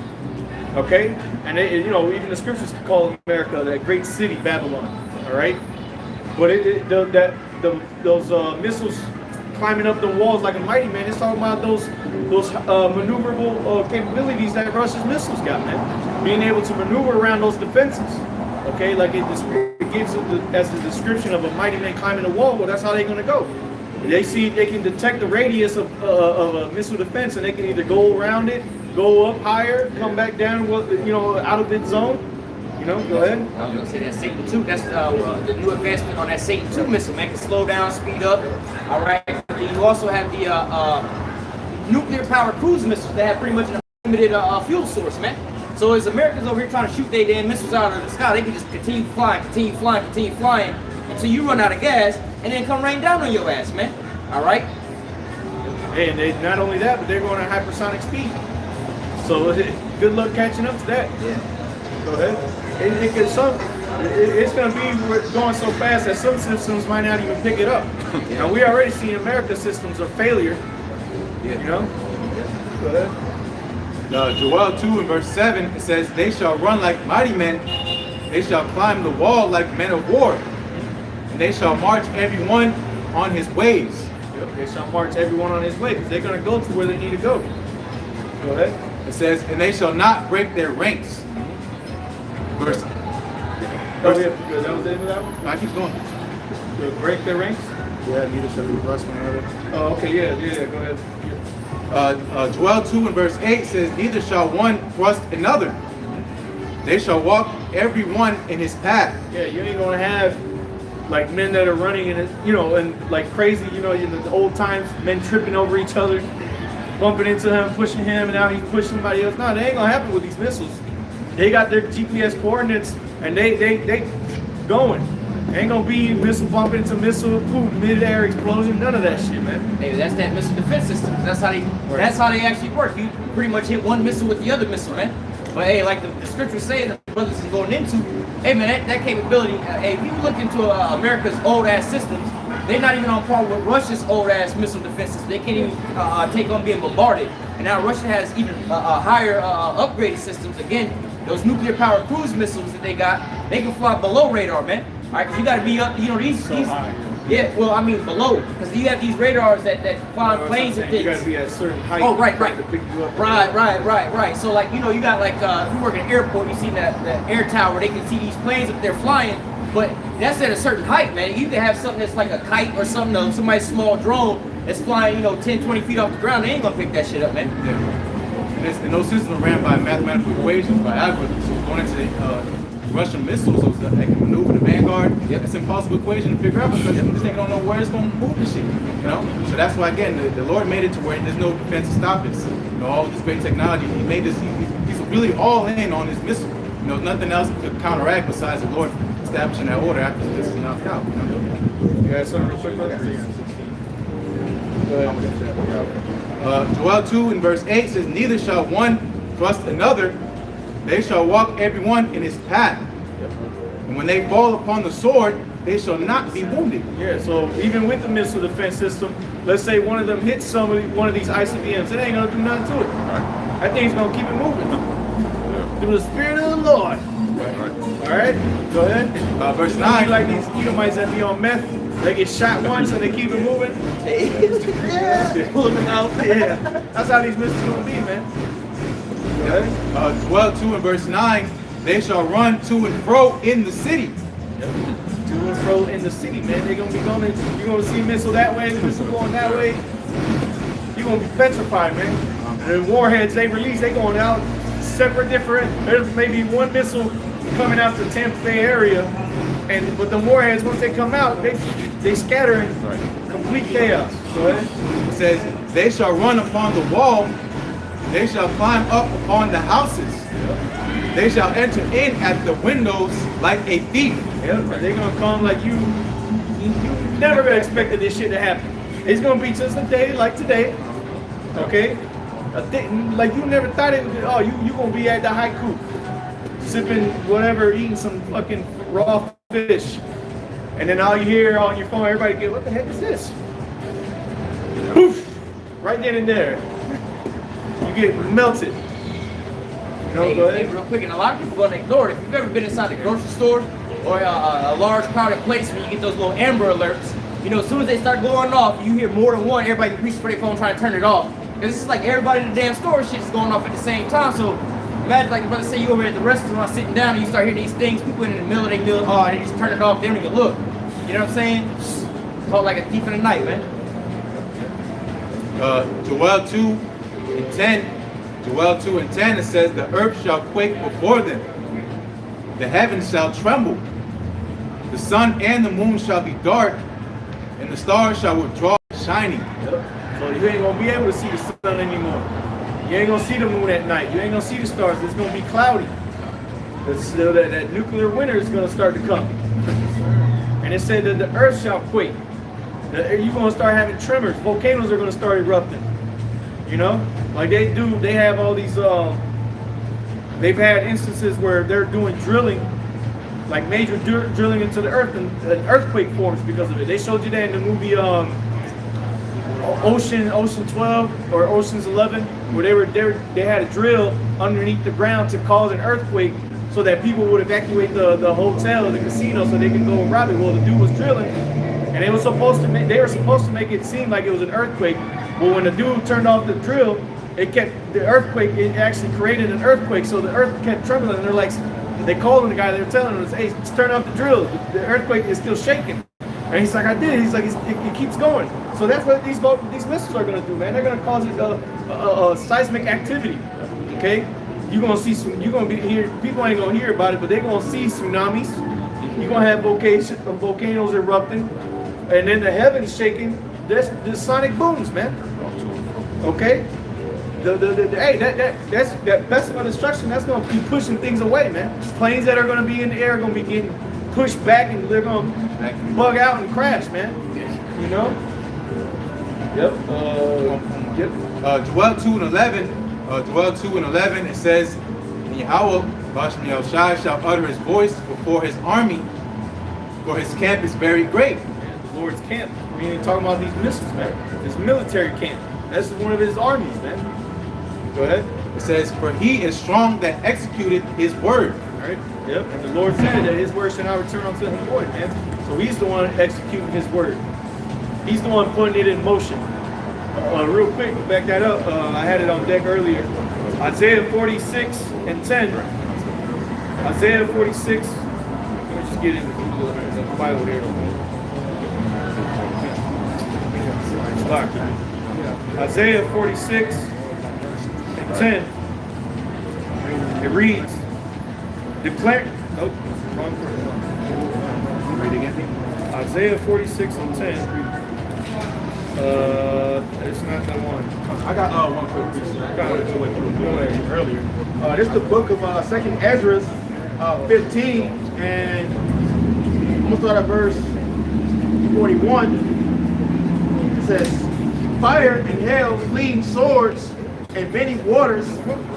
Okay, and they, you know, even the scriptures call America that great city Babylon. All right, but those missiles climbing up the walls like a mighty man. It's talking about those maneuverable capabilities that Russia's missiles got, man. Being able to maneuver around those defenses. Okay, like it gives it as the description of a mighty man climbing a wall. Well, that's how they're going to go. They can detect the radius of a missile defense, and they can either go around it, go up higher, come back down, you know, out of its zone. You know, go ahead. I was gonna say that Satan 2. That's the new advancement on that Satan 2 missile, man. Can slow down, speed up. All right. Then you also have the nuclear-powered cruise missiles that have pretty much an unlimited fuel source, man. So as Americans over here trying to shoot their damn missiles out of the sky, they can just continue flying until you run out of gas, and then come rain down on your ass, man. All right. And they, not only that, but they're going at hypersonic speed. So good luck catching up to that. Yeah. Go ahead. It's going to be going so fast that some systems might not even pick it up. Now we already seen America's systems of failure. Yeah. You know. Go ahead. Joel 2 and verse 7, it says, they shall run like mighty men. They shall climb the wall like men of war. And they shall march everyone on his ways. Yep, they shall march everyone on his way because they're going to go to where they need to go. Go ahead. It says, and they shall not break their ranks. Verse. That was the end of that one? I keep going. They'll break their ranks? Yeah, neither shall be blessed one another. Oh, okay, yeah, go ahead. Joel 2 and verse 8 says, neither shall one thrust another. They shall walk every one in his path. Yeah, you ain't gonna have like men that are running in it, you know, and like crazy, you know, in the old times, men tripping over each other, bumping into him, pushing him, and now he's pushing somebody else. No, that ain't gonna happen with these missiles. They got their GPS coordinates and they going. Ain't gonna be missile bumping into missile, poof, mid-air explosion, none of that shit, man. Hey, that's that missile defense system. That's how they actually work. You pretty much hit one missile with the other missile, man. But hey, like the scriptures say, that the brothers is going into, hey man, that capability. Hey, if you look into America's old ass systems, they're not even on par with Russia's old ass missile defense system. They can't even take on being bombarded. And now Russia has even higher upgraded systems. Again, those nuclear powered cruise missiles that they got, they can fly below radar, man. All right, because you got to be up, you know, these high. Yeah, well, I mean below, because you have these radars that fly planes and things. You got to be at a certain height. Oh, right. To pick you up. Right. So, like, you know, you got, like, if you work in an airport, you see that air tower, they can see these planes up there flying, but that's at a certain height, man. You can have something that's like a kite or something, somebody's small drone that's flying, you know, 10, 20 feet off the ground. They ain't going to pick that shit up, man. Yeah. And those systems are ran by mathematical equations, by algorithms. So going into the Russian missiles, so they can maneuver the Vanguard. Yep. It's an impossible equation to figure out because they don't know where it's going to move the shit. You know, so that's why again the Lord made it to where there's no defense to stop this. You know, all this great technology, He made this. He's really all in on this missile. You know, nothing else to counteract besides the Lord establishing that order after this is knocked out. You know? You got something real quick about that? Joel 2 and verse 8 says, neither shall one thrust another. They shall walk everyone in his path. And when they fall upon the sword, they shall not be wounded. Yeah, so even with the missile defense system, let's say one of them hits one of these ICBMs, it ain't gonna do nothing to it. That thing's gonna keep it moving. Through the Spirit of the Lord. All right, go ahead. Verse Be 9. like these Edomites that be on meth, they get shot once and they keep it moving. Pulling them out. Yeah, that's how these missiles gonna be, man. Joel 2 and verse 9 they shall run to and fro in the city. To and fro in the city, man. They're gonna be going. You're gonna see missile that way, missile going that way. You're gonna be petrified, man. And then warheads they release, they going out separate, different. There's maybe one missile coming out to Tampa Bay area, but the warheads once they come out, they scatter in complete chaos. Go ahead. It says, they shall run upon the wall, they shall climb up upon the houses, they shall enter in at the windows like a thief. Yeah, they're gonna come like you never gonna expected this shit to happen. It's gonna be just a day like today, okay? Like you never thought it would. Oh, you gonna be at the haiku, sipping whatever, eating some fucking raw fish, and then all you hear on your phone, everybody get, what the heck is this? Poof! Right then and there, you get melted. You know, go Hey, ahead. real quick, and a lot of people gonna ignore it. If you've ever been inside the grocery store or a large crowded place where you get those little Amber Alerts, you know, as soon as they start going off, you hear more than one. Everybody reaches for their phone trying to turn it off. Because it's like everybody in the damn store shit is going off at the same time. So imagine like the brother say you over at the restaurant sitting down and you start hearing these things, people in the middle of their meal, oh, they just turn it off, they don't even look. You know what I'm saying? It's called like a thief in the night, man. Joel 2:10. Joel 2:10, it says, the earth shall quake before them, the heavens shall tremble, the sun and the moon shall be dark, and the stars shall withdraw shining. So you ain't gonna be able to see the sun anymore. You ain't gonna see the moon at night. You ain't gonna see the stars. It's gonna be cloudy. That nuclear winter is gonna start to come. And it said that the earth shall quake. You're gonna start having tremors. Volcanoes are gonna start erupting. You know, like they do. They have all these. They've had instances where they're doing drilling, like major drilling into the earth, and an earthquake forms because of it. They showed you that in the movie Ocean 12 or Ocean's 11, where they had a drill underneath the ground to cause an earthquake, so that people would evacuate the hotel, the casino, so they can go and rob it. Well, the dude was drilling, and they were supposed to make it seem like it was an earthquake. But when the dude turned off the drill, it actually created an earthquake. So the earth kept trembling, and they're like, they called him, the guy, they were telling him, hey, just turn off the drill. The earthquake is still shaking. And he's like, I did. He's like, it keeps going. So that's what these missiles are going to do, man. They're going to cause a seismic activity. Okay, you're going to see some. You're going to be here. People ain't going to hear about it, but they're going to see tsunamis. You're going to have volcanoes erupting, and then the heavens shaking. That's the sonic booms, man. Okay, that's that festival of destruction. That's going to be pushing things away, man. Planes that are going to be in the air are going to be getting pushed back, and they're going to bug out and crash, man. You know? Yep. Joel 2:11. Joel 2:11. It says, and Yahweh, Bashem Yahushai, shall utter his voice before his army, for his camp is very great. The Lord's camp. We ain't talking about these missiles, man. This military camp. That's one of his armies, man. Go ahead. It says, for he is strong that executed his word. All right. Yep. And the Lord said that his word shall not return unto him void, man. So he's the one executing his word. He's the one putting it in motion. Real quick, to back that up, I had it on deck earlier. Isaiah 46:10. Isaiah 46. Let me just get in the Bible here. Isaiah 46:10. It reads, declare. Nope, wrong verse. Read it again. Isaiah 46:10. It's not that one. I got one quick piece. Earlier. This is the book of 2nd Ezra, 15, and I'm gonna start at verse 41. It says, fire and hail, fleeing swords, and many waters,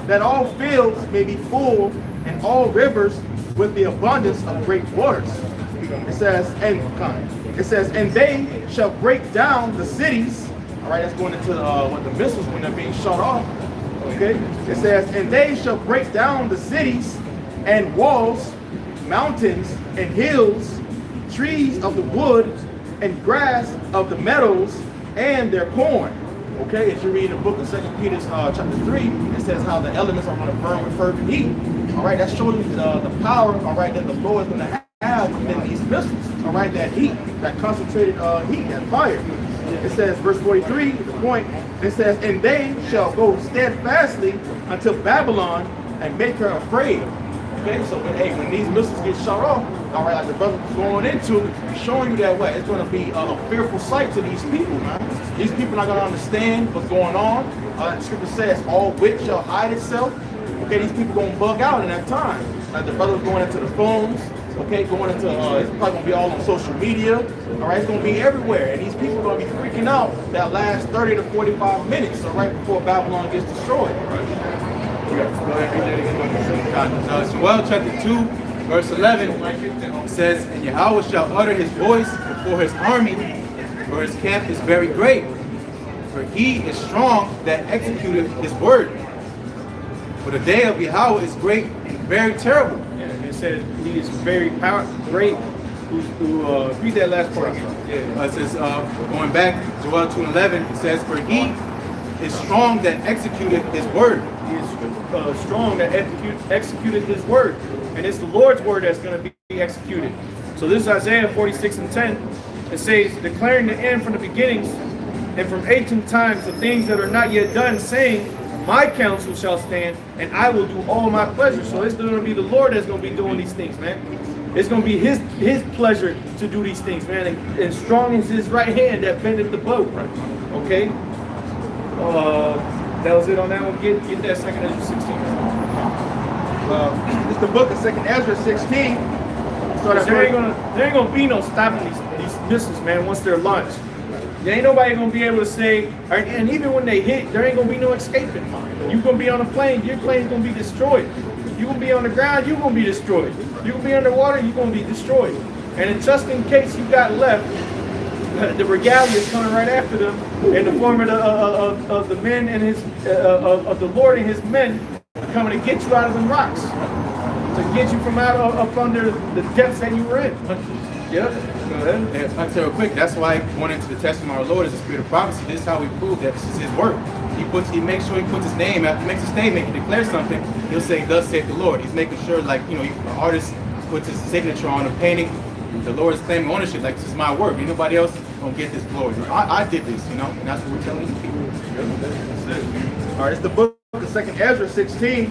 that all fields may be full, and all rivers with the abundance of great waters. It says, and they shall break down the cities. All right, that's going into what the missiles when they're being shot off. Okay, it says, and they shall break down the cities and walls, mountains and hills, trees of the wood, and grass of the meadows, and their corn. Okay, as you read in the book of 2 Peter chapter 3, it says how the elements are going to burn with fervent heat. All right, that's showing you the power, all right, that the Lord is going to have within these missiles. All right, that heat, that concentrated heat, that fire. It says, verse 43, the point, it says, and they shall go steadfastly until Babylon and make her afraid. Okay, so when these missiles get shot off, all right, like the brother was going into, showing you that way, it's going to be a fearful sight to these people, man. These people are not going to understand what's going on. The scripture says, all wit shall hide itself. Okay, these people going to bug out in that time. Like the brother was going into the phones, okay, going into, it's probably going to be all on social media. All right, it's going to be everywhere. And these people are going to be freaking out that last 30 to 45 minutes, all right, before Babylon gets destroyed. Joel chapter 2, verse 11 says, and Yahweh shall utter his voice before his army, for his camp is very great. For he is strong that executeth his word. For the day of Yahweh is great and very terrible. Yeah, and it said he is very great. Read that last part. It says, going back, Joel 2:11, it says, for he is strong that executed his word. He is strong that executed his word. And it's the Lord's word that's going to be executed. So this is Isaiah 46:10. It says, declaring the end from the beginnings and from ancient times the things that are not yet done, saying, my counsel shall stand, and I will do all my pleasure. So it's going to be the Lord that's going to be doing these things, man. It's going to be his pleasure to do these things, man. And strong is his right hand that bendeth the bow. Okay? That was it on that one. Get that 2 Ezra 16. It's the book of 2 Ezra 16. There ain't gonna be no stopping these missiles, man, once they're launched. There ain't nobody gonna be able to say, and even when they hit, there ain't gonna be no escaping. You're gonna be on a plane, your plane's gonna be destroyed. You're gonna be on the ground, you're gonna be destroyed. You're gonna be underwater, you're gonna be destroyed. And just in case you got left, the regalia is coming right after them in the form of the men and of the Lord and his men coming to get you out of them rocks, to get you from out up under the depths that you were in. Yeah, go ahead. And I'll tell you real quick, that's why going into the testimony of our Lord is the spirit of prophecy. This is how we prove that this is his work. He makes sure he puts his name, after he makes a statement, he declares something, he'll say, thus saith the Lord. He's making sure, like, you know, the artist puts his signature on a painting, the Lord is claiming ownership, like, this is my work. Ain't nobody else gonna get this glory. I did this, you know, and that's what we're telling you people. All right, it's the book of 2 Ezra 16.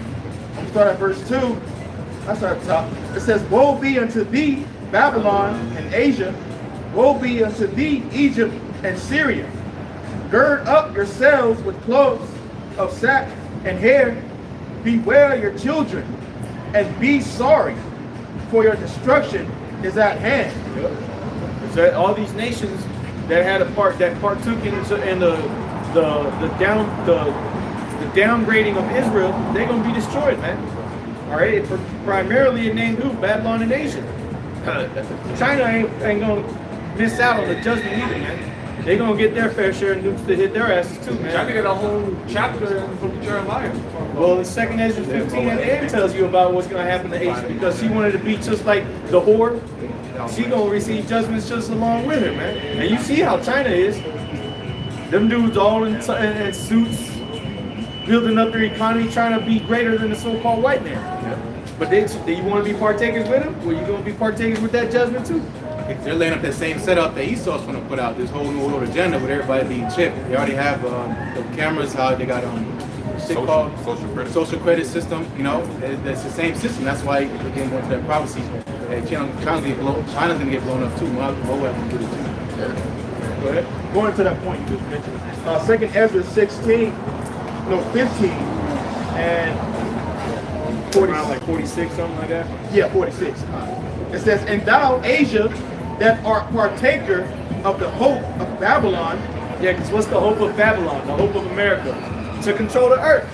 I'm start at verse 2. I start at the top. It says, woe be unto thee, Babylon and Asia. Woe be unto thee, Egypt and Syria. Gird up yourselves with clothes of sack and hair. Bewail your children and be sorry, for your destruction is at hand. So all these nations that had a part that partook in the downgrading of Israel, they're gonna be destroyed, man. All right, it primarily named who? Babylon and Asia. China ain't gonna miss out on the judgment either, man. They're gonna get their fair share of nukes to hit their asses too, man. China got a whole chapter in the book of Jeremiah. Well, the 2 Ezra 15 at the end tells you about what's going to happen to Asia, because she wanted to be just like the whore. She going to receive judgments just along with her, man. And you see how China is. Them dudes all in suits, building up their economy, trying to be greater than the so-called white man. But you want to be partakers with them? Well, you going to be partakers with that judgment too. They're laying up that same setup that Esau's going to put out, this whole new world agenda with everybody being chipped. They already have the cameras, how they got social credit system, you know, it's the same system. That's why we're getting into that prophecy. China's going to get blown up too. Moab going to get it too. Go ahead. Going to that point you just mentioned. 2 Ezra 15, and 40, Around like 46, something like that. yeah, 46. It says, and thou, Asia, that art partaker of the hope of Babylon. Yeah, because what's the hope of Babylon? The hope of America? To control the earth,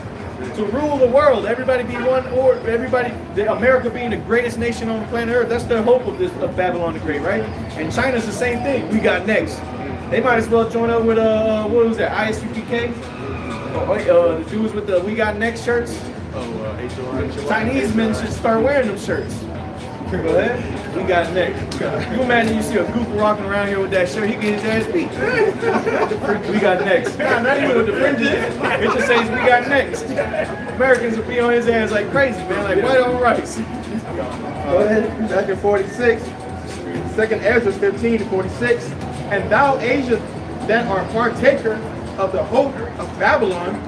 to rule the world, everybody be one, or America being the greatest nation on the planet Earth. That's the hope of Babylon the Great, right? And China's the same thing. We got next. They might as well join up with what was that? ISUPK? The dudes with the "We Got Next" shirts. Chinese men should start wearing them shirts. Go ahead. We got next. You imagine you see a Gooper walking around here with that shirt, he get his ass beat. We got next. Nah, not even with the fringes. It just says we got next. Americans will be on his ass like crazy, man, like white on rice. Go ahead. Back in 46. Second Ezra 15 to 46. And thou, Asia, that art partaker of the hope of Babylon,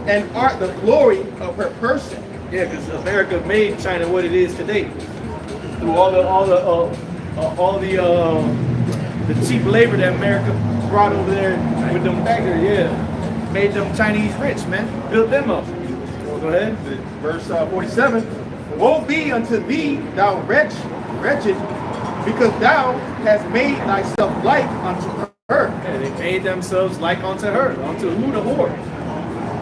and art the glory of her person. Yeah, because America made China what it is today through the cheap labor that America brought over there with them factories. Yeah, made them Chinese rich, man. Built them up. Go ahead. Verse 47. Woe be unto thee, thou wretched, because thou hast made thyself like unto her. Yeah, they made themselves like unto her, unto who? The whore.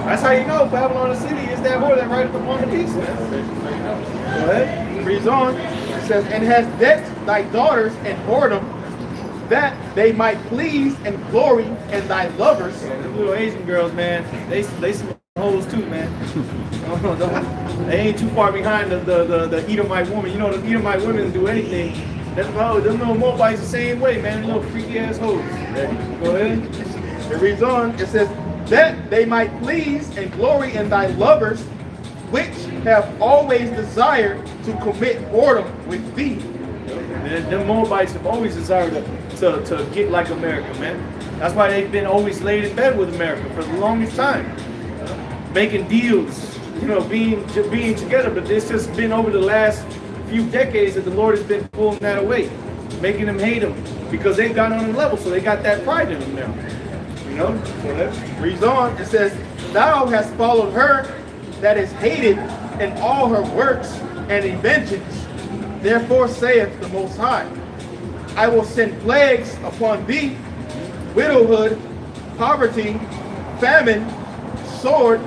That's how you know Babylon the city is that whore that rideth upon the beast. Go ahead. Reads on. It says, and hast decked thy daughters in whoredom, that they might please and glory in thy lovers. Them little Asian girls, man, they some hoes too, man. They ain't too far behind the Edomite woman. You know, the Edomite women do anything. Them little Moabites the same way, man. Little freaky ass hoes. Go ahead. It reads on. It says, that they might please and glory in thy lovers, which have always desired to commit whoredom with thee. And them Moabites have always desired to get like America, man. That's why they've been always laid in bed with America for the longest time. Making deals, you know, being together, but it's just been over the last few decades that the Lord has been pulling that away, making them hate them because they've got on the level, so they got that pride in them now. You know? So that reads on. It says, thou hast followed her that is hated in all her works and inventions. Therefore saith the Most High, I will send plagues upon thee, widowhood, poverty, famine, sword,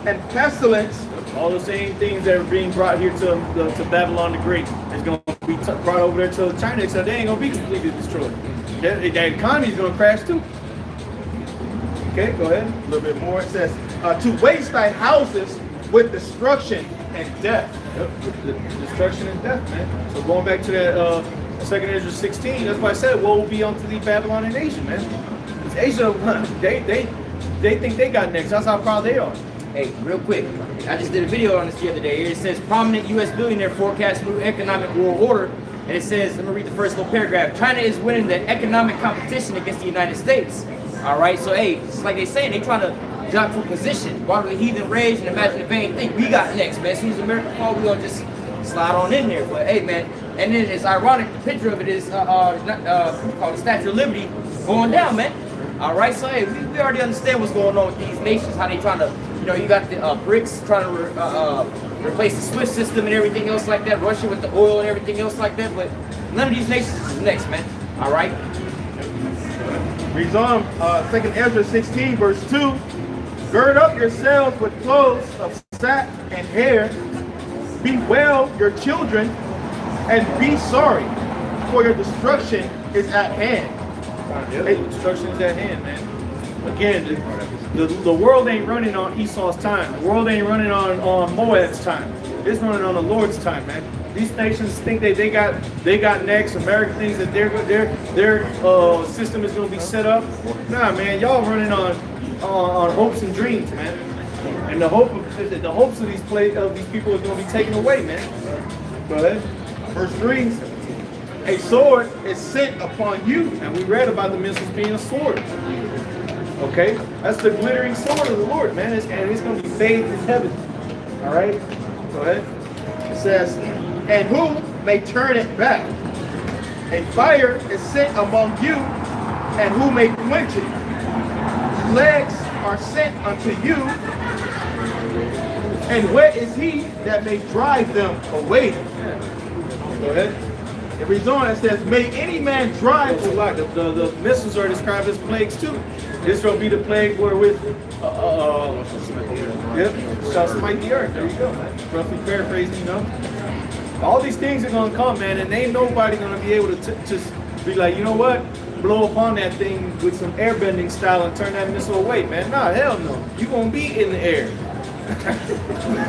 and pestilence. all the same things that are being brought here to Babylon the Great is going to be brought over there to China, so they ain't going to be completely destroyed. That economy is going to crash too. Okay, go ahead. A little bit more. It says, to waste thy houses with destruction and death. Yep, with the destruction and death, man. So going back to that 2nd Ezra 16, that's why I said, woe will be unto thee, Babylon and Asia, man. Because Asia, they think they got next. That's how proud they are. Hey, real quick, I just did a video on this the other day. It says, prominent U.S. billionaire forecasts new economic world order. And it says, let me read the first little paragraph. China is winning the economic competition against the United States. All right, so hey, it's like they saying, they trying to jump for position. While the heathen rage and imagine the vain thing, we got next, man. As soon as America fall, we gonna just slide on in there. But hey, man, and then it's ironic. The picture of it is called the Statue of Liberty going down, man. All right, so hey, we already understand what's going on with these nations, how they trying to, you know, you got the BRICS trying to replace the SWIFT system and everything else like that. Russia with the oil and everything else like that. But none of these nations is next, man. All right. Reads on, 2nd Ezra 16, verse 2. Gird up yourselves with clothes of sack and hair. Bewail your children and be sorry, for your destruction is at hand. Yeah, destruction is at hand, man. Again, the world ain't running on Esau's time. The world ain't running on Moab's time. It's running on the Lord's time, man. These nations think that they got next. America thinks that their system is going to be set up. Nah, man, y'all running on hopes and dreams, man. And the hopes of these people is going to be taken away, man. Go ahead. Verse 3. A sword is sent upon you. And we read about the missiles being a sword. Okay, that's the glittering sword of the Lord, man. And it's going to be bathed in heaven. All right, go ahead. It says, and who may turn it back? A fire is sent among you, and who may quench it? Plagues are sent unto you, and where is he that may drive them away? Go ahead. It reads on, it says, may any man drive to like the missiles are described as plagues too. This will be the plague wherewith shall smite the earth. There you go, man. Roughly paraphrasing, you know. All these things are gonna come, man, and ain't nobody gonna be able to just be like, you know what, blow upon that thing with some airbending style and turn that missile away, man. Nah, hell no. You're gonna be in the air.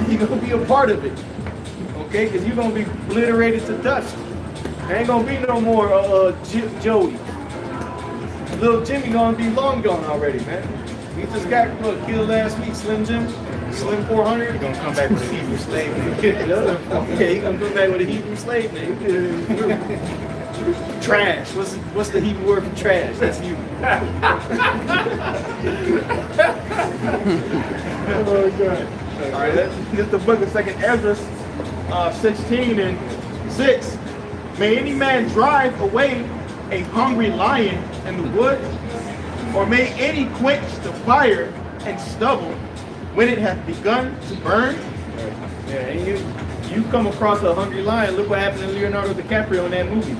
You're gonna be a part of it. Okay, because you're gonna be obliterated to dust. There ain't gonna be no more Joey. Little Jimmy gonna be long gone already, man. He just got killed last week, Slim Jim. Slim 400. He's gonna come back with a Hebrew slave name. Yeah, he gonna come back with a Hebrew slave name. Trash. What's the Hebrew word for trash? That's you. Oh God. All right, this is the book of 2nd Ezra, 16:6. May any man drive away a hungry lion in the woods, or may any quench the fire and stubble when it hath begun to burn? Yeah, and you come across a hungry lion. Look what happened to Leonardo DiCaprio in that movie.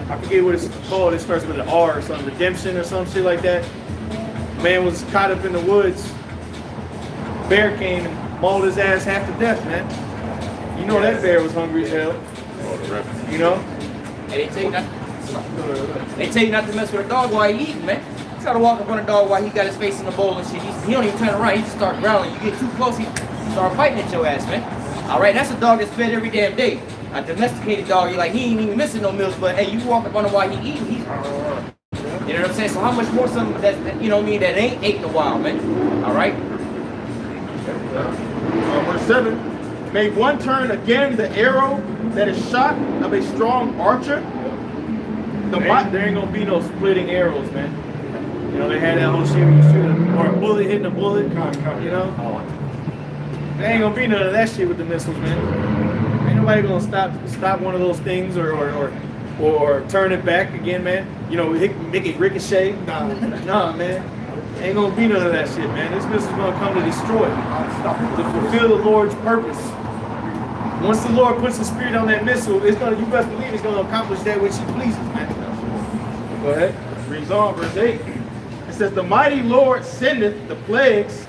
I forget what it's called. It starts with an R or something, Redemption or some shit like that. Man was caught up in the woods. Bear came and mauled his ass half to death, man. You know that bear was hungry as hell. You know? And they tell you not to mess with a dog while he eating, man. You gotta walk up on a dog while he got his face in the bowl and shit. He don't even turn around. He just start growling. You get too close, he start biting at your ass, man. All right, that's a dog that's fed every damn day. A domesticated dog, you're like, he ain't even missing no meals, but hey, you walk up on him while he eating, he's, you know what I'm saying? So how much more something that, you know what I mean, that ain't ate in a while, man. All right? Verse 7. May one turn again the arrow that is shot of a strong archer. There ain't gonna be no splitting arrows, man. You know, they had that whole shit where you shoot or a bullet hitting a bullet. You know? There ain't gonna be none of that shit with the missiles, man. Ain't nobody gonna stop one of those things or turn it back again, man. You know, make it ricochet. Nah, man. Ain't gonna be none of that shit, man. This missil's gonna come to destroy, to fulfill the Lord's purpose. Once the Lord puts the spirit on that missile, you best believe it's gonna accomplish that which He pleases, man. Go ahead. Reads on, verse 8. It says, "The mighty Lord sendeth the plagues,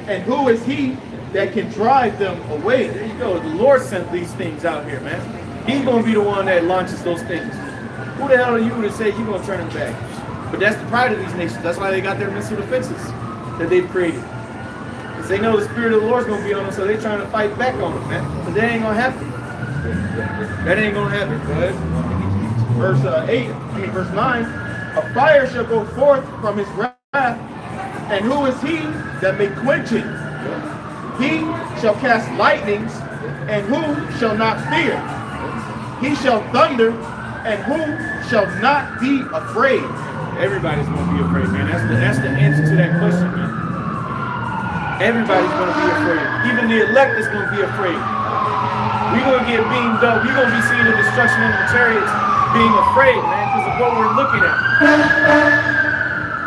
and who is He that can drive them away?" There you go. The Lord sent these things out here, man. He's gonna be the one that launches those things. Who the hell are you to say you're gonna turn them back? But that's the pride of these nations. That's why they got their missile defenses that they've created. Because they know the spirit of the Lord's going to be on them, so they're trying to fight back on them, man. But that ain't going to happen. That ain't going to happen. Go ahead. Verse 9. A fire shall go forth from his wrath, and who is he that may quench it? He shall cast lightnings, and who shall not fear? He shall thunder, and who shall not be afraid? Everybody's going to be afraid, man. That's the answer to that question, man. Everybody's going to be afraid. Even the elect is going to be afraid. We're going to get beamed up. We're going to be seeing the destruction of the chariots being afraid, man, because of what we're looking at.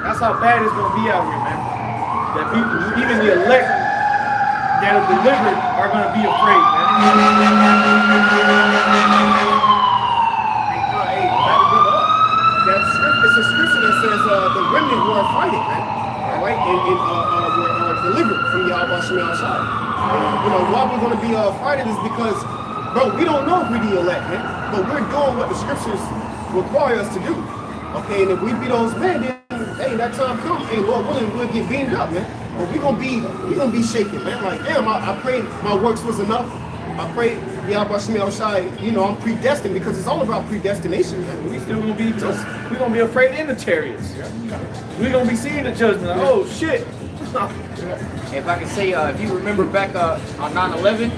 That's how bad it's going to be out here, man. That people, even the elect that are delivered, are going to be afraid, man. It's a scripture that says the remnant who are fighting, man. All right, and were delivered from Yahweh Shemel Shai. You know, why we're going to be fighting is because, bro, we don't know if we're the elect, man. But we're doing what the scriptures require us to do. Okay, and if we be those men, then hey, that time comes. Hey, Lord willing, we'll get beamed up, man. But we're gonna be shaking, man. Like, damn, I prayed my works was enough. I prayed Yahweh Shemel Shai, you know, I'm predestined, because it's all about predestination, man. We still gonna be we're gonna be afraid in the chariots. We're gonna be seeing the judgment. Like, oh shit. If I can say, if you remember back on 9/11,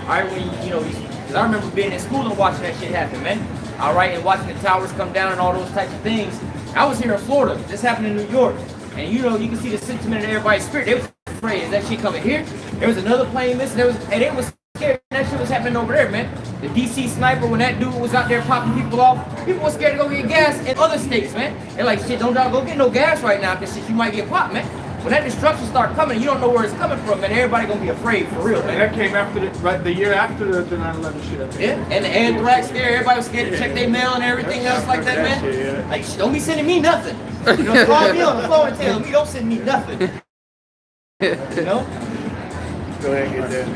all right, when you know, because I remember being in school and watching that shit happen, man. All right, and watching the towers come down and all those types of things. I was here in Florida. This happened in New York, and you know, you can see the sentiment in everybody's spirit. They was afraid. Is that shit coming here? There was another plane missing. And they was scared. That shit was happening over there, man. The DC sniper, when that dude was out there popping people off, people were scared to go get gas in other states, man. They're like, shit, don't y'all go get no gas right now, because shit, you might get popped, man. When that destruction start coming, you don't know where it's coming from, man. Everybody gonna be afraid for real, man. And that came after the year after the 9/11 shit. I think. Yeah, and the anthrax scare, everybody was scared to check their mail and everything else like that, man. Shit, yeah. Like, don't be sending me nothing. You know, call me on the phone and tell me, don't send me nothing. You know? Go ahead and get that.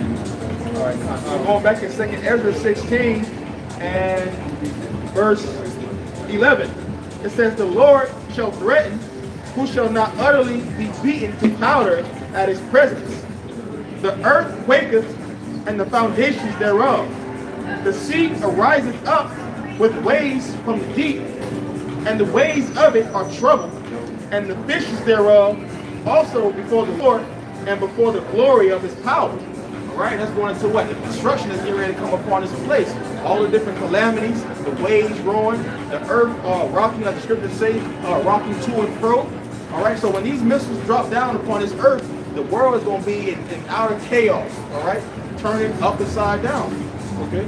All right, going back to 2nd Ezra 16 and verse 11. It says, "The Lord shall threaten, who shall not utterly be beaten to powder at his presence. The earth quaketh, and the foundations thereof. The sea ariseth up, with waves from the deep, and the ways of it are troubled, and the fishes thereof also before the Lord and before the glory of his power. All right, that's going into what? The destruction is getting ready to come upon this place. All the different calamities, the waves roaring, the earth rocking, like the scriptures say, rocking to and fro. All right, so when these missiles drop down upon this earth, the world is going to be in outer chaos. All right, turning up and side down. Okay.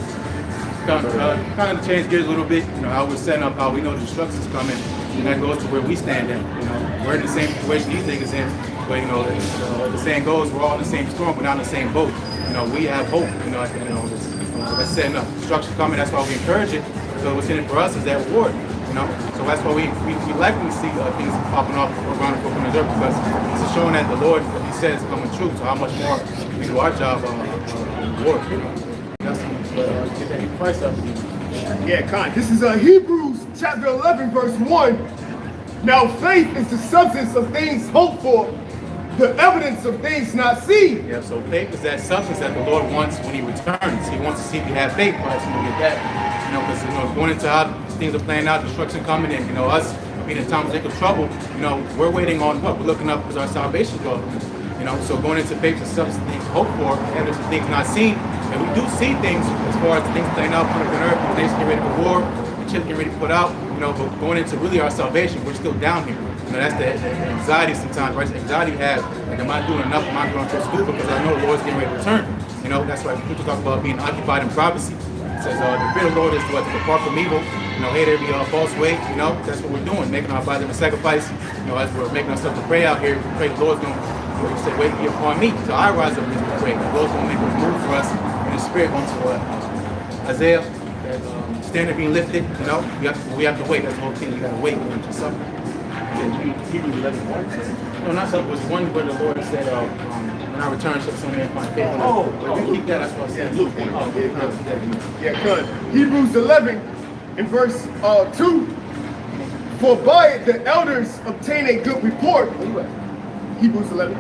Kind of change gears a little bit. You know, how we're setting up, how we know destruction is coming, and that goes to where we stand in. You know, we're in the same situation these niggas in, but you know, the saying goes, we're all in the same storm, we're not in the same boat. You know, we have hope. You know, that's setting up. Destruction coming. That's why we encourage it. So what's in it for us is that reward. You know, so that's why we like when we see things popping off around the book on the earth, because it's showing that the Lord, what He says, is coming true. So how much more we do our job reward. You know, that's get that price up. Yeah, Khan. This is Hebrews chapter 11, verse 1. Now faith is the substance of things hoped for, the evidence of things not seen. Yeah, so faith is that substance that the Lord wants when He returns. He wants to see if we have faith, but when we get that, you know, because you know, going into how things are playing out, destruction coming in, you know, us being in times of trouble, you know, we're waiting on what? We're looking up because our salvation goes. You know, so going into faith is substance of things hoped for, evidence of things not seen. And we do see things as far as things playing out on the earth, things getting ready for war, the chips getting ready to put out, you know, but going into really our salvation, we're still down here. You know, that's the anxiety sometimes, right? The anxiety you have, like, am I doing enough? Am I going to school? Because I know the Lord's getting ready to return. You know, that's why people talk about being occupied in prophecy. It says the fear of the Lord is to depart from evil. You know, hate every false way. You know, that's what we're doing, making our bodies a sacrifice. You know, as we're making ourselves to pray out here, we pray the Lord's going to, He said, wait be upon me till I rise up and pray. The Lord's going to make a move for us in the spirit onto Isaiah, that standard being lifted. You know, we have to wait. That's the whole thing. You got to wait when you suffer. Hebrews 11:1. No, not something. It was one where the Lord said, when I return, shall some man find faith. We keep that. That's what I said. Luke 1. Yeah, good. Hebrews 11 in verse 2. For by it the elders obtain a good report. Hebrews 11.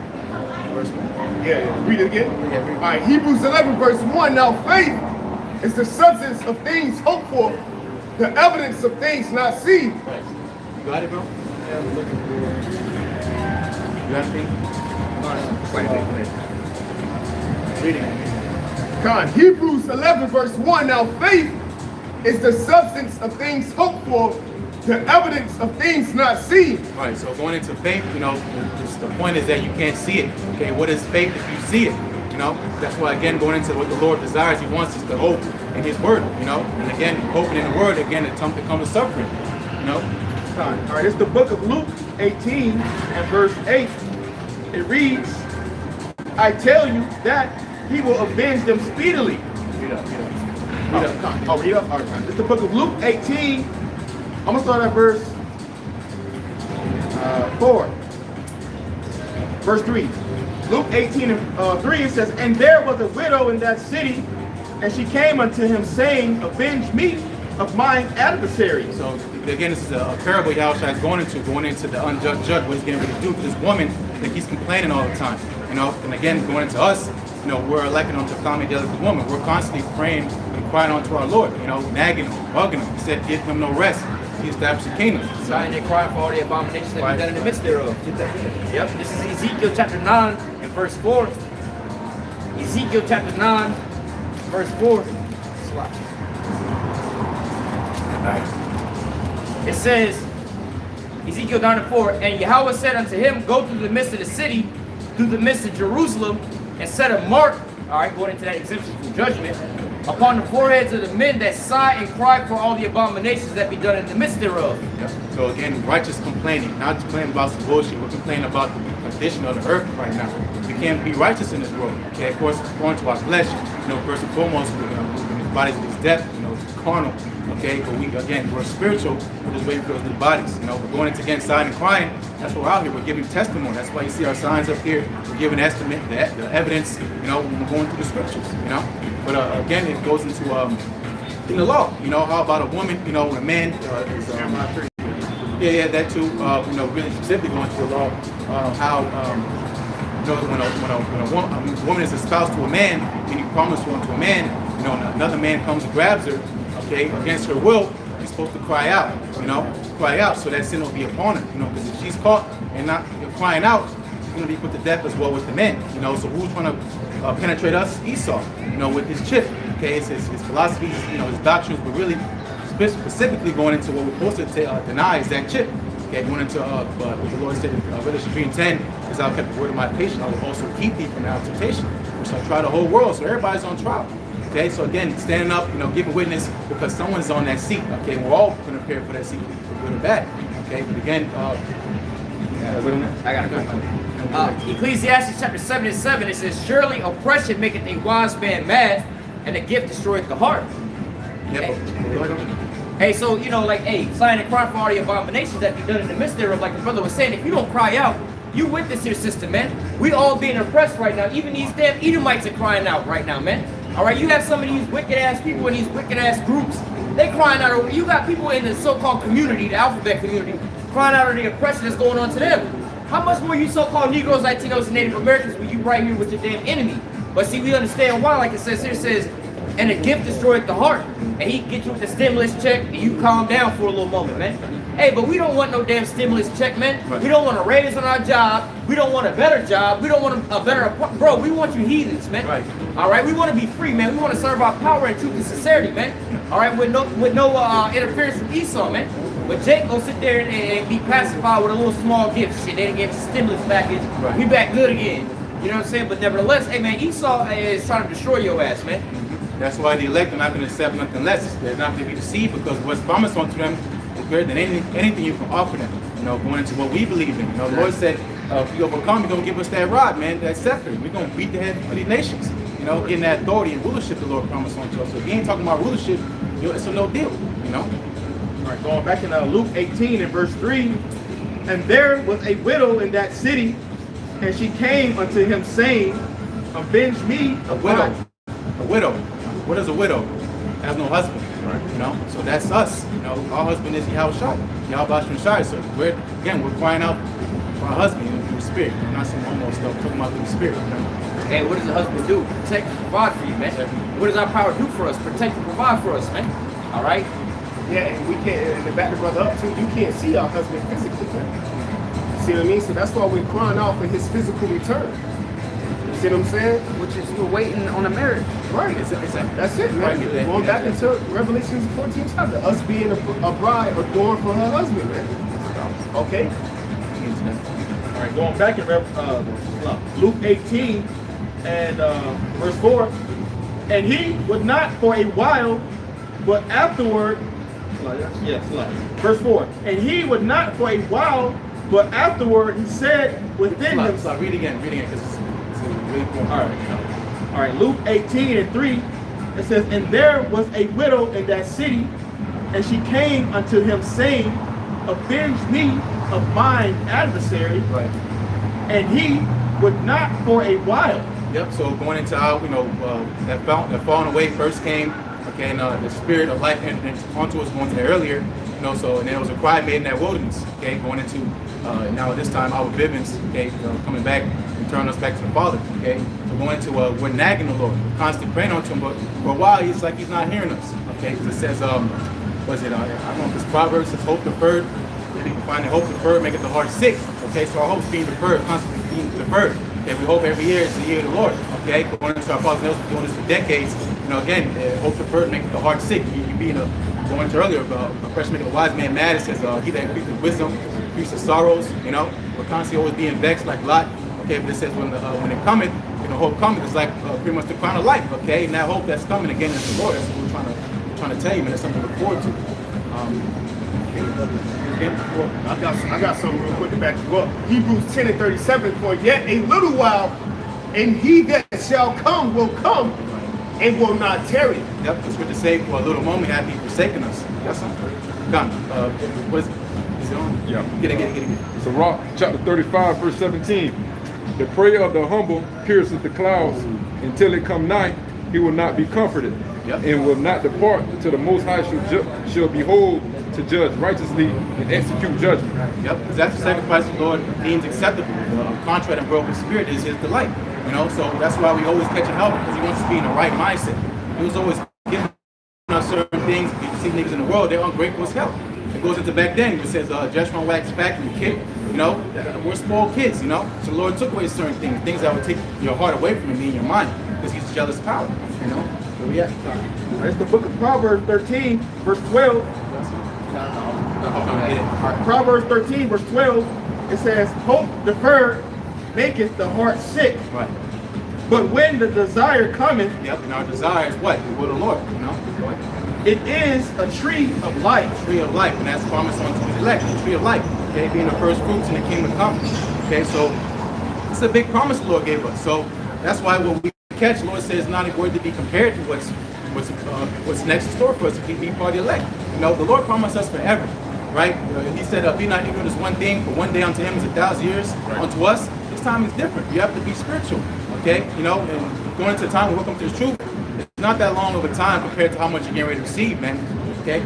Verse 1. Yeah, read it again. Yeah, read it. All right, Hebrews 11 verse 1. Now faith is the substance of things hoped for, the evidence of things not seen. Right. You got it, bro? Yeah, we're looking for it. You got anything? Wait a minute. Reading it. Con, Hebrews 11 verse 1. Now faith is the substance of things hoped for, the evidence of things not seen. Right, so going into faith, you know, the point is that you can't see it. Okay, what is faith if you see it? You know, that's why, again, going into what the Lord desires, He wants us to hope in His Word, you know, and again, hoping in the Word, again, it comes to suffering, you know. All right, it's the book of Luke 18 and verse 8. It reads, I tell you that He will avenge them speedily. Read up. Read up. All right. It's the book of Luke 18. I'm going to start at verse 4. Verse 3. Luke 18 and 3, it says, and there was a widow in that city, and she came unto him, saying, avenge me of mine adversary. So again, this is a parable Yahushua is going into the unjust judge, what He's getting ready to do to this woman that He's complaining all the time. You know, and again, going into us, you know, we're elected unto a common delicate woman. We're constantly praying and crying unto our Lord, you know, nagging Him, bugging Him. He said, give Him no rest. He established the kingdom. Sighing and crying for all the abominations that be done in the midst thereof. Yep, this is Ezekiel chapter 9 and verse 4. Ezekiel chapter 9, verse 4. It says, Ezekiel 9 and 4, and Yahweh said unto him, go through the midst of the city, through the midst of Jerusalem, and set a mark, all right, going into that exemption from judgment, upon the foreheads of the men that sigh and cry for all the abominations that be done in the midst thereof. Yeah. So again, righteous complaining, not complaining about some bullshit. We're complaining about the condition of the earth right now. We can't be righteous in this world. Okay, of course, according to our flesh, you know, first and foremost, we're bodies of this death, you know, it's carnal. Okay, but we're spiritual. We're just waiting for those new bodies. You know, we're going into again, sighing and crying. That's what we're out here. We're giving testimony. That's why you see our signs up here. We're giving estimate, the evidence. You know, when we're going through the scriptures. You know, but again, it goes into in the law. You know, how about a woman? You know, when a man is that too. You know, really specifically going to the law. How you know, when a woman is espoused to a man, and you promise one to a man, you know, another man comes and grabs her. Okay, against her will, She's supposed to cry out, so that sin will be upon her, because if she's caught and not crying out, she's going to be put to death as well with the men, so who's trying to penetrate us? Esau, with his chip, okay, it's his philosophies, his doctrines, but really specifically going into what we're supposed to deny is that chip. Okay, going into what the Lord said in Revelation 3:10, is I'll keep the word of my patience, I will also keep thee from our temptation, which shall try the whole world, so everybody's on trial. Okay, so again, standing up, giving witness because someone's on that seat. Okay, we're all going to prepare for that seat, for good or bad. Okay, but again, I got a Ecclesiastes chapter 7:7, it says, surely oppression maketh a wise man mad, and a gift destroyeth the heart. yeah, Hey, so, sign and cry for all the abominations that be done in the midst thereof, like the brother was saying, if you don't cry out, you with this here system, man. We all being oppressed right now. Even these damn Edomites are crying out right now, man. All right, you have some of these wicked-ass people in these wicked-ass groups. They crying out over, you got people in the so-called community, the alphabet community, crying out over the oppression that's going on to them. How much more you so-called Negroes, Latinos, and Native Americans were you right here with your damn enemy? But see, we understand why, like it says here, it says, and the gift destroyed the heart. And he get you with the stimulus check, and you calm down for a little moment, man. Hey, but we don't want no damn stimulus check, man. Right. We don't want a raise on our job. We don't want a better job. We don't want a better, bro, we want you heathens, man. Right. All right, we want to be free, man. We want to serve our power and truth and sincerity, man. All right, with no interference from Esau, man. But Jake gonna sit there and be pacified with a little small gift. Shit, they didn't get the stimulus package. Right. We back good again. You know what I'm saying? But nevertheless, hey, man, Esau is trying to destroy your ass, man. That's why the elect are not going to accept nothing less. They're not going to be deceived because what's promised unto them is greater than anything you can offer them. Going into what we believe in. The Lord said, if you overcome, you're going to give us that rod, man, that scepter. We're going to beat the head of these nations. Getting that authority and rulership the Lord promised unto us. So if he ain't talking about rulership, it's a no deal. All right, going back in Luke 18 and verse 3, and there was a widow in that city, and she came unto him saying, avenge me. A widow. What is a widow? Has no husband. Right. So that's us. Our husband is Yahweh Shai. So we're crying out for our husband through the spirit. We're not some homo stuff, talking about through the spirit. Hey, what does a husband do? Protect and provide for you, man. What does our power do for us? Protect and provide for us, man. All right? Yeah, and we can't, and to back the brother up too, you can't see our husband physically, man. See what I mean? So that's why we're crying out for his physical return. See what I'm saying? Which is you're waiting on a marriage. Right. That's it, man. Right. Going back into Revelation 14th chapter. Us being a bride adorned for her husband, man. Okay? All right, going back in Luke 18 and verse 4. And he would not for a while, but afterward, verse 4. And he would not for a while, but afterward he said within himself. Read again, because it's really important. All right, Luke 18 and 3, it says, and there was a widow in that city, and she came unto him saying, avenge me of mine adversary. Right. And he would not for a while. Yep. So going into our, that falling away first came. Okay, and the spirit of life entered onto us going to there earlier. So and then it was a cry made in that wilderness. Okay, going into now this time our vivens. Okay, coming back and turning us back to the Father. Okay, so going into we're nagging the Lord, we're constantly praying unto him, but for a while it's like he's not hearing us. Okay, because it says was it I don't know if it's Proverbs, it says hope deferred. If you can find the hope deferred, make it the heart sick. Okay, so our hope's being deferred, constantly being deferred. Okay, we hope every year is the year of the Lord. Okay, going into our Father, been doing this for decades. Again, hope deferred makes the heart sick. You being going into earlier about oppression making a wise man mad. It says he that increases wisdom, increases sorrows. We're constantly always being vexed like Lot. Okay, but it says when it cometh, hope cometh, it's like pretty much the crown of life. Okay, and that hope that's coming again is the Lord. That's what we're trying to tell you, man. It's something to look forward to. I got something real quick to back you up. Hebrews 10 and 37, for yet a little while, and he that shall come will come and will not tarry. Yep, it's good to say for a little moment hath he forsaken us. That's something. Come, what is it? Is it on? Yeah. Get it. So Rock, chapter 35, verse 17. The prayer of the humble pierceth the clouds until it come night, he will not be comforted. Yep. And will not depart till the Most High shall behold to judge righteously and execute judgment. Yep, because that's the sacrifice the Lord deems acceptable. Contrite and broken spirit is his delight. So that's why we always catch a help, because he wants us to be in the right mindset. He was always giving on certain things. You see niggas in the world, they're ungrateful as hell. It goes into back then. It says, Jeshurun wax fat and kid. You know, we're spoiled kids. You know, so the Lord took away certain things that would take your heart away from me and your mind, because He's jealous power. You know, where we at? It's the book of Proverbs 13, verse 12. Proverbs 13, verse 12. It says, "Hope deferred maketh the heart sick, Right. but when the desire cometh, Yep. And our desire is what? The will of the Lord. You know. it is a tree of life." Tree of life, and that's promised unto the elect, the tree of life, okay, being the first fruits in the kingdom come. Okay, so it's a big promise the Lord gave us. So that's why when we catch, the Lord says not a word to be compared to what's next in store for us if we be part of the elect. You know, the Lord promised us forever, right? He said, "Be not ignorant as one thing, for one day unto Him is 1,000 years." Unto us, this time is different. You have to be spiritual, okay? You know, and going into the time when we come to the truth, it's not that long of a time compared to how much you're getting ready to receive, man. Okay?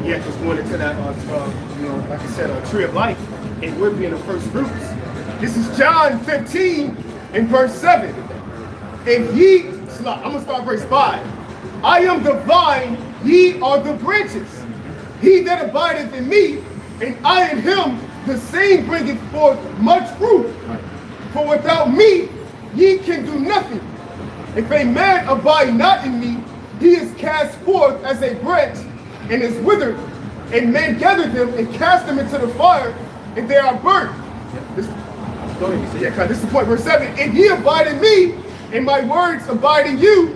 Yeah, just going into that, you know, like I said, a tree of life, and we're being the first fruits. This is John 15 and verse 7. If ye, I'm gonna start verse 5. "I am the vine, ye are the branches. He that abideth in me, and I in him, the same bringeth forth much fruit. For without me, ye can do nothing. If a man abide not in me, he is cast forth as a branch, and is withered, and men gather them and cast them into the fire, and they are burnt." This is the point, verse 7. "If ye abide in me, and my words abide in you,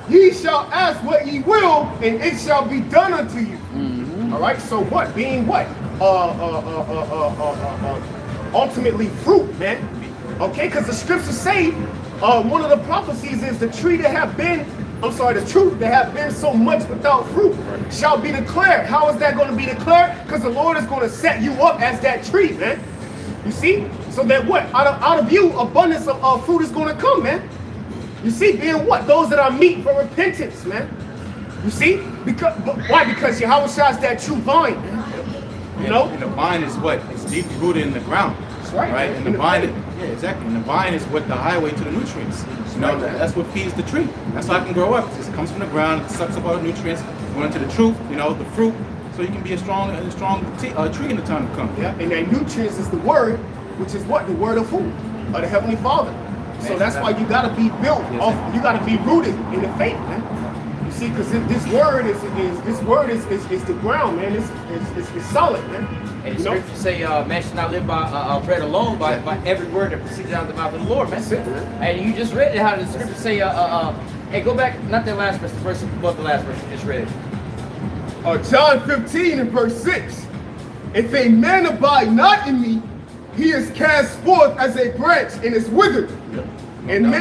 ye shall ask what ye will, and it shall be done unto you." All right, so what? Being what? Ultimately fruit, man. Okay, because the scriptures say, one of the prophecies is the tree that have been, the truth that have been so much without fruit shall be declared. How is that going to be declared? Because the Lord is going to set you up as that tree, man. You see? So that what? Out of you, abundance of fruit is going to come, man. You see? Being what? Those that are meet for repentance, man. You see? Why? Because Yahweh is that true vine, man. You know? And the vine is what? It's deeply rooted in the ground. That's right. Right? And the vine, yeah, exactly. And the vine is what the highway to the nutrients. You know, that's what feeds the tree. That's how it can grow up. It comes from the ground, it sucks up all the nutrients, going into the truth, you know, the fruit, so you can be a strong tree in the time to come. Yeah, and that nutrients is the word, which is what? The word of who? Of the Heavenly Father. So that's why you gotta be built off, you gotta be rooted in the faith, man. You see, because this word is the ground, man. It's solid, man. And the scriptures say, man should not live by bread alone, by every word that proceeds out of the mouth of the Lord, man. That's it, man. And you just read it, how the scriptures say, hey, go back, not that last verse, the verse above the last verse you just read. John 15 and verse 6. "If a man abide not in me, he is cast forth as a branch and is withered. And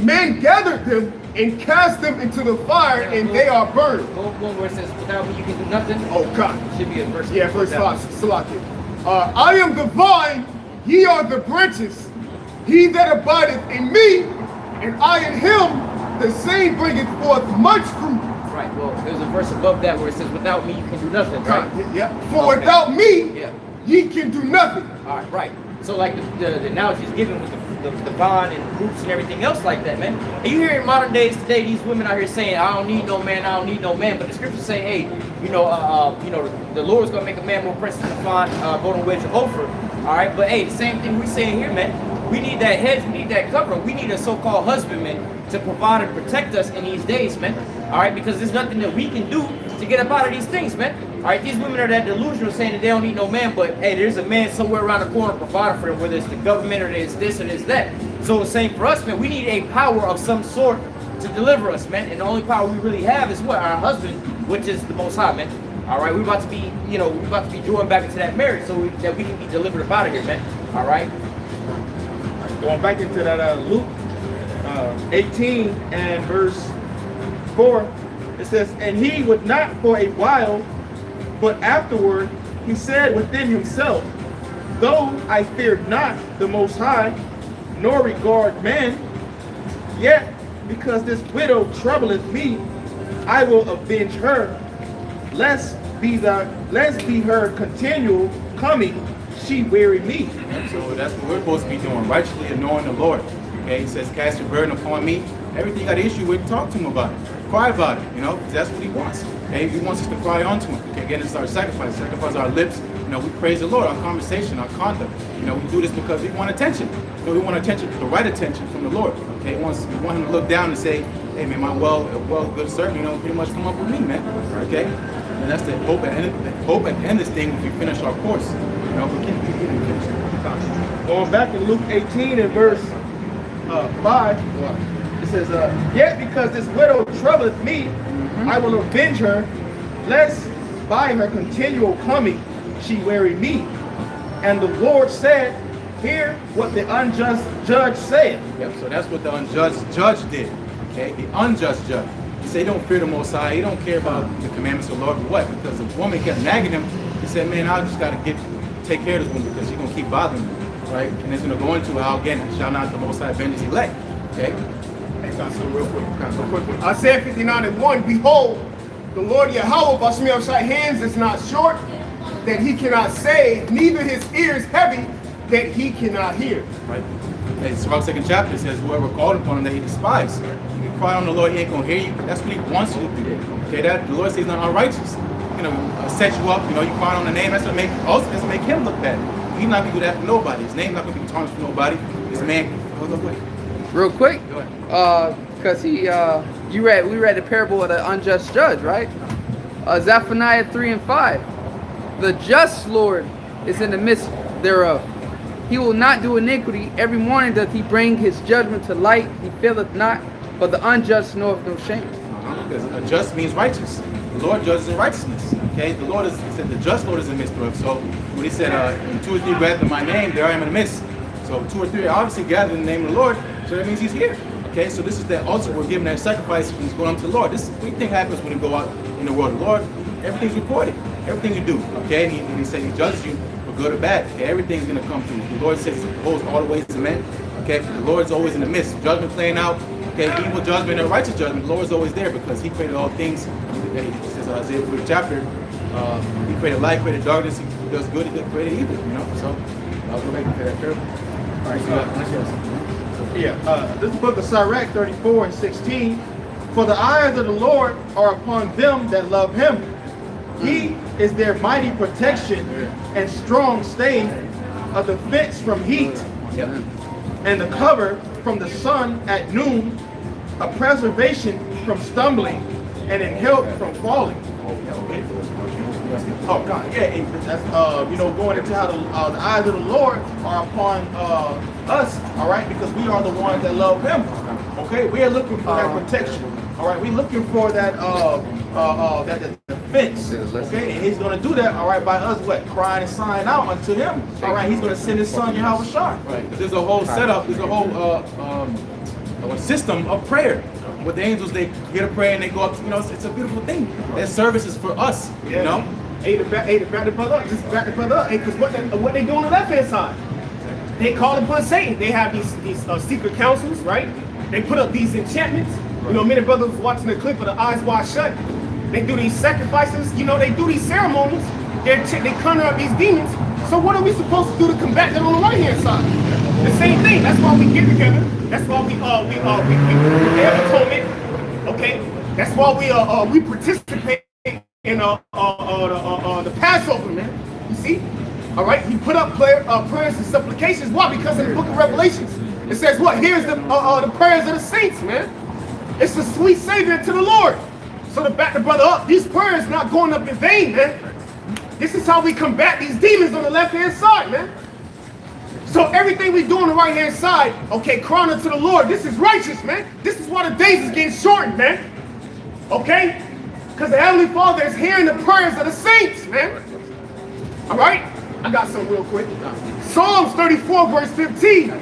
men gathered them and cast them into the fire, and they are burned." Go where it says, "Without me you can do nothing." Oh, God. Should be a verse. Yeah, verse 5. Salakia. "I am the vine, ye are the branches. He that abideth in me, and I in him, the same bringeth forth much fruit." Right, well, there's a verse above that where it says, "Without me you can do nothing," right? Yeah. "For without me, Yeah. ye can do nothing." All right, right. So like the analogy is given with the vine and roots and everything else like that, man. And you hear in modern days today, these women out here saying, "I don't need no man, I don't need no man," but the scriptures say, hey, the Lord's gonna make a man more precious than the fine golden wedge of Ophir. All right, but hey, the same thing we're saying here, man. We need that hedge, we need that covering, we need a so-called husbandman to provide and protect us in these days, man. All right, because there's nothing that we can do to get up out of these things, man. All right, these women are that delusional saying that they don't need no man, but hey, there's a man somewhere around the corner providing for them, whether it's the government or it's this or it's that. So the same for us, man. We need a power of some sort to deliver us, man. And the only power we really have is what? Our husband, which is the Most High, man. All right, we're about to be, joined back into that marriage so that we can be delivered up out of here, man. All right. Going back into that Luke 18 and verse 4, it says, "And he would not for a while, but afterward he said within himself, Though I fear not the Most High, nor regard man, yet because this widow troubleth me, I will avenge her, lest be her continual coming, she weary me." So that's what we're supposed to be doing, righteously knowing the Lord. Okay, he says, "Cast your burden upon me, Everything you got an issue with, talk to him about it. Cry about it, you know, 'cause that's what he wants. Okay, he wants us to cry onto him. Okay, again, it's our sacrifice. Sacrifice our lips. You know, we praise the Lord, our conversation, our conduct. You know, we do this because we want attention. You know, we want attention, the right attention from the Lord. Okay, we want him to look down and say, hey man, my good servant, you know, pretty much come up with me, man. Okay, and that's the hope at the end of this thing. If we finish our course, you know, we can finish. Going back to Luke 18 and verse 5, it says, yet because this widow troubleth me, I will avenge her, lest by her continual coming she weary me. And the Lord said, hear what the unjust judge said. Yep, so that's what the unjust judge did. Okay, the unjust judge. He said he don't fear the Most High, he don't care about the commandments of the Lord, but what? Because the woman kept nagging him, he said, man, I just gotta take care of this woman because she's gonna keep bothering me. Right? And it's gonna go into how again, shall not the Most High avenge his elect. Okay? Real quick. Isaiah 59:1, behold, the Lord Yahweh Bashmi Shai hands is not short, that he cannot save, neither his ears heavy, that he cannot hear. Right. And Sirach 2nd chapter says, whoever called upon him that he despised. You cry on the Lord, he ain't gonna hear you. That's what he wants you to do. Okay, that the Lord says he's not unrighteous. You know, set you up, you know, you cry on the name, that's what make him look bad. He's not gonna do that for nobody. His name's not gonna be tarnished for nobody. This man, hold up, wait. Real quick, because we read the parable of the unjust judge, right? Zephaniah 3:5. The just Lord is in the midst thereof. He will not do iniquity. Every morning doth he bring his judgment to light. He faileth not, but the unjust knoweth no shame. Because a just means righteous. The Lord judges in righteousness. Okay, the Lord said the just Lord is in the midst thereof. So when he said, when 2 or 3 gather in my name, there I am in the midst. So 2 or 3 are obviously gathered in the name of the Lord. So that means he's here. Okay, so this is that altar we're giving that sacrifice when he's going up to the Lord. This is what you think happens when you go out in the world. The Lord, everything's recorded. Everything you do. Okay, and he said he judges you for good or bad. Okay, everything's gonna come through. The Lord says he holds all the ways to men. Okay, the Lord's always in the midst. Judgment playing out. Okay, evil judgment and righteous judgment. The Lord's always there because he created all things. He says Isaiah 40 chapter. He created light, created darkness. He does good, he created evil. You know, so I'll go back to that parable. All right, this is the book of Sirach 34:16. For the eyes of the Lord are upon them that love him. He is their mighty protection and strong stay, a defense from heat, and the cover from the sun at noon, a preservation from stumbling, and in help from falling. Oh God, yeah, that's you know, going into how the eyes of the Lord are upon us, all right, because we are the ones that love him. Okay, we are looking for that protection. All right, we're looking for that that defense. Okay, and he's going to do that. All right, by us what, crying and sighing out unto him. All right, he's going to send his son Yahweh Shai. Right. There's a whole setup. There's a whole system of prayer. With the angels, they get a prayer and they go up. You know, it's a beautiful thing. Their service is for us. You know. Hey, to back the brother up. Just back the brother up. Hey, because what they do on the left hand side, they call upon Satan. They have these secret councils, right? They put up these enchantments. You know, many brothers was watching the clip of the Eyes Wide Shut. They do these sacrifices. You know, they do these ceremonies. They conjure up these demons. So what are we supposed to do to combat that on the right hand side? The same thing. That's why we get together. That's why we have atonement. Okay. That's why we participate in the Passover, man. You see? All right. We put up prayers and supplications. Why? Because in the book of Revelations, it says what? Here's the prayers of the saints, man. It's a sweet savior to the Lord. So to back the brother up, these prayers not going up in vain, man. This is how we combat these demons on the left-hand side, man. So everything we do on the right-hand side, okay, crying unto the Lord, this is righteous, man. This is why the days is getting shortened, man. Okay? Because the Heavenly Father is hearing the prayers of the saints, man. All right? I got some real quick. Psalms 34, verse 15.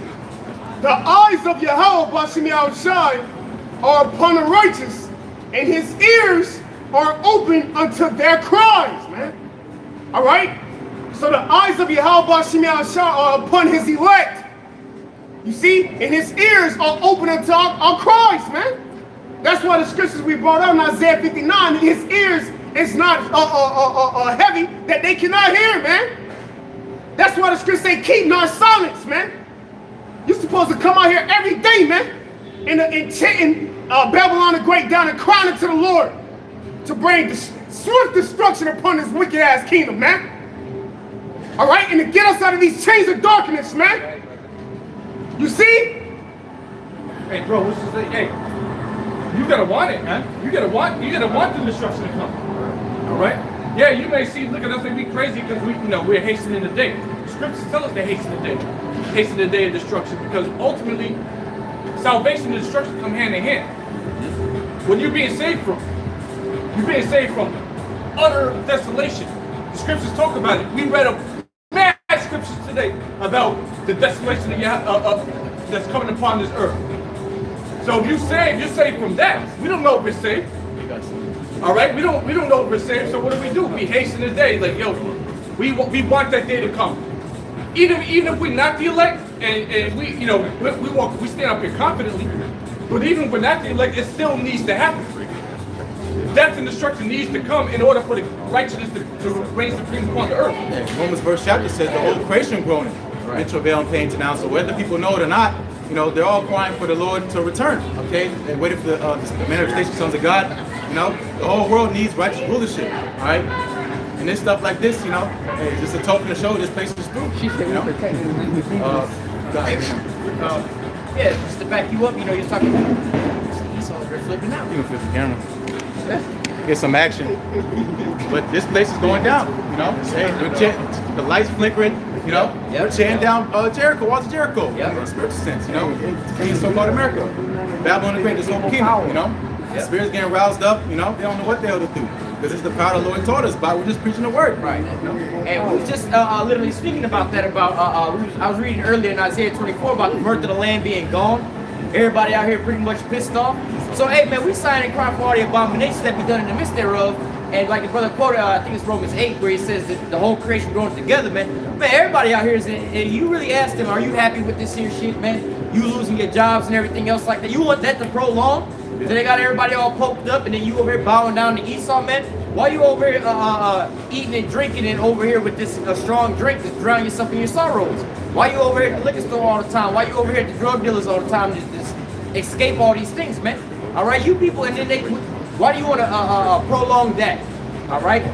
The eyes of Yahweh, Bashim Yahushai, are upon the righteous, and his ears are open unto their cries, man. All right? So the eyes of Yahweh Bashim Yahushai are upon his elect. You see? And his ears are open unto our cries, man. That's why the scriptures we brought out in Isaiah 59, his ears is not heavy that they cannot hear, man. That's why the scriptures say, keep not silence, man. You're supposed to come out here every day, man. in Babylon the Great down and crying unto the Lord to bring swift destruction upon this wicked ass kingdom, man. All right, and to get us out of these chains of darkness, man. You see? Hey, bro, what's this thing? Hey, you gotta want it, man. You gotta want the destruction to come. All right? Yeah, you may look at us like we crazy because we're hastening the day. The scriptures tell us to hasten the day of destruction, because ultimately, salvation and destruction come hand in hand. What you're being saved from? You're being saved from utter desolation. The scriptures talk about it. We read a mad scriptures today about the desolation that's coming upon this earth. So if you're saved from that. We don't know if we're saved. All right, we don't know if we're saved. So what do? We hasten the day. Like, yo, we want that day to come. Even if we're not the elect, and we stand up here confidently. But even if we're not the elect, it still needs to happen. Death and destruction needs to come in order for the righteousness to reign supreme upon the earth. Yeah, Romans first chapter says the whole creation groaning in travail and pain to now. So whether people know it or not, they're all crying for the Lord to return. Okay, and waiting for the manifestation of the sons of God. The whole world needs righteous rulership. All right, and this stuff like this, it's just a token to show this place is through. She said we're protecting Yeah, just to back you up, you're talking about he's over there flipping out. You can flip the camera. Get some action. But this place is going down, Hey, the lights flickering, We're tearing down Jericho, walls of Jericho. In a spiritual sense, in so-called America. Babylon the Great, this whole kingdom, The spirit's getting roused up, They don't know what the hell to do. Because it's the power the Lord taught us about. We're just preaching the word. Right. And we were just literally speaking about that, I was reading earlier in Isaiah 24 about the birth of the land being gone. Everybody out here pretty much pissed off. So, hey, man, we sign and cry for all the abominations that be done in the midst thereof. And like the brother quoted, I think it's Romans 8, where he says that the whole creation growing together, man. Man, everybody out here is, and you really ask them, are you happy with this here shit, man? You losing your jobs and everything else like that. You want that to prolong? So they got everybody all poked up, and then you over here bowing down to Esau, man? Why you over here eating and drinking and over here with this strong drink to drown yourself in your sorrows? Why you over here at the liquor store all the time? Why you over here at the drug dealers all the time to just escape all these things, man? All right, you people, and then why do you want to prolong that? All right,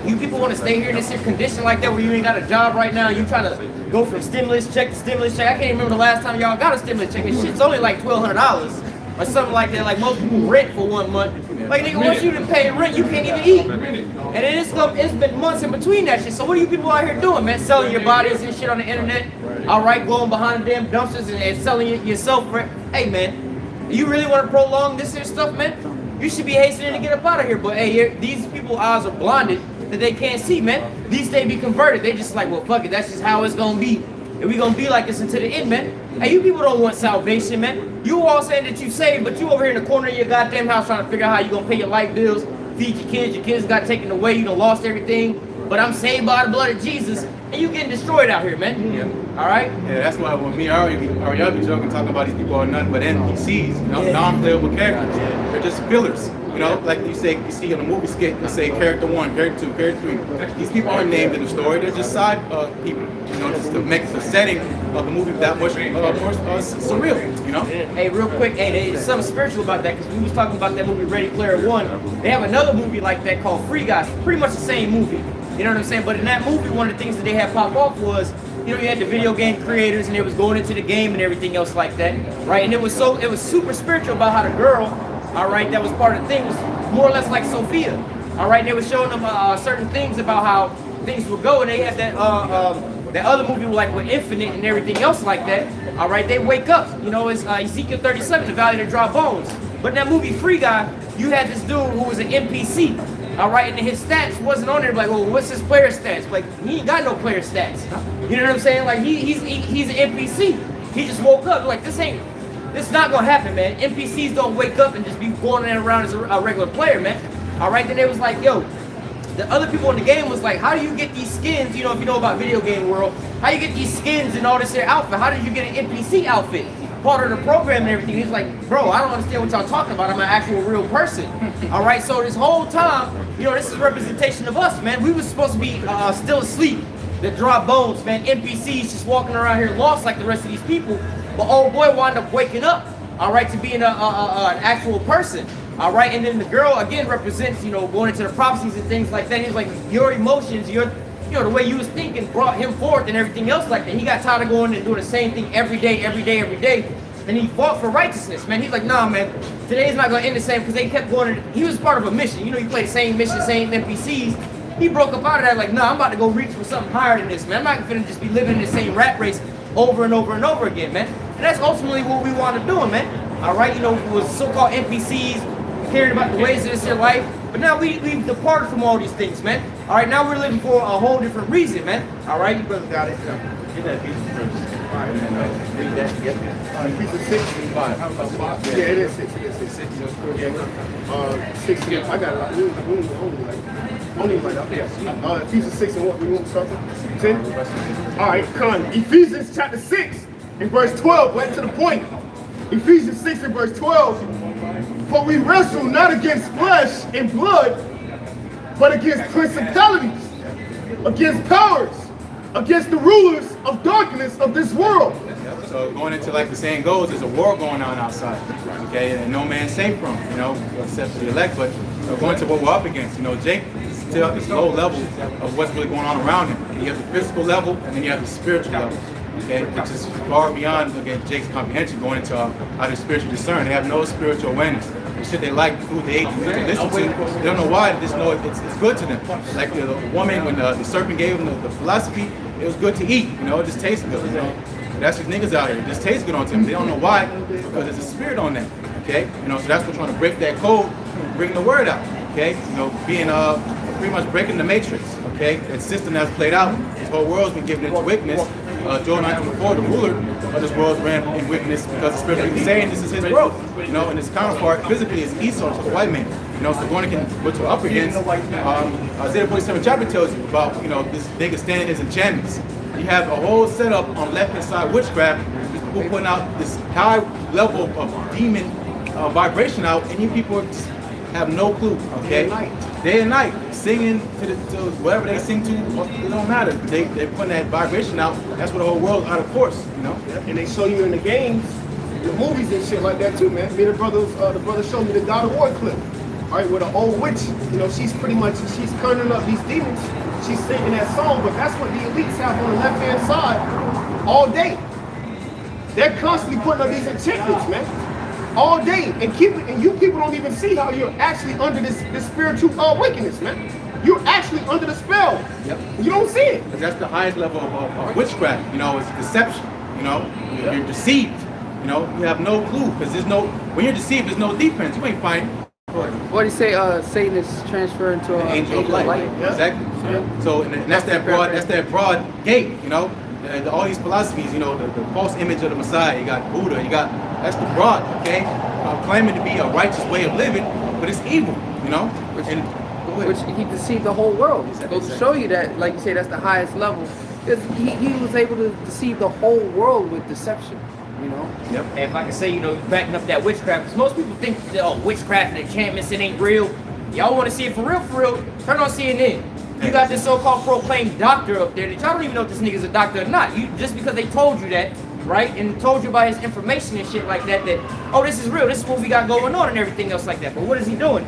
you people want to stay here in this here condition like that where you ain't got a job right now. You trying to go from stimulus check to stimulus check. I can't remember the last time y'all got a stimulus check. And shit's only like $1,200 or something like that. Like most people rent for 1 month. Like nigga, once you done pay rent, you can't even eat. And then it's been months in between that shit. So what are you people out here doing, man? Selling your bodies and shit on the internet. All right, going behind the damn dumpsters and selling yourself for. Hey man, you really want to prolong this here stuff, man? You should be hastening to get up out of here. But hey, these people's eyes are blinded that they can't see, man. These they be converted. They just like, well, fuck it. That's just how it's gonna be. And we gonna be like this until the end, man. Hey, you people don't want salvation, man. You all saying that you saved, but you over here in the corner of your goddamn house trying to figure out how you gonna pay your light bills, feed your kids. Your kids got taken away. You done lost everything. But I'm saved by the blood of Jesus, and you getting destroyed out here, man. Yeah. All right. Yeah, that's why when me and Ariel be joking, talking about these people are nothing but NPCs, non-playable characters. They're just fillers. Like you see in a movie skit, you say character 1, character 2, character 3. These people aren't named in the story. They're just side people. Just to make the setting of the movie that much more surreal. Hey, real quick, hey, there's something spiritual about that because we was talking about that movie Ready Player One. They have another movie like that called Free Guys. Pretty much the same movie. You know what I'm saying? But in that movie, one of the things that they had pop off was, you had the video game creators and they was going into the game and everything else like that, right? And it was super spiritual about how the girl, all right, that was part of the thing was more or less like Sophia, all right? And they were showing them certain things about how things would go, and they had that that other movie with Infinite and everything else like that, all right? They wake up, it's Ezekiel 37, the Valley of the Dry Bones. But in that movie Free Guy, you had this dude who was an NPC. All right, and his stats wasn't on there. Like, well, what's his player stats? Like, he ain't got no player stats. You know what I'm saying? Like, he's an NPC. He just woke up. Like, this not gonna happen, man. NPCs don't wake up and just be going around as a regular player, man. All right, then they was like, yo, the other people in the game was like, how do you get these skins? If you know about video game world, how you get these skins and all this here outfit? How did you get an NPC outfit? Part of the program and everything. He's like, bro, I don't understand what y'all talking about. I'm an actual real person. All right, so this whole time, this is representation of us, man. We was supposed to be still asleep, the dry bones, man. NPCs just walking around here lost like the rest of these people. But old boy wound up waking up. all right, to being an actual person. All right, and then the girl again represents, you know, going into the prophecies and things like that. He's like, your emotions, you know, the way you was thinking brought him forth and everything else like that. He got tired of going and doing the same thing every day, and he fought for righteousness, man. He's like, nah, man, today's not gonna end the same, because they kept going. He was part of a mission. You know, you play the same mission, same NPCs. He broke up out of that, like, nah, I'm about to go reach for something higher than this, man. I'm not gonna just be living in the same rat race over and over and over again, man. And that's ultimately what we want to do, man. All right, you know, with so-called NPCs, caring about the ways of this your life, but now we've departed from all these things, man. All right, now we're living for a whole different reason, man. All right, you brothers got it. Get that piece first. All right, read that. Yep. Piece of 6. 5. How about 5? Yeah, it is 6. It is 6. Yeah. 6. I got it. Only like up there. Ephesians 6 and what we want to start with? 10. All right, come on. Ephesians chapter 6 and verse 12. Right to the point. Ephesians 6 and verse 12. For we wrestle not against flesh and blood, but against principalities, against powers, against the rulers of darkness of this world. So going into, like the saying goes, there's a war going on outside, okay, and no man's safe from, you know, except for the elect. But going to what we're up against, you know, Jake is still at this low level of what's really going on around him. You have the physical level, and then you have the spiritual level, okay, which is far beyond, again, Jake's comprehension, going into how to spiritually discern. They have no spiritual awareness. The shit they like, the food they eat, the food they listen to, they don't know why, they just know it's good to them. Like the woman, when the serpent gave them the philosophy, it was good to eat, you know, it just tastes good, you know. That's these niggas out here, it just tastes good on them. They don't know why, because there's a spirit on them, okay? You know, so that's what we're trying to break that code, bring the word out, okay? You know, being pretty much breaking the matrix, okay? That system that's played out, this whole world's been given into wickedness. Joel 19:4, the ruler of this world ran in wickedness because the spirit is saying this is his world, you know, and his counterpart physically is Esau, to the white man, you know. So going against what we're up against, Isaiah 47 chapter tells you about, you know, this nigga standing his enchantments. You have a whole setup on left hand side witchcraft, people putting out this high level of demon vibration out, and you people just have no clue, okay? Day and night, singing to whatever they sing to, it don't matter. They're putting that vibration out. That's what the whole world's out of course, you know? And they show you in the games, the movies and shit like that too, man. Me and the brother showed me the God of War clip. All right, with an old witch, you know, she's conjuring up these demons. She's singing that song, but that's what the elites have on the left-hand side all day. They're constantly putting up these enchantments, man. All day, and you people don't even see how you're actually under this spiritual wickedness, man. You're actually under the spell. Yep. You don't see it. Because that's the highest level of witchcraft, you know, it's deception, you know. You're deceived, you know, you have no clue, because when you're deceived, there's no defense, you ain't fighting. What do you say? Satan is transferred into an angel of light. Yeah. Exactly. Yeah. So and that's that broad gate, you know. All these philosophies, you know, the false image of the Messiah, you got Buddha, that's the broad, okay? Claiming to be a righteous way of living, but it's evil, you know? Which he deceived the whole world. It goes to show you that, like you say, that's the highest level. He was able to deceive the whole world with deception, you know? Yep. And if I can say, you know, backing up that witchcraft, because most people think that, oh, witchcraft and enchantments, it ain't real. Y'all want to see it for real, turn on CNN. You got this so-called proclaimed doctor up there that y'all don't even know if this nigga's a doctor or not. You just because they told you that, right, and told you about his information and shit like that, oh, this is real, this is what we got going on and everything else like that. But what is he doing?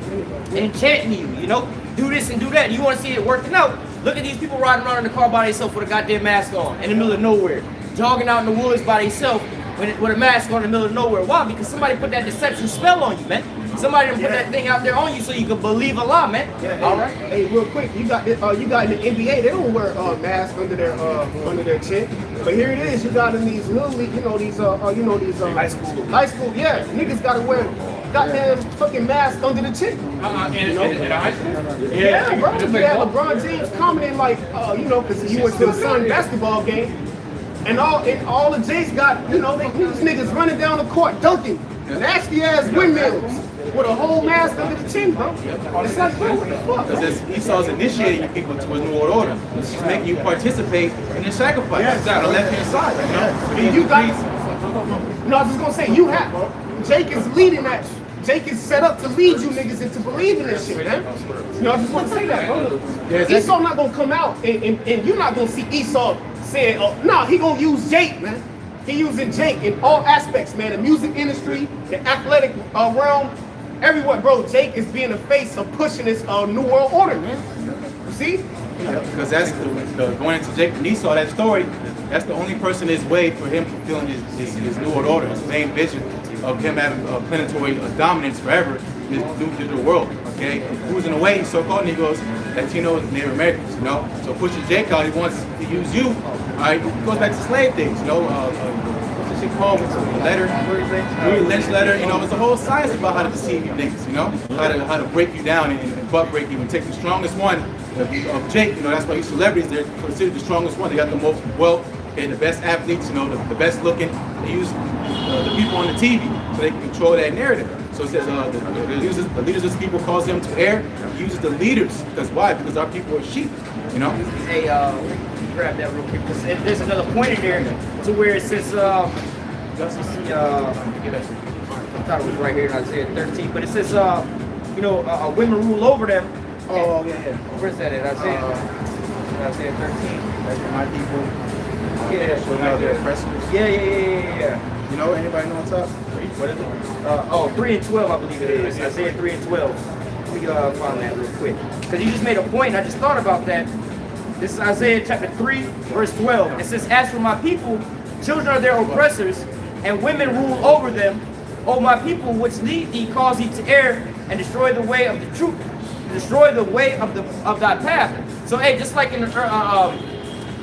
Enchanting you know? Do this and do that. You want to see it working out? Look at these people riding around in the car by themselves with a goddamn mask on in the middle of nowhere, jogging out in the woods by themselves with a mask on in the middle of nowhere. Why? Because somebody put that deception spell on you, man. Somebody done put that thing out there on you so you can believe a lie, man. Yeah, all right. Hey, real quick, you got in the NBA, they don't wear masks under their chin. But here it is, you got in these little league, these high school, yeah, niggas gotta wear goddamn fucking mask under the chin. In high school? Yeah, bro. Yeah, LeBron James commenting like, because he went to the Sun basketball game, and all the Jays got, these niggas running down the court dunking, nasty ass windmills. With a whole mask under the chin, bro. It's like, bro, what the fuck? Because Esau's initiating you people to his new world order. He's making you participate in the sacrifice. Yes. On the left-hand side, you know? And you guys, no, I was just gonna say, you have. Jake is leading that. Jake is set up to lead you niggas into believing this shit, man. I just want to say that, bro. Yeah, Esau not gonna come out and you're not gonna see Esau saying, oh, no, he gonna use Jake, man. He using Jake in all aspects, man. The music industry, the athletic realm, everywhere, bro. Jake is being the face of pushing this new world order, man. You see? Because that's going into Jacob and Esau, that story, that's the only person that's way for him fulfilling his new world order, his main vision of him having planetary dominance forever in this new digital world. Okay? Who's in the way? So-called Negroes, Latinos, and Native Americans, you know? So pushing Jake out, he wants to use you. All right, it goes back to slave days, you know? What's this shit called? It's a letter, Lynch letter, you know? It's a whole science about how to deceive you niggas, you know? How to break you down and butt break you and take the strongest one of Jake, you know, that's why these celebrities, they're considered the strongest one. They got the most wealth, and the best athletes, you know, the best looking. They use the people on the TV so they can control that narrative. So it says the leaders of the people cause them to err. He uses the leaders. Because why? Because our people are sheep, you know? Hey, grab that real quick, because there's another point in there to where it says, I thought it was right here in Isaiah 13, but it says, women rule over them. Oh, yeah. Where's that at? Isaiah 13. That's for my people. Yeah. So now they're oppressors. Yeah. You know, anybody know what's up? What is it? 3 and 12, I believe it is. Isaiah 3 and 12. Let me find that real quick. Because you just made a point, and I just thought about that. This is Isaiah chapter 3, verse 12. It says, as for my people, children are their oppressors, and women rule over them. O my people, which lead thee, cause thee to err, and destroy the way of the truth. Destroy the way of thy path. So, hey, just like in the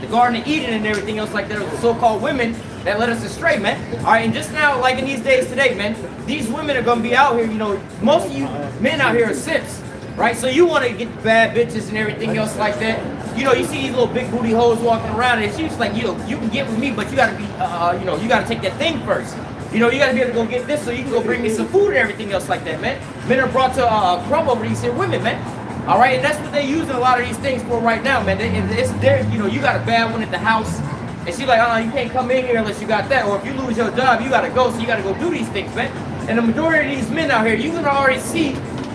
Garden of Eden and everything else like that, the so-called women that led us astray, man. All right, and just now, like in these days today, man, these women are gonna be out here. You know, most of you men out here are simps, right? So you want to get bad bitches and everything else like that. You know, you see these little big booty hoes walking around, and she's like, you can get with me, but you gotta be, you gotta take that thing first. You know, you gotta be able to go get this so you can go bring me some food and everything else like that, man. Men are brought to crumb over these here women, man. All right, and that's what they're using a lot of these things for right now, man. It's there, you know, you got a bad one at the house, and she's like, you can't come in here unless you got that. Or if you lose your job, you gotta go, so you gotta go do these things, man. And the majority of these men out here, you can already see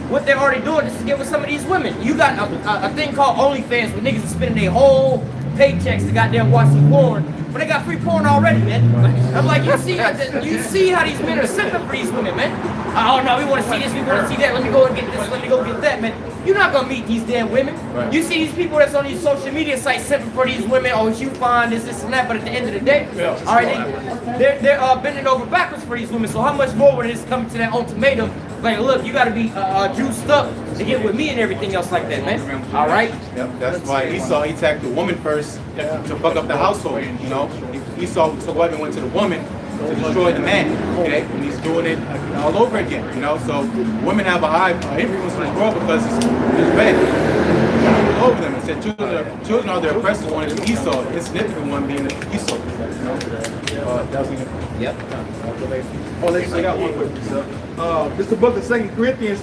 what they're already doing just to get with some of these women. You got a thing called OnlyFans where niggas are spending their whole paychecks to goddamn watch some porn, but they got free porn already, man. I'm like, you see how these men are simping for these women, man. Oh no, we want to see this, we want to see that. Let me go and get this, let me go get that, man. You're not gonna meet these damn women. Right. You see these people that's on these social media sites simping for these women. Oh, you find this, and that. But at the end of the day, all right, they're bending over backwards for these women. So how much more when it's coming to that ultimatum? Like, look, you got to be juiced up to get with me and everything else like that, man. All right. Yep, that's why Esau attacked the woman first to fuck up the household. You know, Esau took what and went to the woman to destroy the man. Okay, and he's doing it all over again. You know, so women have a high influence in the world because it's bad. All over them. It said children are their oppressors. One is Esau. His significant one being Esau. You know, Yep. I got one quick. This is the book of 2 Corinthians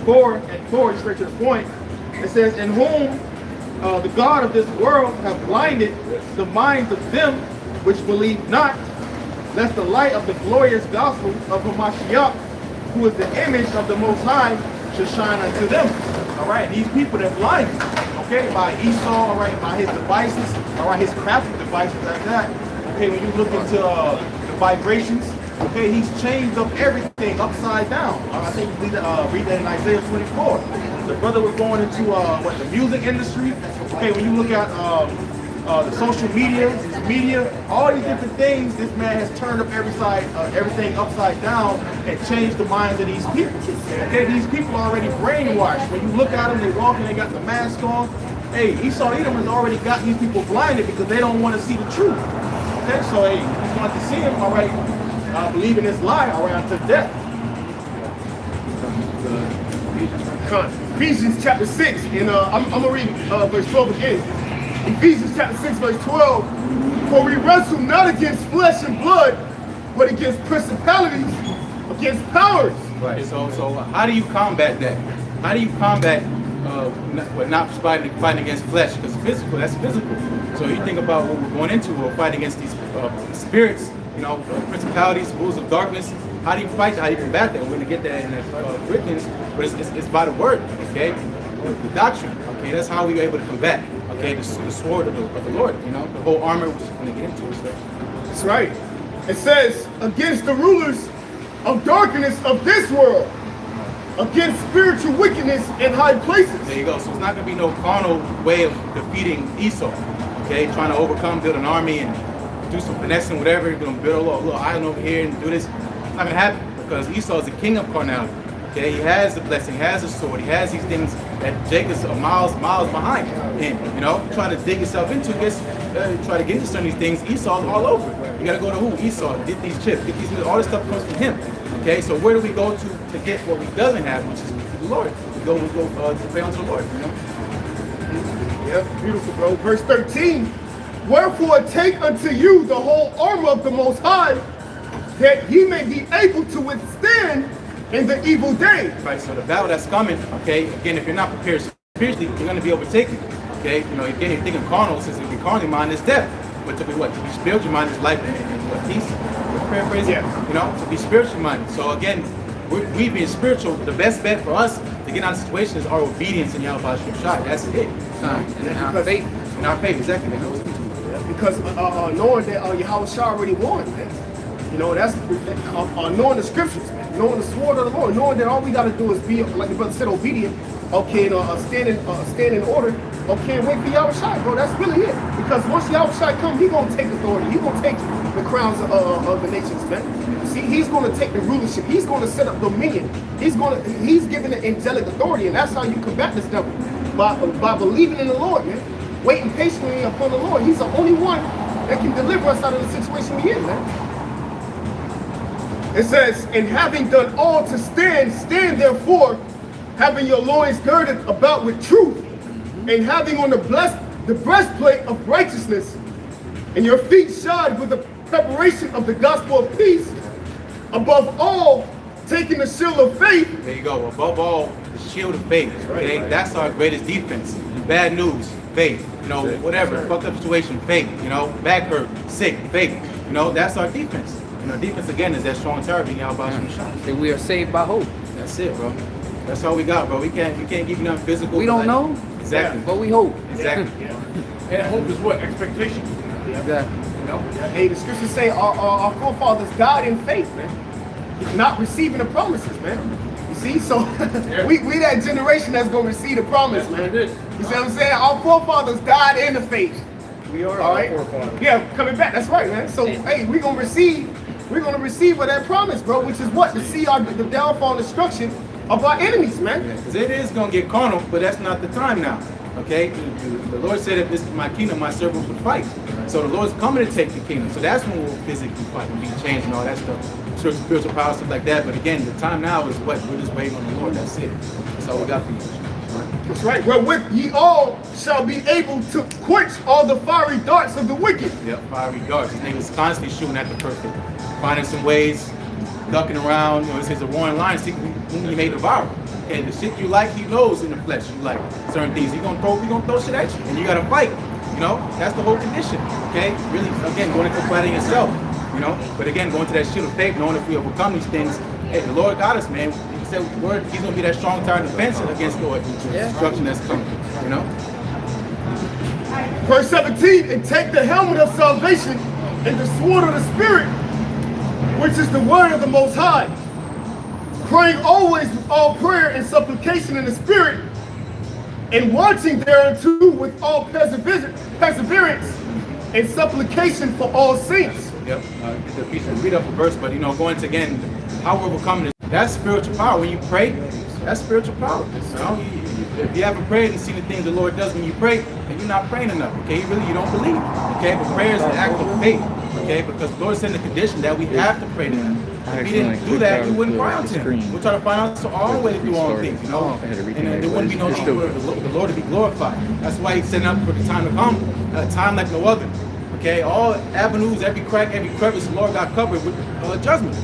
4 and 4, straight to the point. It says, in whom the God of this world have blinded the minds of them which believe not, lest the light of the glorious gospel of Hamashiach, who is the image of the Most High, should shine unto them. All right, these people that blinded, okay, by Esau, all right, by his devices, all right, his crafty devices like that. Okay, when you look into the vibrations, okay, he's changed up everything upside down. I think you need to read that in Isaiah 24. The brother was going into the music industry. Okay, when you look at the social media, all these different things, this man has turned up everything upside down and changed the minds of these people. Okay, these people are already brainwashed. When you look at them, they walk and they got the mask on. Hey, Esau Edom has already got these people blinded because they don't want to see the truth. Okay, so hey, you want to see him, all right, believe in this lie, all right, unto death. Ephesians chapter 6, and I'm going to read verse 12 again. Ephesians chapter 6, verse 12. For we wrestle not against flesh and blood, but against principalities, against powers. Right. So how do you combat that? How do you combat not fighting against flesh? Because physical, that's physical. So you think about what we're going into, we're fighting against these spirits, you know, principalities, rules of darkness. How do you fight that? How do you combat that? We're going to get that in the Corinthians, but it's by the word, okay? The doctrine, okay? That's how we are able to combat, okay? The sword of the Lord, you know? The whole armor, which we're going to get into. That's right. It says, against the rulers of darkness of this world, against spiritual wickedness in high places. There you go. So it's not going to be no carnal way of defeating Esau. Okay, trying to overcome, build an army, and do some finessing, whatever. You're going to build a little island over here and do this. It's not going to happen because Esau is the king of carnality. Okay, he has the blessing, he has the sword, he has these things that Jacob's miles behind him. You know, trying to dig yourself into, try to get into some of these things. Esau's all over. You got to go to who? Esau. Get these chips. Get these. All this stuff comes from him. Okay, so where do we go to get what we doesn't have, which is the Lord? We go to pray unto the Lord. You know. Yeah, beautiful, bro. Verse 13. Wherefore take unto you the whole armor of the Most High, that ye may be able to withstand in the evil day. Right, so the battle that's coming, okay, again, if you're not prepared spiritually, you're going to be overtaken. Okay, you know, again, you're thinking carnal, since if you're carnal, your mind is death. But to be what? To be spiritual minded is life and what? Peace. Paraphrasing? Yeah. You know, to be spiritual minded. So again, we being spiritual, the best bet for us to get out of the situation is our obedience in Yahweh Shai. That's it. And our faith. In our faith, exactly. Because knowing that Yahweh Shai already won, man. You know, that's knowing the scriptures, man. Knowing the sword of the Lord, knowing that all we got to do is be, like the brother said, obedient. Okay, and stand in order. Okay, and wait for Yahweh Shai, bro. That's really it. Because once Yahweh Shai comes, he's gonna take authority. He's gonna take the crowns of the nations, man. See, he's gonna take the rulership. He's gonna set up dominion. He's giving the angelic authority, and that's how you combat this devil. By believing in the Lord, man. Waiting patiently upon the Lord. He's the only one that can deliver us out of the situation we're in, man. It says, and having done all to stand therefore, having your loins girded about with truth, and having on the breastplate of righteousness, and your feet shod with the preparation of the gospel of peace, above all, taking the shield of faith. There you go. Above all, the shield of faith. Okay, that's our greatest defense. Bad news, faith. You know, whatever, fucked up situation, faith. You know, back hurt, sick, faith. You know, that's our defense. And our defense again is that strong tower being out by some shots. That we are saved by hope. That's it, bro. That's all we got, bro. We can't give you nothing physical. We don't know. Exactly. But we hope. Exactly. And hope is what? Expectation. Exactly. You know? Hey, the scriptures say our forefathers died in faith, man. Not receiving the promises, man. You see, so we that generation that's gonna receive the promise, man. You see what I'm saying? Our forefathers died in the faith. We are All our right. forefathers. Yeah, coming back. That's right, man. So hey, we're gonna receive of that promise, bro, which is what? To see the downfall and destruction of our enemies, man. Because it is going to get carnal, but that's not the time now. Okay? The Lord said, if this is my kingdom, my servants will fight. So the Lord's coming to take the kingdom. So that's when we'll physically fight and be changed and all that stuff. Spiritual power, stuff like that. But again, the time now is what? We're just waiting on the Lord. That's it. That's all we got for you. That's right. Wherewith ye all shall be able to quench all the fiery darts of the wicked. Yep, fiery darts. This nigga's constantly shooting at the perfect. Finding some ways, ducking around. You know, this is a roaring lion seeking whom he may devour. Okay, the shit you like, he knows in the flesh. You like certain things. He gonna throw shit at you, and you gotta fight. You know, that's the whole condition. Okay, really, again, going into fighting yourself. You know, but again, going to that shield of faith, knowing if we overcome these things, hey, the Lord got us, man. He said the word, he's gonna be that strong tower and defense against the destruction that's coming. You know. Verse 17, and take the helmet of salvation and the sword of the Spirit, which is the word of the Most High, praying always with all prayer and supplication in the Spirit, and watching thereunto with all perseverance and supplication for all saints. Yep, get the piece and read up a verse, but you know, going to again, how we're overcoming this, that's spiritual power. When you pray, that's spiritual power. You know, if you haven't prayed and seen the things the Lord does when you pray, then you're not praying enough. Okay, you don't believe. Okay, but prayer is an act of faith. Okay, because the Lord said in the condition that we have to pray to Him. If He didn't do that, we wouldn't cry out to Him. We'll try to find out our own way to do all things, you know. And there wouldn't be no need for the Lord to be glorified. That's why He's setting up for the time to come, a time like no other. Okay, all avenues, every crack, every crevice, the Lord got covered with judgment.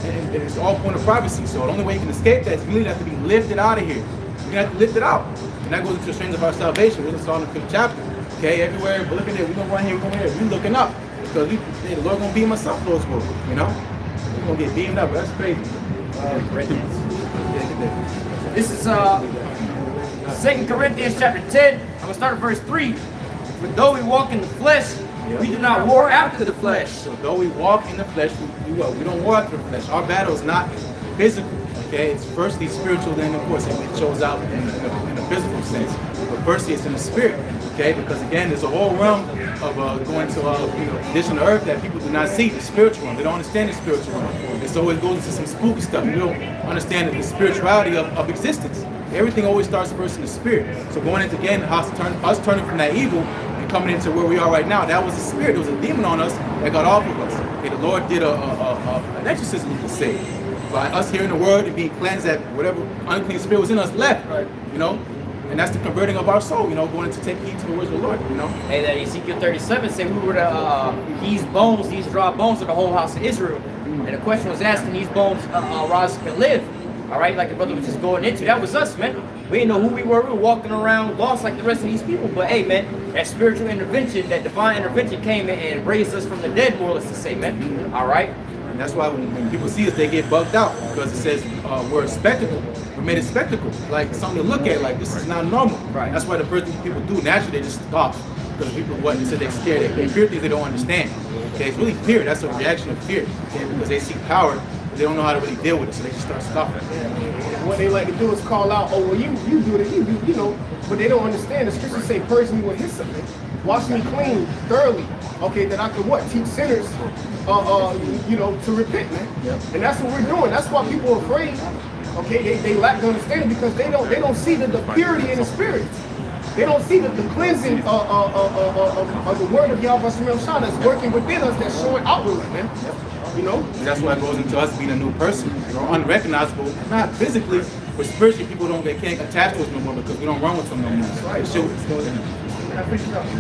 And it's all point of privacy. So the only way you can escape that is you really have to be lifted out of here. You're gonna have to lift it out. And that goes into the strength of our salvation. We're saw in the 5th chapter. Okay, everywhere, but look at it, we're gonna run here, we're going here. We're looking up. Because the Lord gonna beam us up, Lord's will, you know? We're gonna get beamed up, that's crazy. This is 2 Corinthians chapter 10. I'm gonna start at verse 3. For though we walk in the flesh, We do not war after the flesh. So though we walk in the flesh, we don't war after the flesh. Our battle is not physical. Okay, it's firstly spiritual, then of course it shows out in a physical sense. But firstly, it's in the spirit. Okay, because again, there's a whole realm of going to condition of earth that people do not see, the spiritual realm. They don't understand the spiritual realm. And so it goes into some spooky stuff. We don't understand the spirituality of existence. Everything always starts first in the spirit. So going into again, us turning from that evil and coming into where we are right now, that was a spirit. There was a demon on us that got off of us. Okay, the Lord did an exorcism, you could say, by us hearing the word and being cleansed, that whatever unclean spirit was in us left. You know. And that's the converting of our soul, going to take heed to the words of the Lord, Hey, that Ezekiel 37 said we were these dry bones of the whole house of Israel. And the question was asked, and these bones rise up and live? All right, like the brother was just going into. That was us, man. We didn't know who we were. We were walking around lost like the rest of these people. But hey, man, that spiritual intervention, that divine intervention came in and raised us from the dead, more or less to say, man. All right? And that's why when people see us, they get bugged out because it says we're a spectacle. We made a spectacle, like something to look at, like this is not normal. Right. That's why the first thing people do, naturally, they just stop. Because people, they said they're scared. They fear things they don't understand. Okay, it's really fear. That's a reaction of fear. Okay, because they see power, but they don't know how to really deal with it, so they just start stopping. What they like to do is call out, oh, well, you do it, you know, but they don't understand. The scriptures say, purge me with hyssop, wash me clean, thoroughly, okay, that I can what? Teach sinners, to repent, man. Yep. And that's what we're doing. That's why people are afraid. Okay, they lack the understanding because they don't see the purity in the spirit. They don't see the cleansing of the word of Yahweh Shah that's working within us, that's showing outwardly, man. And that's why it goes into us being a new person. We're unrecognizable, not physically, but spiritually. People can't attach to us no more because we don't run with them no more. Right.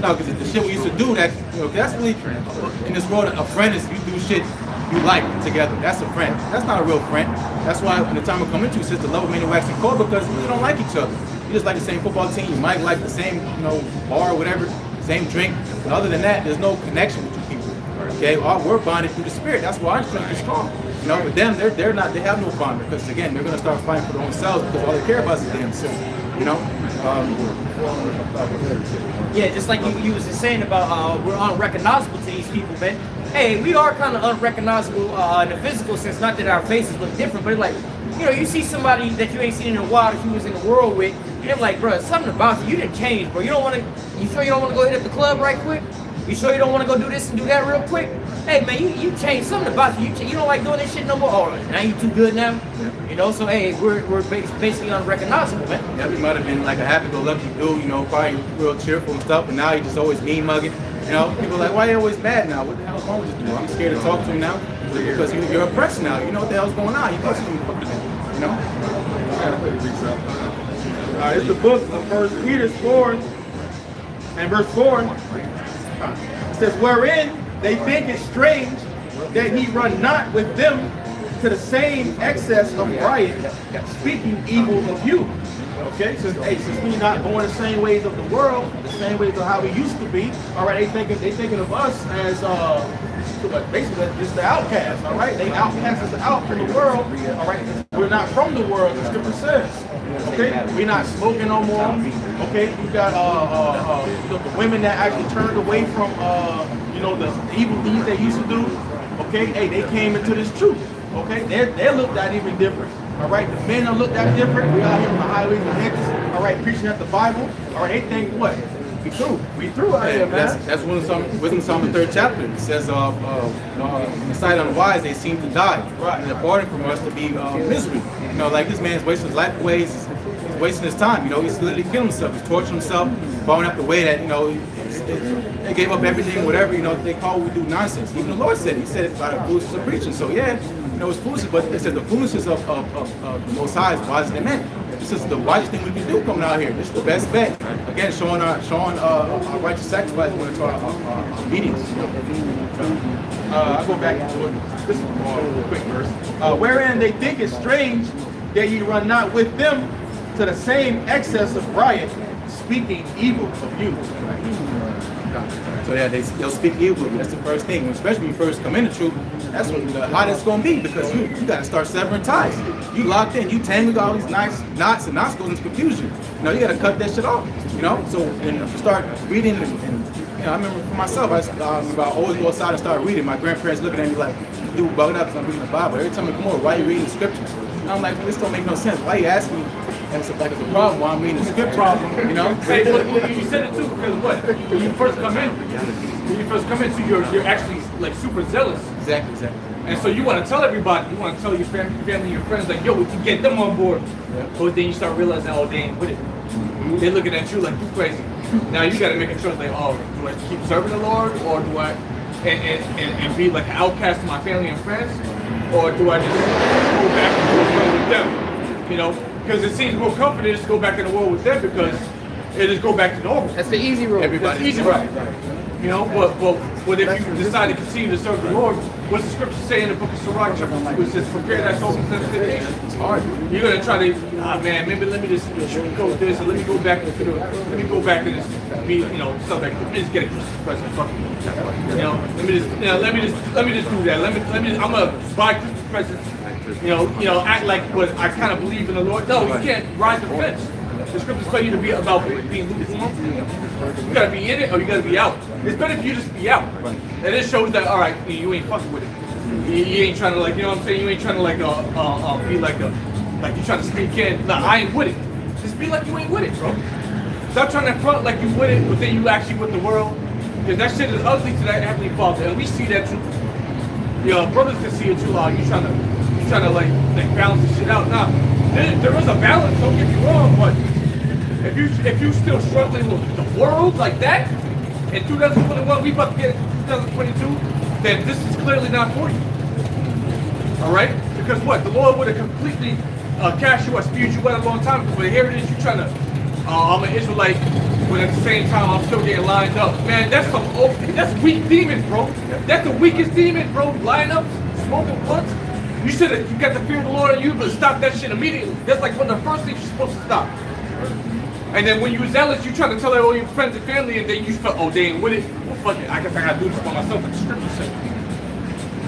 No, because the shit we used to do, that's really in this world. A friend is you do shit you like together. That's a friend. That's not a real friend. That's why when the time will come into, it says the love of many waxing cold because we don't like each other. You just like the same football team. You might like the same, bar or whatever, same drink. But other than that, there's no connection with you people. Okay, we're bonded through the spirit. That's why our strength is strong. With them, they're not. They have no bond because again, they're gonna start fighting for their own selves because all they care about is the damn self. Yeah, just like you was just saying about we're unrecognizable to these people, man. Hey, we are kind of unrecognizable in the physical sense. Not that our faces look different, but like, you see somebody that you ain't seen in a while that you was in the world with, and they're like, bro, something about you didn't change, bro. You sure you don't want to go hit up the club right quick? You sure you don't want to go do this and do that real quick? Hey, man, you changed something about you. You don't like doing this shit no more. Oh, now you too good now? So hey, we're basically unrecognizable, man. Yeah, we might have been like a happy-go-lucky dude, probably real cheerful and stuff, but now you just always mean-mugging. People are like, why are you always mad now? What the hell's wrong with this dude? I'm scared to talk to him now because you're oppressed now. You know what the hell's going on. You go to him, It's the book of 1 Peter 4 and verse 4. It says, wherein they think it strange that he run not with them to the same excess of riot, speaking evil of you. Okay, since we're not going the same ways of the world, the same ways of how we used to be, all right, they thinking of us as basically just the outcasts, all right? They outcast us out from the world, all right? We're not from the world, the scripture says. Okay, we're not smoking no more. Okay, you got the women that actually turned away from the evil things they used to do. Okay, hey, they came into this truth. Okay, they're looked at even different. All right, the men are looked at different. We out here on the highways and hedges. All right, preaching at the Bible. All right, they think what? We through out here, man. That's Wisdom Psalm the 3rd chapter. It says, in the sight of the wise, they seem to die. Right. And departing from us to be misery. Like this man's wasting his life away. He's wasting his time. He's literally killing himself. He's torturing himself, following up the way that, they gave up everything, whatever, they call what we do nonsense. Even the Lord said it. He said it by the foolishness of preaching. So yeah, it's foolishness, but it says the foolishness of the Most High is wiser than men. This is the wisest thing we can do coming out here. This is the best bet. Again, showing our righteous sacrifice when it's our obedience. I'll go back to it. This is a quick verse. Wherein they think it strange that ye run not with them to the same excess of riot, speaking evil of you. So yeah, they'll speak evil of you. That's the first thing. Especially when you first come into truth, that's what the hottest going to be, because you got to start severing ties. You locked in, you tangled all these nice knots, and knots goes into confusion. You know, you got to cut that shit off. You know, so when you start reading, and you know, I remember for myself, I always go outside and start reading. My grandparents looking at me like, dude, bugging up because I'm reading the Bible. Every time I come over, why are you reading the scriptures? And I'm like, this don't make no sense. Why are you asking me? And it's like, it's a problem while I'm reading the scripture. You know? Hey, well, you said it too, because what? When you first come in, so you're actually like super zealous. Exactly. And so you want to tell everybody, you want to tell your family and your friends, like, yo, we can get them on board. Yeah. But then you start realizing, oh, they ain't with it. They're looking at you like you crazy. Now you got to make a choice, like, oh, do I keep serving the Lord, or do I and be like an outcast to my family and friends, or do I just go back into the world with them? You know, because it seems more comfortable just to go back in the world with them, because it just go back to normal. That's the easy road. That's the easy route. You know, but if you decide to continue to serve the Lord, what's the scripture say in the book of Sirach, chapter 2? It says, prepare thy soul for temptation. It's hard. You're gonna try to, man, maybe let me just sugarcoat this, and let me go back and just be, you know, stuff like, let me just get a Christmas present, fuck it. You know, let me just do that. I'm gonna buy Christmas presents. You know, act like what I kind of believe in the Lord. No, you can't ride the fence. The scriptures tell you to be about being lukewarm. You gotta be in it or you gotta be out. It's better if you just be out. And it shows that, all right, you ain't fucking with it. You ain't trying to, like, you know what I'm saying? You ain't trying to like be like you trying to sneak in. Nah, I ain't with it. Just be like you ain't with it, bro. Stop trying to front like you with it, but then you actually with the world. Because that shit is ugly to that Heavenly Father, and we see that too. You know, brothers can see it too. You trying to like balance this shit out. Nah, there is a balance. Don't get me wrong, but if you still struggling with the world like that, in 2021, we about to get into 2022, then this is clearly not for you. All right? Because what? The Lord would have completely cast you or spewed you out a long time ago. But here it is, you trying to, I'm an Israelite, but at the same time, I'm still getting lined up. Man, that's weak demons, bro. That's the weakest demon, bro. Line up, smoking blunts. You got the fear of the Lord in you, but stop that shit immediately. That's like one of the first things you're supposed to stop. And then when you're zealous, you try to tell all your friends and family, and then you feel, oh, they ain't with it. Well, fuck it. I guess I gotta do this by myself, like the scripture said.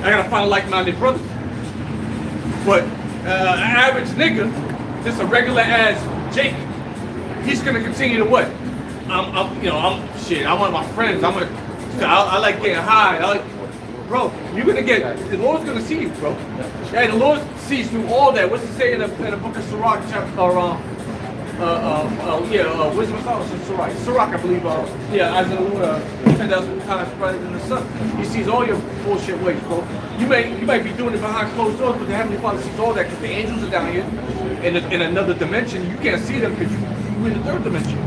I gotta find a like-minded brother. But an average nigga, just a regular ass Jake, he's gonna continue to what? I want my friends. I like getting high. Bro, you're gonna the Lord's gonna see you, bro. Yeah, the Lord sees through all that. What's it say in the book of Sirach, chapter wisdom of Solomon, Sirach, I believe. As the Lord 10,000 times brighter than the sun. He sees all your bullshit ways, bro. You might be doing it behind closed doors, but the Heavenly Father sees all that, because the angels are down here in another dimension. You can't see them because you're in the third dimension.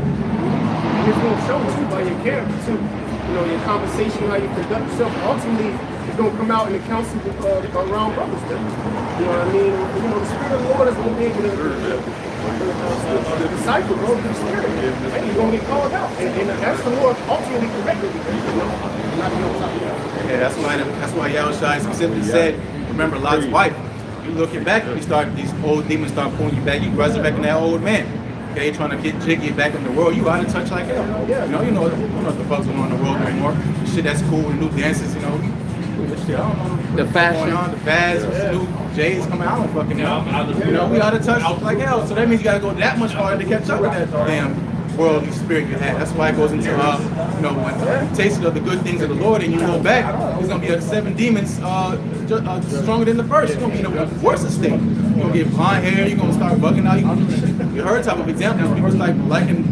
It's going to show too by your character too. You know, your conversation, how you conduct yourself. Ultimately, it's going to come out in the council around brothers. You know what I mean? You know, the Spirit of the Lord is going to be able to the disciple, bro, the Spirit, and you're going to get called out. And that's the Lord ultimately corrected you. Yeah, that's why Yahushua specifically said, remember Lot's wife. You looking back, these old demons start pulling you back. You resurrecting that old man. Okay, trying to get jiggy back in the world. You out of touch like hell. You know what the fuck's going on in the world anymore. Shit that's cool, the new dances, you know. Shit, I don't know. The fashion. Going on, the fads, new J's coming out. I don't fucking know. You know, we out of touch like hell. So that means you gotta go that much harder to catch up with that damn worldly spirit you had. That's why it goes into, when you taste of the good things of the Lord and you go back, there's gonna be 7 demons stronger than the first. It's gonna be in the worst state. You're gonna get blonde hair. You're gonna start bugging out. You heard type of examples. People like liking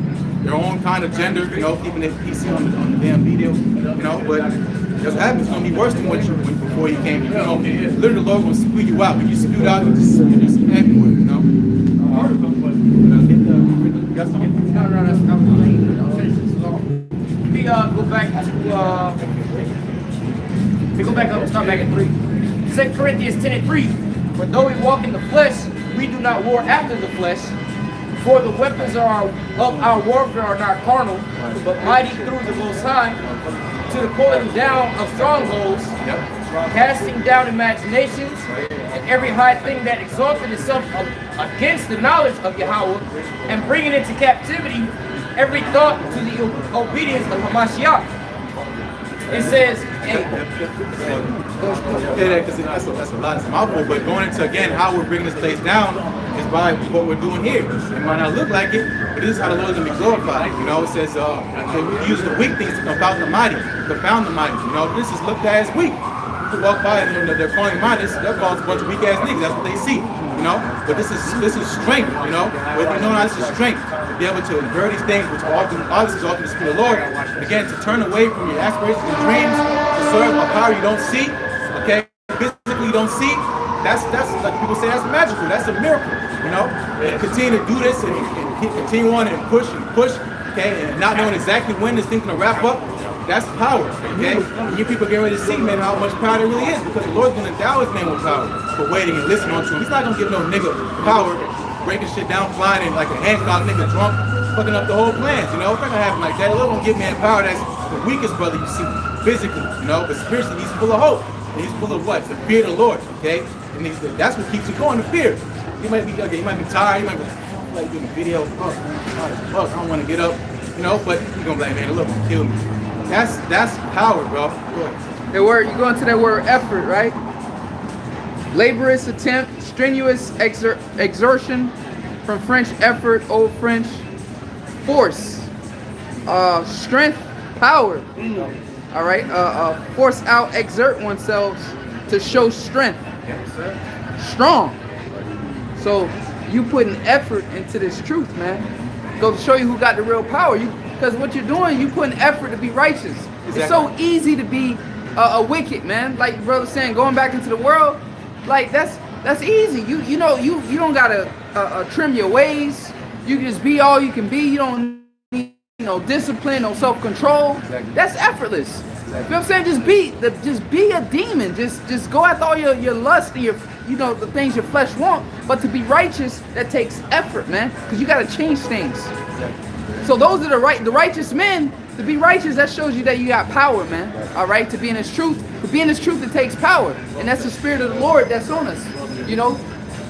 their own kind of gender. You know, even if you see on the damn video. You know, but what's happening is gonna be worse than what you went before you came. You know, literally the Lord will spew you out. When you spewed out, you're just happy with it. You know. We go back up and start back at 3. 2 Corinthians 10:3. For though we walk in the flesh, we do not war after the flesh. For the weapons of our warfare are not carnal, but mighty through the Most High, to the pulling down of strongholds, casting down imaginations, and every high thing that exalted itself against the knowledge of Yahweh, and bringing into captivity every thought to the obedience of Hamashiach. It says, hey, Yeah, because that's a lot. It's a mouthful. But going into again how we're bringing this place down is by what we're doing here. It might not look like it, but this is how the Lord is going to be glorified. You know, it says we use the weak things to confound the mighty, confound the mighty. You know, this is looked at as weak. People walk by and they're calling mighty. They're called a bunch of weak ass niggas. That's what they see. You know, but this is strength. You know, but you know now this is strength to be able to endure these things, which obviously is often the Spirit of the Lord. Again, to turn away from your aspirations and dreams to serve a power you don't see. Okay, physically you don't see. That's like people say that's magical. That's a miracle. You know, and continue to do this and continue on and push. Okay, and not knowing exactly when this thing's gonna wrap up. That's power, okay? And you people get ready to see, man, how much power there really is, because the Lord's gonna endow his man with power for waiting and listening on to him. He's not gonna give no nigga power, breaking shit down, flying in like a Hancock nigga drunk, fucking up the whole plans, you know? It's not gonna happen like that. The Lord gonna give man power that's the weakest brother you see, physically, you know? But spiritually, he's full of hope. And he's full of what? The fear of the Lord, okay? And that's what keeps you going, the fear. You might be tired, you might be like doing a video, fuck, I don't wanna get up, you know? But you're gonna be like, man, the Lord gonna kill me. That's power, bro. The word, you go into that word effort, right? Laborious attempt, strenuous exertion, from French effort, Old French force, strength, power. All right, force out, exert oneself to show strength. Strong. So you putting effort into this truth, man. Go to show you who got the real power. Because what you're doing, you putting effort to be righteous. Exactly. It's so easy to be a wicked, man. Like your brother saying, going back into the world, like that's easy. You know you don't gotta trim your ways. You can just be all you can be. You don't need no discipline, no self-control. Exactly. That's effortless. Exactly. You know what I'm saying? Just be a demon. Just go after all your lust and the things your flesh want. But to be righteous, that takes effort, man. Because you gotta change things. Exactly. So those are the righteous men. To be righteous, that shows you that you got power, man. All right, to be in His truth. To be in His truth, it takes power, and that's the Spirit of the Lord that's on us. You know.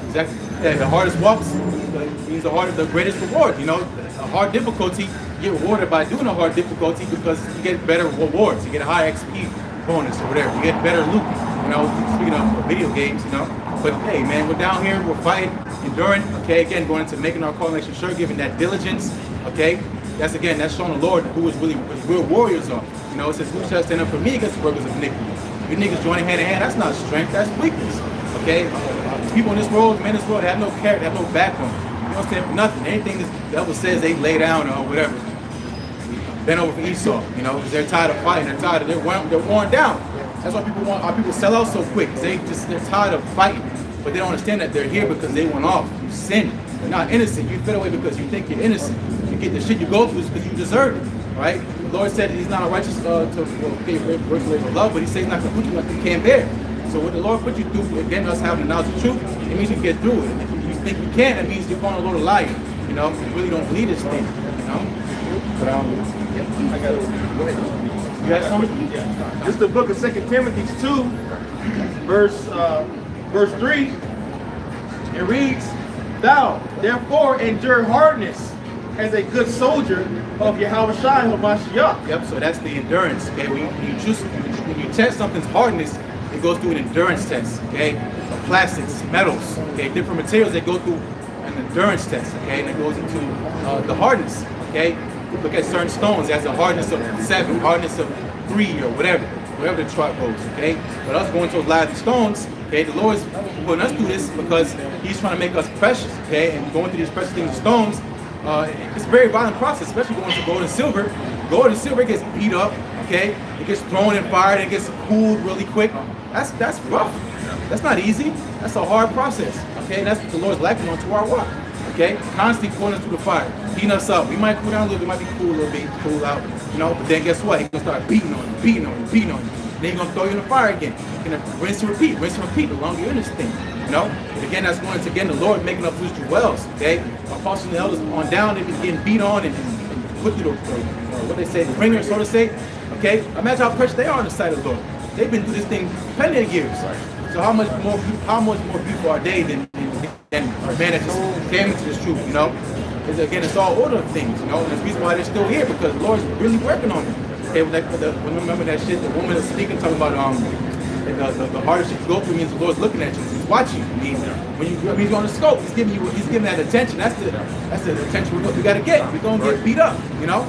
Exactly. Yeah, the hardest walks means the greatest reward. You know, a hard difficulty, you get rewarded by doing a hard difficulty because you get better rewards. You get a high XP bonus or whatever. You get better loot. You know, speaking of video games, you know. But hey, man, we're down here. We're fighting, enduring. Okay, again, going into making our call to election sure, giving that diligence. Okay, that's showing the Lord who is really what real warriors are. You know, it says, "Who shall stand up for me against the workers of iniquity?" You niggas joining hand in hand, that's not strength, that's weakness. Okay, people in this world, men in this world, have no character, have no backbone. You don't stand for nothing. Anything the devil says, they lay down or whatever. Bend over for Esau. You know, because they're tired of fighting. They're worn down. That's why people sell out so quick. They're tired of fighting, but they don't understand that they're here because they went off. You sin. You're not innocent. You fit away because you think you're innocent. You get the shit you go through because you deserve it, right? The Lord said He's not a righteous to work away with love, but He says He's not going to put you like you can't bear. So what the Lord put you through, again, us having the knowledge of truth, it means you can get through it. And if you think you can't, it means you're calling the Lord a liar. You know, you really don't believe this thing. You know. But I got it. Go ahead. You have something? This is the book of 2 Timothy 2, verse 3. It reads, "Thou therefore endure hardness as a good soldier of Yahushua HaMashiach." Yep. So that's the endurance. Okay. When you test something's hardness, it goes through an endurance test. Okay. Plastics, metals. Okay. Different materials that go through an endurance test. Okay. And it goes into the hardness. Okay. Look at certain stones. It has a hardness of 7, hardness of 3, or whatever the chart goes. Okay. But us going to those live stones. Okay, the Lord's putting us through this because He's trying to make us precious, okay? And going through these precious things, stones, it's a very violent process, especially going to gold and silver. Gold and silver gets beat up, okay? It gets thrown and fired, and it gets cooled really quick. That's rough. That's not easy. That's a hard process, okay? And that's what the Lord's lacking onto our walk, okay? Constantly pulling us through the fire, heating us up. We might cool down a little bit, might be cool a little bit, cool out, you know? But then guess what? He's gonna start beating on you. Then he's gonna throw you in the fire again. You're gonna rinse and repeat the longer you're in this thing. You know? But again, that's going to, the Lord making up loose wells, okay? Apostles and the elders on down, they've been getting beat on and put through the ringer, so to say. Okay? Imagine how precious they are on the side of the Lord. They've been through this thing plenty of years. So how much more beautiful are they than a man that just came into this truth, you know? Because again, it's all order of things, you know? And the reason why they're still here, because the Lord's really working on them. Okay, remember that shit. The woman is speaking, talking about the hardest shit you go through means the Lord's looking at you. He's watching you. When he's on the scope, he's giving that attention. That's the attention we got to get. We're gonna get beat up. You know.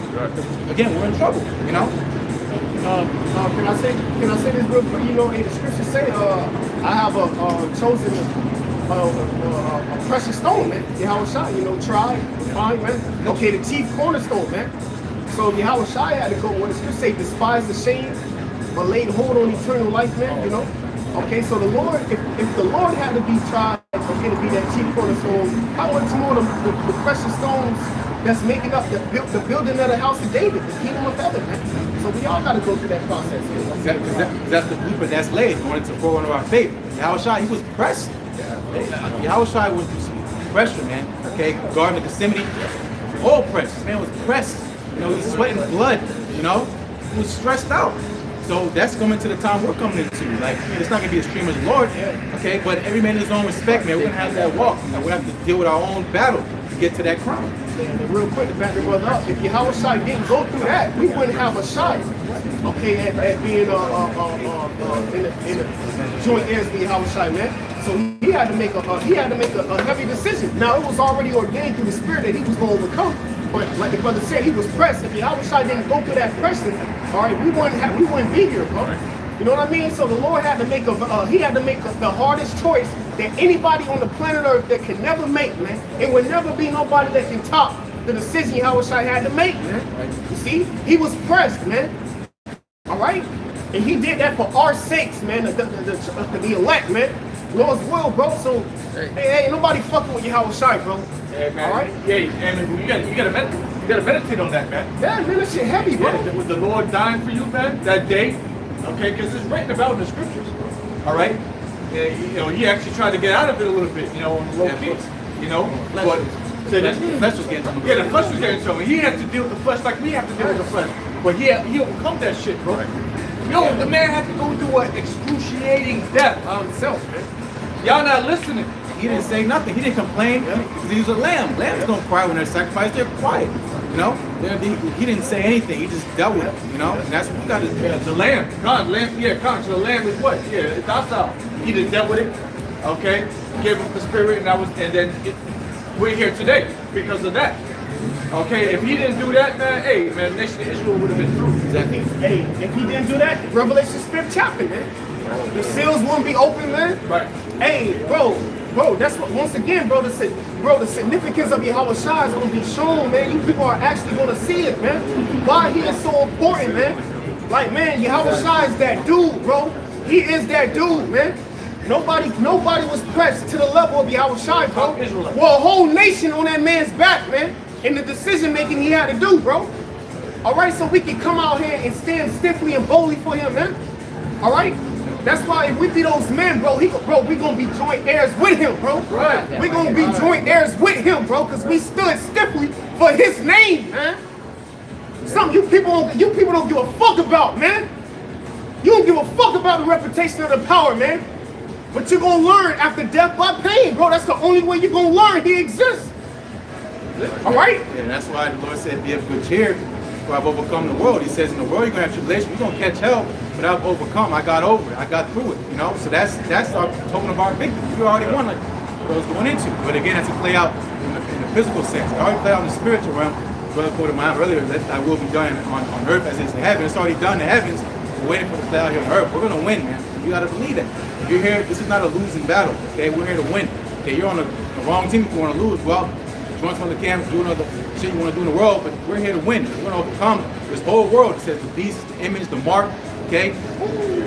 Again, we're in trouble. You know. Can I say this real quick? You know, in the scriptures say, I have chosen a precious stone, man. Yahushua, you know, tried, refined, man. Okay, the chief cornerstone, man. So Yahushua had to go, when the scriptures say, despise the shame, but laid hold on eternal life, man, you know. Okay, so the Lord, if the Lord had to be tried, okay, to be that chief cornerstone, how much more the precious stones that's making up the building of the house of David, the kingdom of heaven, man. So we all got to go through that process. That's the blueprint that's laid in order to forward our faith. Yahushua, he was pressed. Yahushua went through some pressure, man. Okay, Garden of Gethsemane, all pressed. This man was pressed. You know, he was sweating blood. You know, he was stressed out. So that's coming to the time we're coming into. Like, it's not gonna be as extreme as the Lord, okay? But every man in his own respect, man. We're gonna have that walk. You know, we have to deal with our own battle to get to that crown. And real quick, to back the brother up, if Yahushua didn't go through that, we wouldn't have a shot, okay, at being in the joint heirs with Yahushua, man. So he had to make a heavy decision. Now it was already ordained through the Spirit that he was going to overcome. But like the brother said, he was pressed. If Yahushua didn't go through that pressing, all right, we wouldn't be here, bro. You know what I mean? So the Lord had to make the hardest choice that anybody on the planet Earth that can never make, man. It would never be nobody that can top the decision Yahushua had to make, man. You see, he was pressed, man. All right, and he did that for our sakes, man. The elect, man. Lord's will, bro. So hey, ain't nobody fucking with Yahushua, bro. Yeah, man. All right. Yeah, man. You gotta meditate on that, man. Yeah, man, that shit heavy, bro. Yeah, with the Lord dying for you, man, that day. Okay, because it's written about in the scriptures. All right. Yeah, you know, he actually tried to get out of it a little bit, you know, on the low key. You know, but The flesh was getting to him. yeah, the flesh was getting to him. He had to deal with the flesh like we have to deal with the flesh. But he overcome that shit, bro. Yo, the man had to go through an excruciating death on himself, man. Y'all not listening. He didn't say nothing. He didn't complain because he was a lamb. Lambs don't cry when they're sacrificed. They're quiet. You know, he didn't say anything. He just dealt with it. You know, and that's what we got to do. Yeah, the lamb. God, lamb. Yeah, God. So the lamb is what? Yeah, it's docile. He just dealt with it. Okay, gave him the spirit, and then we're here today because of that. Okay, if he didn't do that, man, hey, man, the nation of Israel would have been through. Exactly. Hey, if he didn't do that, Revelation 5th chapter, man. The seals wouldn't be open, man. Right. Hey, bro, that's what, once again, bro, the significance of Yahushua is going to be shown, man. You people are actually going to see it, man. Why he is so important, man. Like, man, Yahushua is that dude, bro. He is that dude, man. Nobody was pressed to the level of Yahushua, bro. Well, a whole nation on that man's back, man. In the decision making he had to do, bro. All right, so we can come out here and stand stiffly and boldly for him, man. All right. That's why if we be those men, bro, we gonna be joint heirs with him, bro. Right. We gonna be joint heirs with him, bro, because we stood stiffly for his name, man. Some you people don't give a fuck about, man. You don't give a fuck about the reputation of the power, man. But you're gonna learn after death by pain, bro. That's the only way you're gonna learn he exists. All right? And that's why the Lord said, be of good cheer, for I've overcome the world. He says, in the world you're going to have tribulation. You're going to catch hell, but I've overcome. I got over it. I got through it, you know? So that's our token of our victory. We already won, like what I was going into. But again, it has to play out in the physical sense. It already played out in the spiritual realm. Brother quoted mine earlier, that I will be done on earth as it is in heaven. It's already done in the heavens. We're waiting for it to play out here on earth. We're going to win, man. You got to believe that. If you're here, this is not a losing battle, okay? We're here to win. Okay, you're on the wrong team if you want to lose. Well, join some of the camps, do another shit you want to do in the world, but we're here to win. We're going to overcome this whole world. It says the beast, the image, the mark, okay?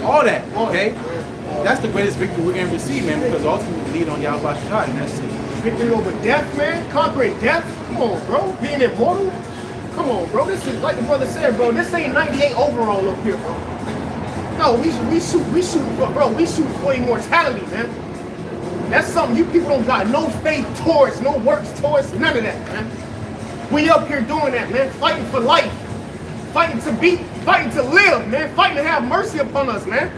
All that, okay? That's the greatest victory we're going to receive, man, because ultimately we lead on Yahweh Shai, and that's it. Victory over death, man. Conquering death. Come on, bro. Being immortal. Come on, bro. This is like the brother said, bro. This ain't 98 overall up here, bro. No, we shoot for immortality, man. That's something you people don't got no faith towards, no works towards, none of that, man. We up here doing that, man. Fighting for life. Fighting to live, man. Fighting to have mercy upon us, man.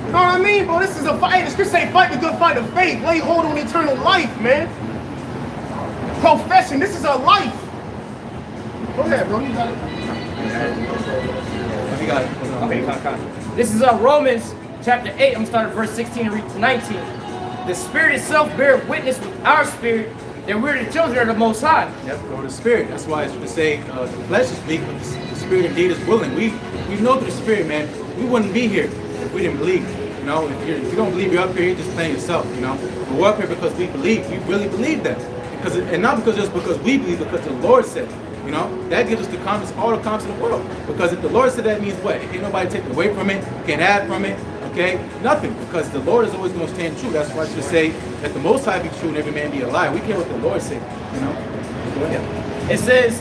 You know what I mean, bro? This is a fight. The scripture say fight the good fight of faith. Lay hold on eternal life, man. Profession. This is our life. Go ahead, bro. You got it. We got it. Okay, this is Romans chapter 8. I'm going to start at verse 16 and read to 19. The Spirit itself beareth witness with our spirit that we're the children of the Most High. Yep, or the Spirit. That's why it's to say the flesh is weak, but the Spirit indeed is willing. We know through the Spirit, man, we wouldn't be here if we didn't believe. You know, if you don't believe you're up here, you're just playing yourself, you know. But we're up here because we believe. We really believe that. And not just because we believe, because the Lord said it. You know, that gives us the confidence, all the confidence in the world. Because if the Lord said that, means what? Can't nobody take away from it, can't add from it, okay? Nothing. Because the Lord is always going to stand true. That's why I should say that the Most High be true and every man be a lie. We care what the Lord said, you know. It says,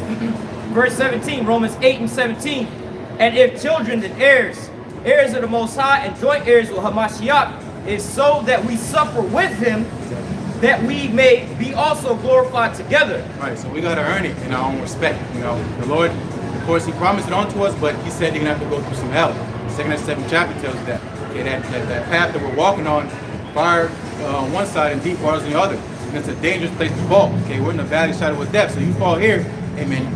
verse 17, Romans 8 and 17, and if children, then heirs, heirs of the Most High, and joint heirs with Hamashiach, is so that we suffer with him, that we may be also glorified together. Right, so we got to earn it in our own respect. You know, the Lord, of course, he promised it onto us, but he said you're going to have to go through some hell. The 2nd and 7th chapter tells you that. Okay, that path that we're walking on, fire on one side and deep waters on the other. And it's a dangerous place to fall. Okay, we're in the valley shadow of death. So you fall here, hey man,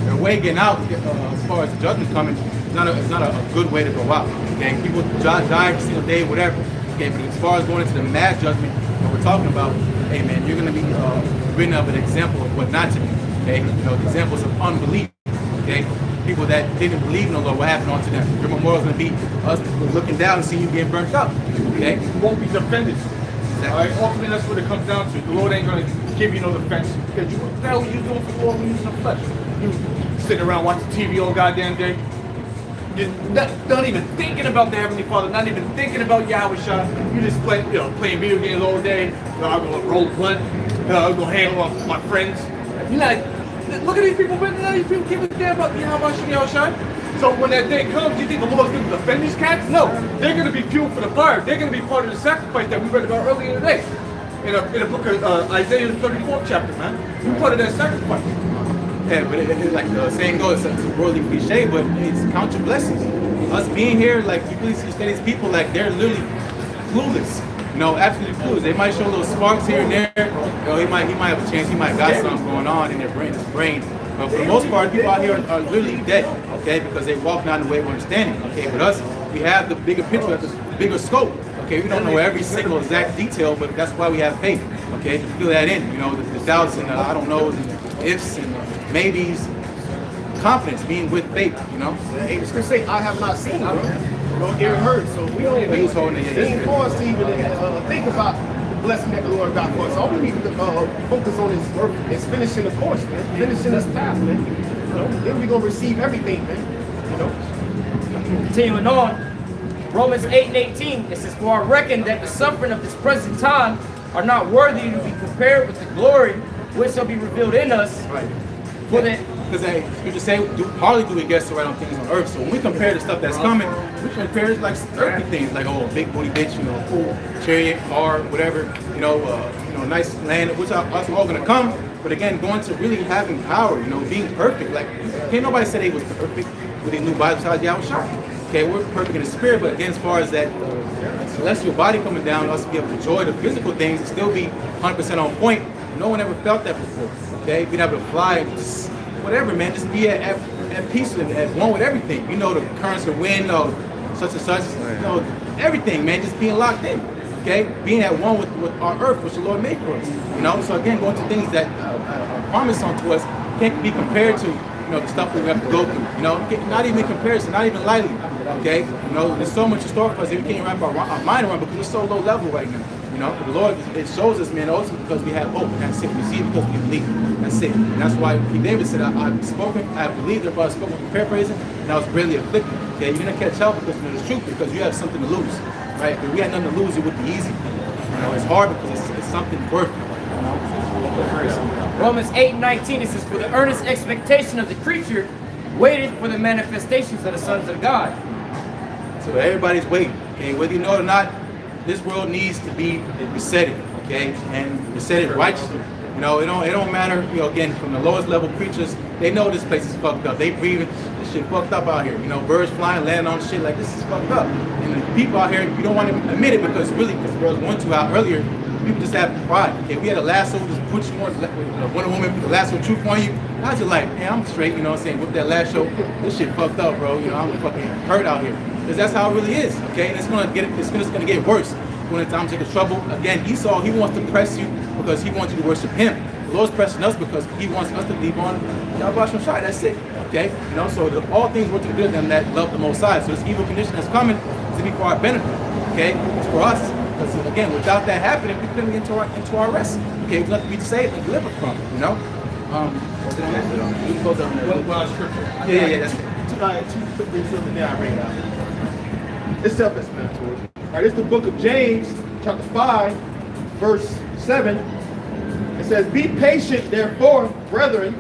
the way getting out, as far as the judgment coming, it's not a good way to go out. Okay, people die every single day, whatever. Okay, but as far as going into the mass judgment that we're talking about, hey man, you're going to be written up an example of what not to do. Okay, you know, the examples of unbelief. Okay, people that didn't believe in the Lord, what happened onto them? Your memorial is going to be us looking down and seeing you getting burnt up. Okay, You won't be defended. Exactly. All right, ultimately that's what it comes down to. The Lord ain't going to give you no defense because you, what the hell are you doing for the Lord when you're using the flesh? You sitting around watching TV all goddamn day. You're not even thinking about the Heavenly Father, not even thinking about Yahweh Shah. You just playing video games all day. I'm going to roll a blunt. I'm going to hang out with my friends. You're like, look at these people, man. None of these people give a damn about Yahweh Shah. So when that day comes, you think the Lord's going to defend these cats? No, they're going to be fuel for the fire. They're going to be part of the sacrifice that we read about earlier today. In the book of Isaiah, the 34th chapter, man. You're part of that sacrifice. Yeah, but like the saying goes, it's a worldly cliche, but it's count your blessings. Us being here, like you really see these people, like they're literally clueless. You know, absolutely clueless. They might show little sparks here and there. You know, he might have a chance. He might got something going on in their brain, his brain. But for the most part, people out here are literally dead. Okay, because they walk down the way of understanding. Okay, but us, we have the bigger picture, the bigger scope. Okay, we don't know every single exact detail, but that's why we have faith. Okay, to fill that in. You know, the doubts and I don't know, and ifs and maybes, confidence, being with faith, you know? Hey, the scripture say, I have not seen, bro. Don't hear heard. So we don't even He's holding it, ain't for us to even think about the blessing that the Lord got for us. All we need to focus on is finishing the course, man. Finishing this path, man. You know, then we're gonna receive everything, man. You know? Continuing on, Romans 8 and 18, it says, for I reckon that the suffering of this present time are not worthy to be compared with the glory which shall be revealed in us. Right. For that, Because you just say, hardly do we get to right on things on earth. So when we compare the stuff that's coming, we compare it like earthly things, like big booty bitch, you know, cool chariot, car, whatever, you know, nice land, which are us all gonna come. But again, going to really having power, you know, being perfect. Like, can't nobody say they was perfect with these new Bible besides Yahweh Shah. Okay, we're perfect in the spirit, but again, as far as that celestial body coming down, us be able to enjoy the physical things and still be 100% on point. No one ever felt that before. Okay, being able to fly, just whatever, man, just be at peace and at one with everything. You know, the currents of wind, such and such, you know, everything, man, just being locked in. Okay, being at one with our earth, which the Lord made for us. You know, so again, going to things that are promised unto us can't be compared to, you know, the stuff we have to go through. You know, not even in comparison, not even lightly. Okay, you know, there's so much in store for us that we can't wrap our mind around because we're so low level right now. You know, the Lord, it shows us, man, also because we have hope. That's it. We see it because we believe. That's it. And that's why King David said, I've spoken, I believed, therefore I spoke, paraphrasing, and I was really afflicted. Okay, you didn't catch up because of the truth, because you have something to lose. Right? If we had nothing to lose, it would be easy. You know, it's hard because it's something worth it. You know? Romans 8 and 19, it says, for the earnest expectation of the creature waited for the manifestations of the sons of God. So everybody's waiting. Okay, whether you know it or not, this world needs to be resetted, okay, and resetted righteously. You know, it don't matter. You know, again, from the lowest level creatures, they know this place is fucked up. They breathing, this shit fucked up out here. You know, birds flying, landing on shit like this is fucked up. And the people out here, you don't want to admit it because really, because the girls went to out earlier, people just have pride. Okay, we had a lasso, just put you on, one woman put the lasso of truth on you. I was just like, man, I'm straight, you know what I'm saying? With that lasso, this shit fucked up, bro. You know, I'm fucking hurt out here. Because that's how it really is, okay? And it's gonna get worse when it's time to take a trouble. Again, Esau, he wants to press you because he wants you to worship him. The Lord's pressing us because he wants us to believe on Yahweh Shai. That's it, okay? You know, so all things work together them that love the Most High. So this evil condition that's coming is to be for our benefit, okay? It's for us. Because again, without that happening, we couldn't get into our rest. Okay, it's nothing to be saved and delivered from, you know? Yeah, that's it. Two quick things and then I bring it out. It's self-explanatory. All right, it's the book of James, chapter 5, verse 7. It says, "Be patient, therefore, brethren,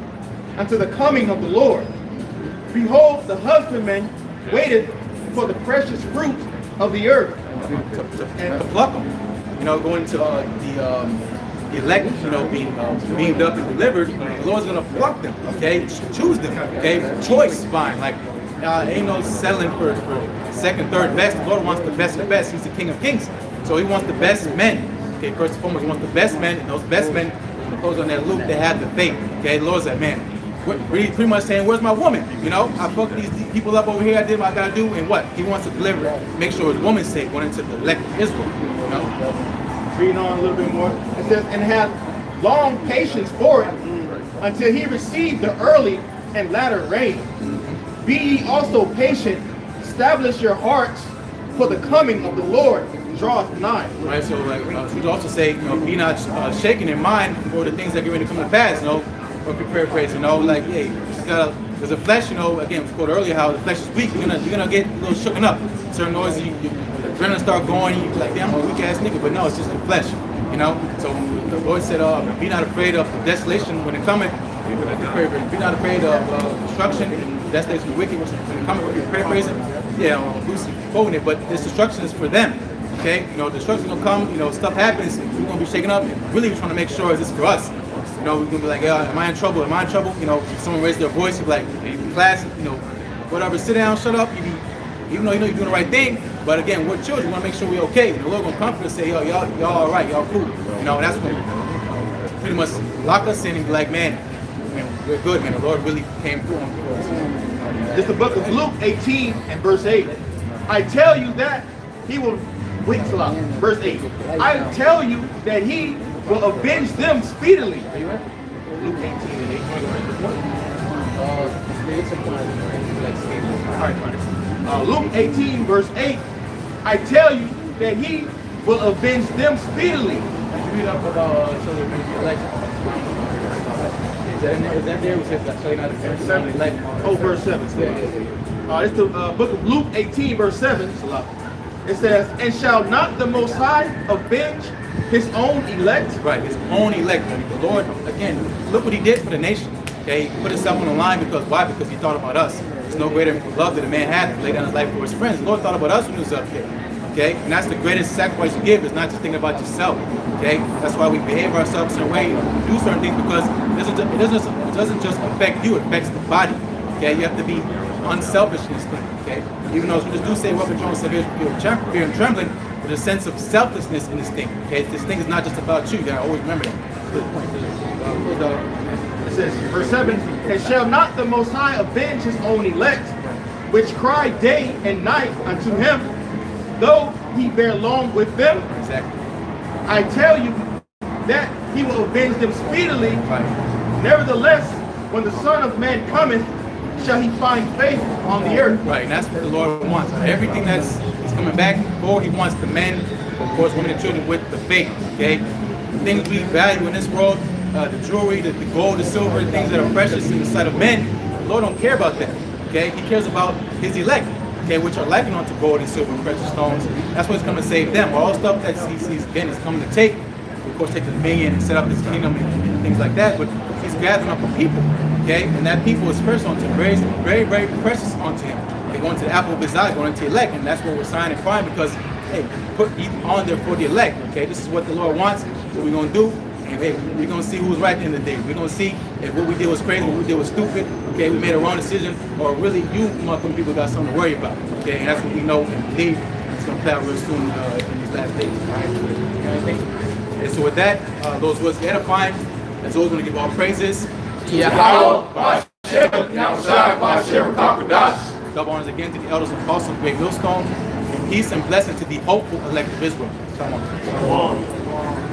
unto the coming of the Lord. Behold, the husbandman waiteth for the precious fruit of the earth." And to pluck them. You know, going to the elect, you know, being beamed up and delivered, the Lord's gonna pluck them, okay? Choose them, okay? Choice fine. Like, ain't no settling for second, third best. The Lord wants the best of the best. He's the King of Kings. So he wants the best men. Okay, first and foremost, he wants the best men, and those best men, when it goes on that loop, they have the faith. Okay, the Lord's like, man, pretty much saying, where's my woman? You know, I fucked these people up over here, I did what I gotta do, and what? He wants to deliver, make sure his woman's safe, going into the elect of Israel. You know? Reading on a little bit more. It says, "And have long patience for it, until he receive the early and latter rain. Be ye also patient, establish your hearts, for the coming of the Lord draweth nigh." Right, so like we also say, you know, be not shaken in mind for the things that get ready to come to pass, you know, or paraphrase, you know, like, hey, there's a flesh, you know, again, we quoted earlier how the flesh is weak, you're gonna get a little shooken up. Certain noises, the adrenaline start going, you be like, damn, I'm a weak ass nigga, but no, it's just the flesh, you know. So the Lord said, be not afraid of desolation when it cometh. Be not afraid of destruction and desolation of the wicked when it cometh. We're paraphrasing, yeah, loosely quoting it, but this destruction is for them. Okay, you know, destruction will come, you know, stuff happens, we're gonna be shaken up, and really we're trying to make sure is this for us. You know, we're gonna be like, yeah, am I in trouble? Am I in trouble? You know, if someone raises their voice, you're like, hey, class, you know, whatever, sit down, shut up, even though you know you're doing the right thing, but again, we're children, we wanna make sure we're okay. The Lord gonna comfort us and say, yo, y'all all right, y'all cool. You know, and that's when pretty much lock us in and be like, man, we're good, man, the Lord really came through on us. It's the book of Luke 18 and verse 8. "I tell you that he will," wait till I, verse 8. "I tell you that he will avenge them speedily." Luke 18 and 8. Luke 18 verse 8. "I tell you that he will avenge them speedily." Read up about children election. Is that there? Oh, verse 7. It's the book of Luke 18 verse 7. It says, "And shall not the Most High avenge his own elect?" Right, his own elect. The Lord, again, look what he did for the nation. Okay, he put himself on the line because why? Because he thought about us. There's no greater love that a man had to lay down his life for his friends. The Lord thought about us when he was up here. Okay, and that's the greatest sacrifice you give, is not just thinking about yourself. Okay, that's why we behave ourselves in a way, do certain things, because it doesn't just affect you, it affects the body. Okay, you have to be unselfish in this thing. Okay, even though we just do say, "Welcome, John, fear and trembling," there's a sense of selflessness in this thing. Okay, this thing is not just about you. You gotta always remember that. It says, verse 7, "And shall not the Most High avenge his own elect, which cry day and night unto him, though he bear long with them? Exactly. I tell you that he will avenge them speedily. Right. Nevertheless, when the Son of Man cometh, shall he find faith on the earth?" Right, and that's what the Lord wants. Everything that's he's coming back for, he wants the men, of course, women and children with the faith. Okay, the things we value in this world, the jewelry, the gold, the silver, things that are precious in the sight of men, the Lord don't care about that. Okay, he cares about his elect. Okay, which are likened unto gold and silver and precious stones. That's what he's coming to save them. All stuff that he's coming to take, of course, take the dominion and set up his kingdom and things like that. But he's gathering up a people. Okay, and that people is precious unto him, very, very, very precious unto him. They're going to the apple of his eye, going into the elect, and that's what we're signing and crying, because hey, put on there for the elect. Okay, this is what the Lord wants. What we're gonna do. And hey, we're gonna see who's right at the end of the day. We're gonna see if what we did was crazy, what we did was stupid. Okay, we made a wrong decision, or really you Muslim people got something to worry about. Okay, and that's what we know and believe. It's gonna play out real soon in these last days. All right. You know anything? And so with that, those words are edifying. As always, want to give all praises. Yahweh. Double honors again to the elders and apostles of Great Millstone. And peace and blessing to the hopeful elect of Israel. Come on.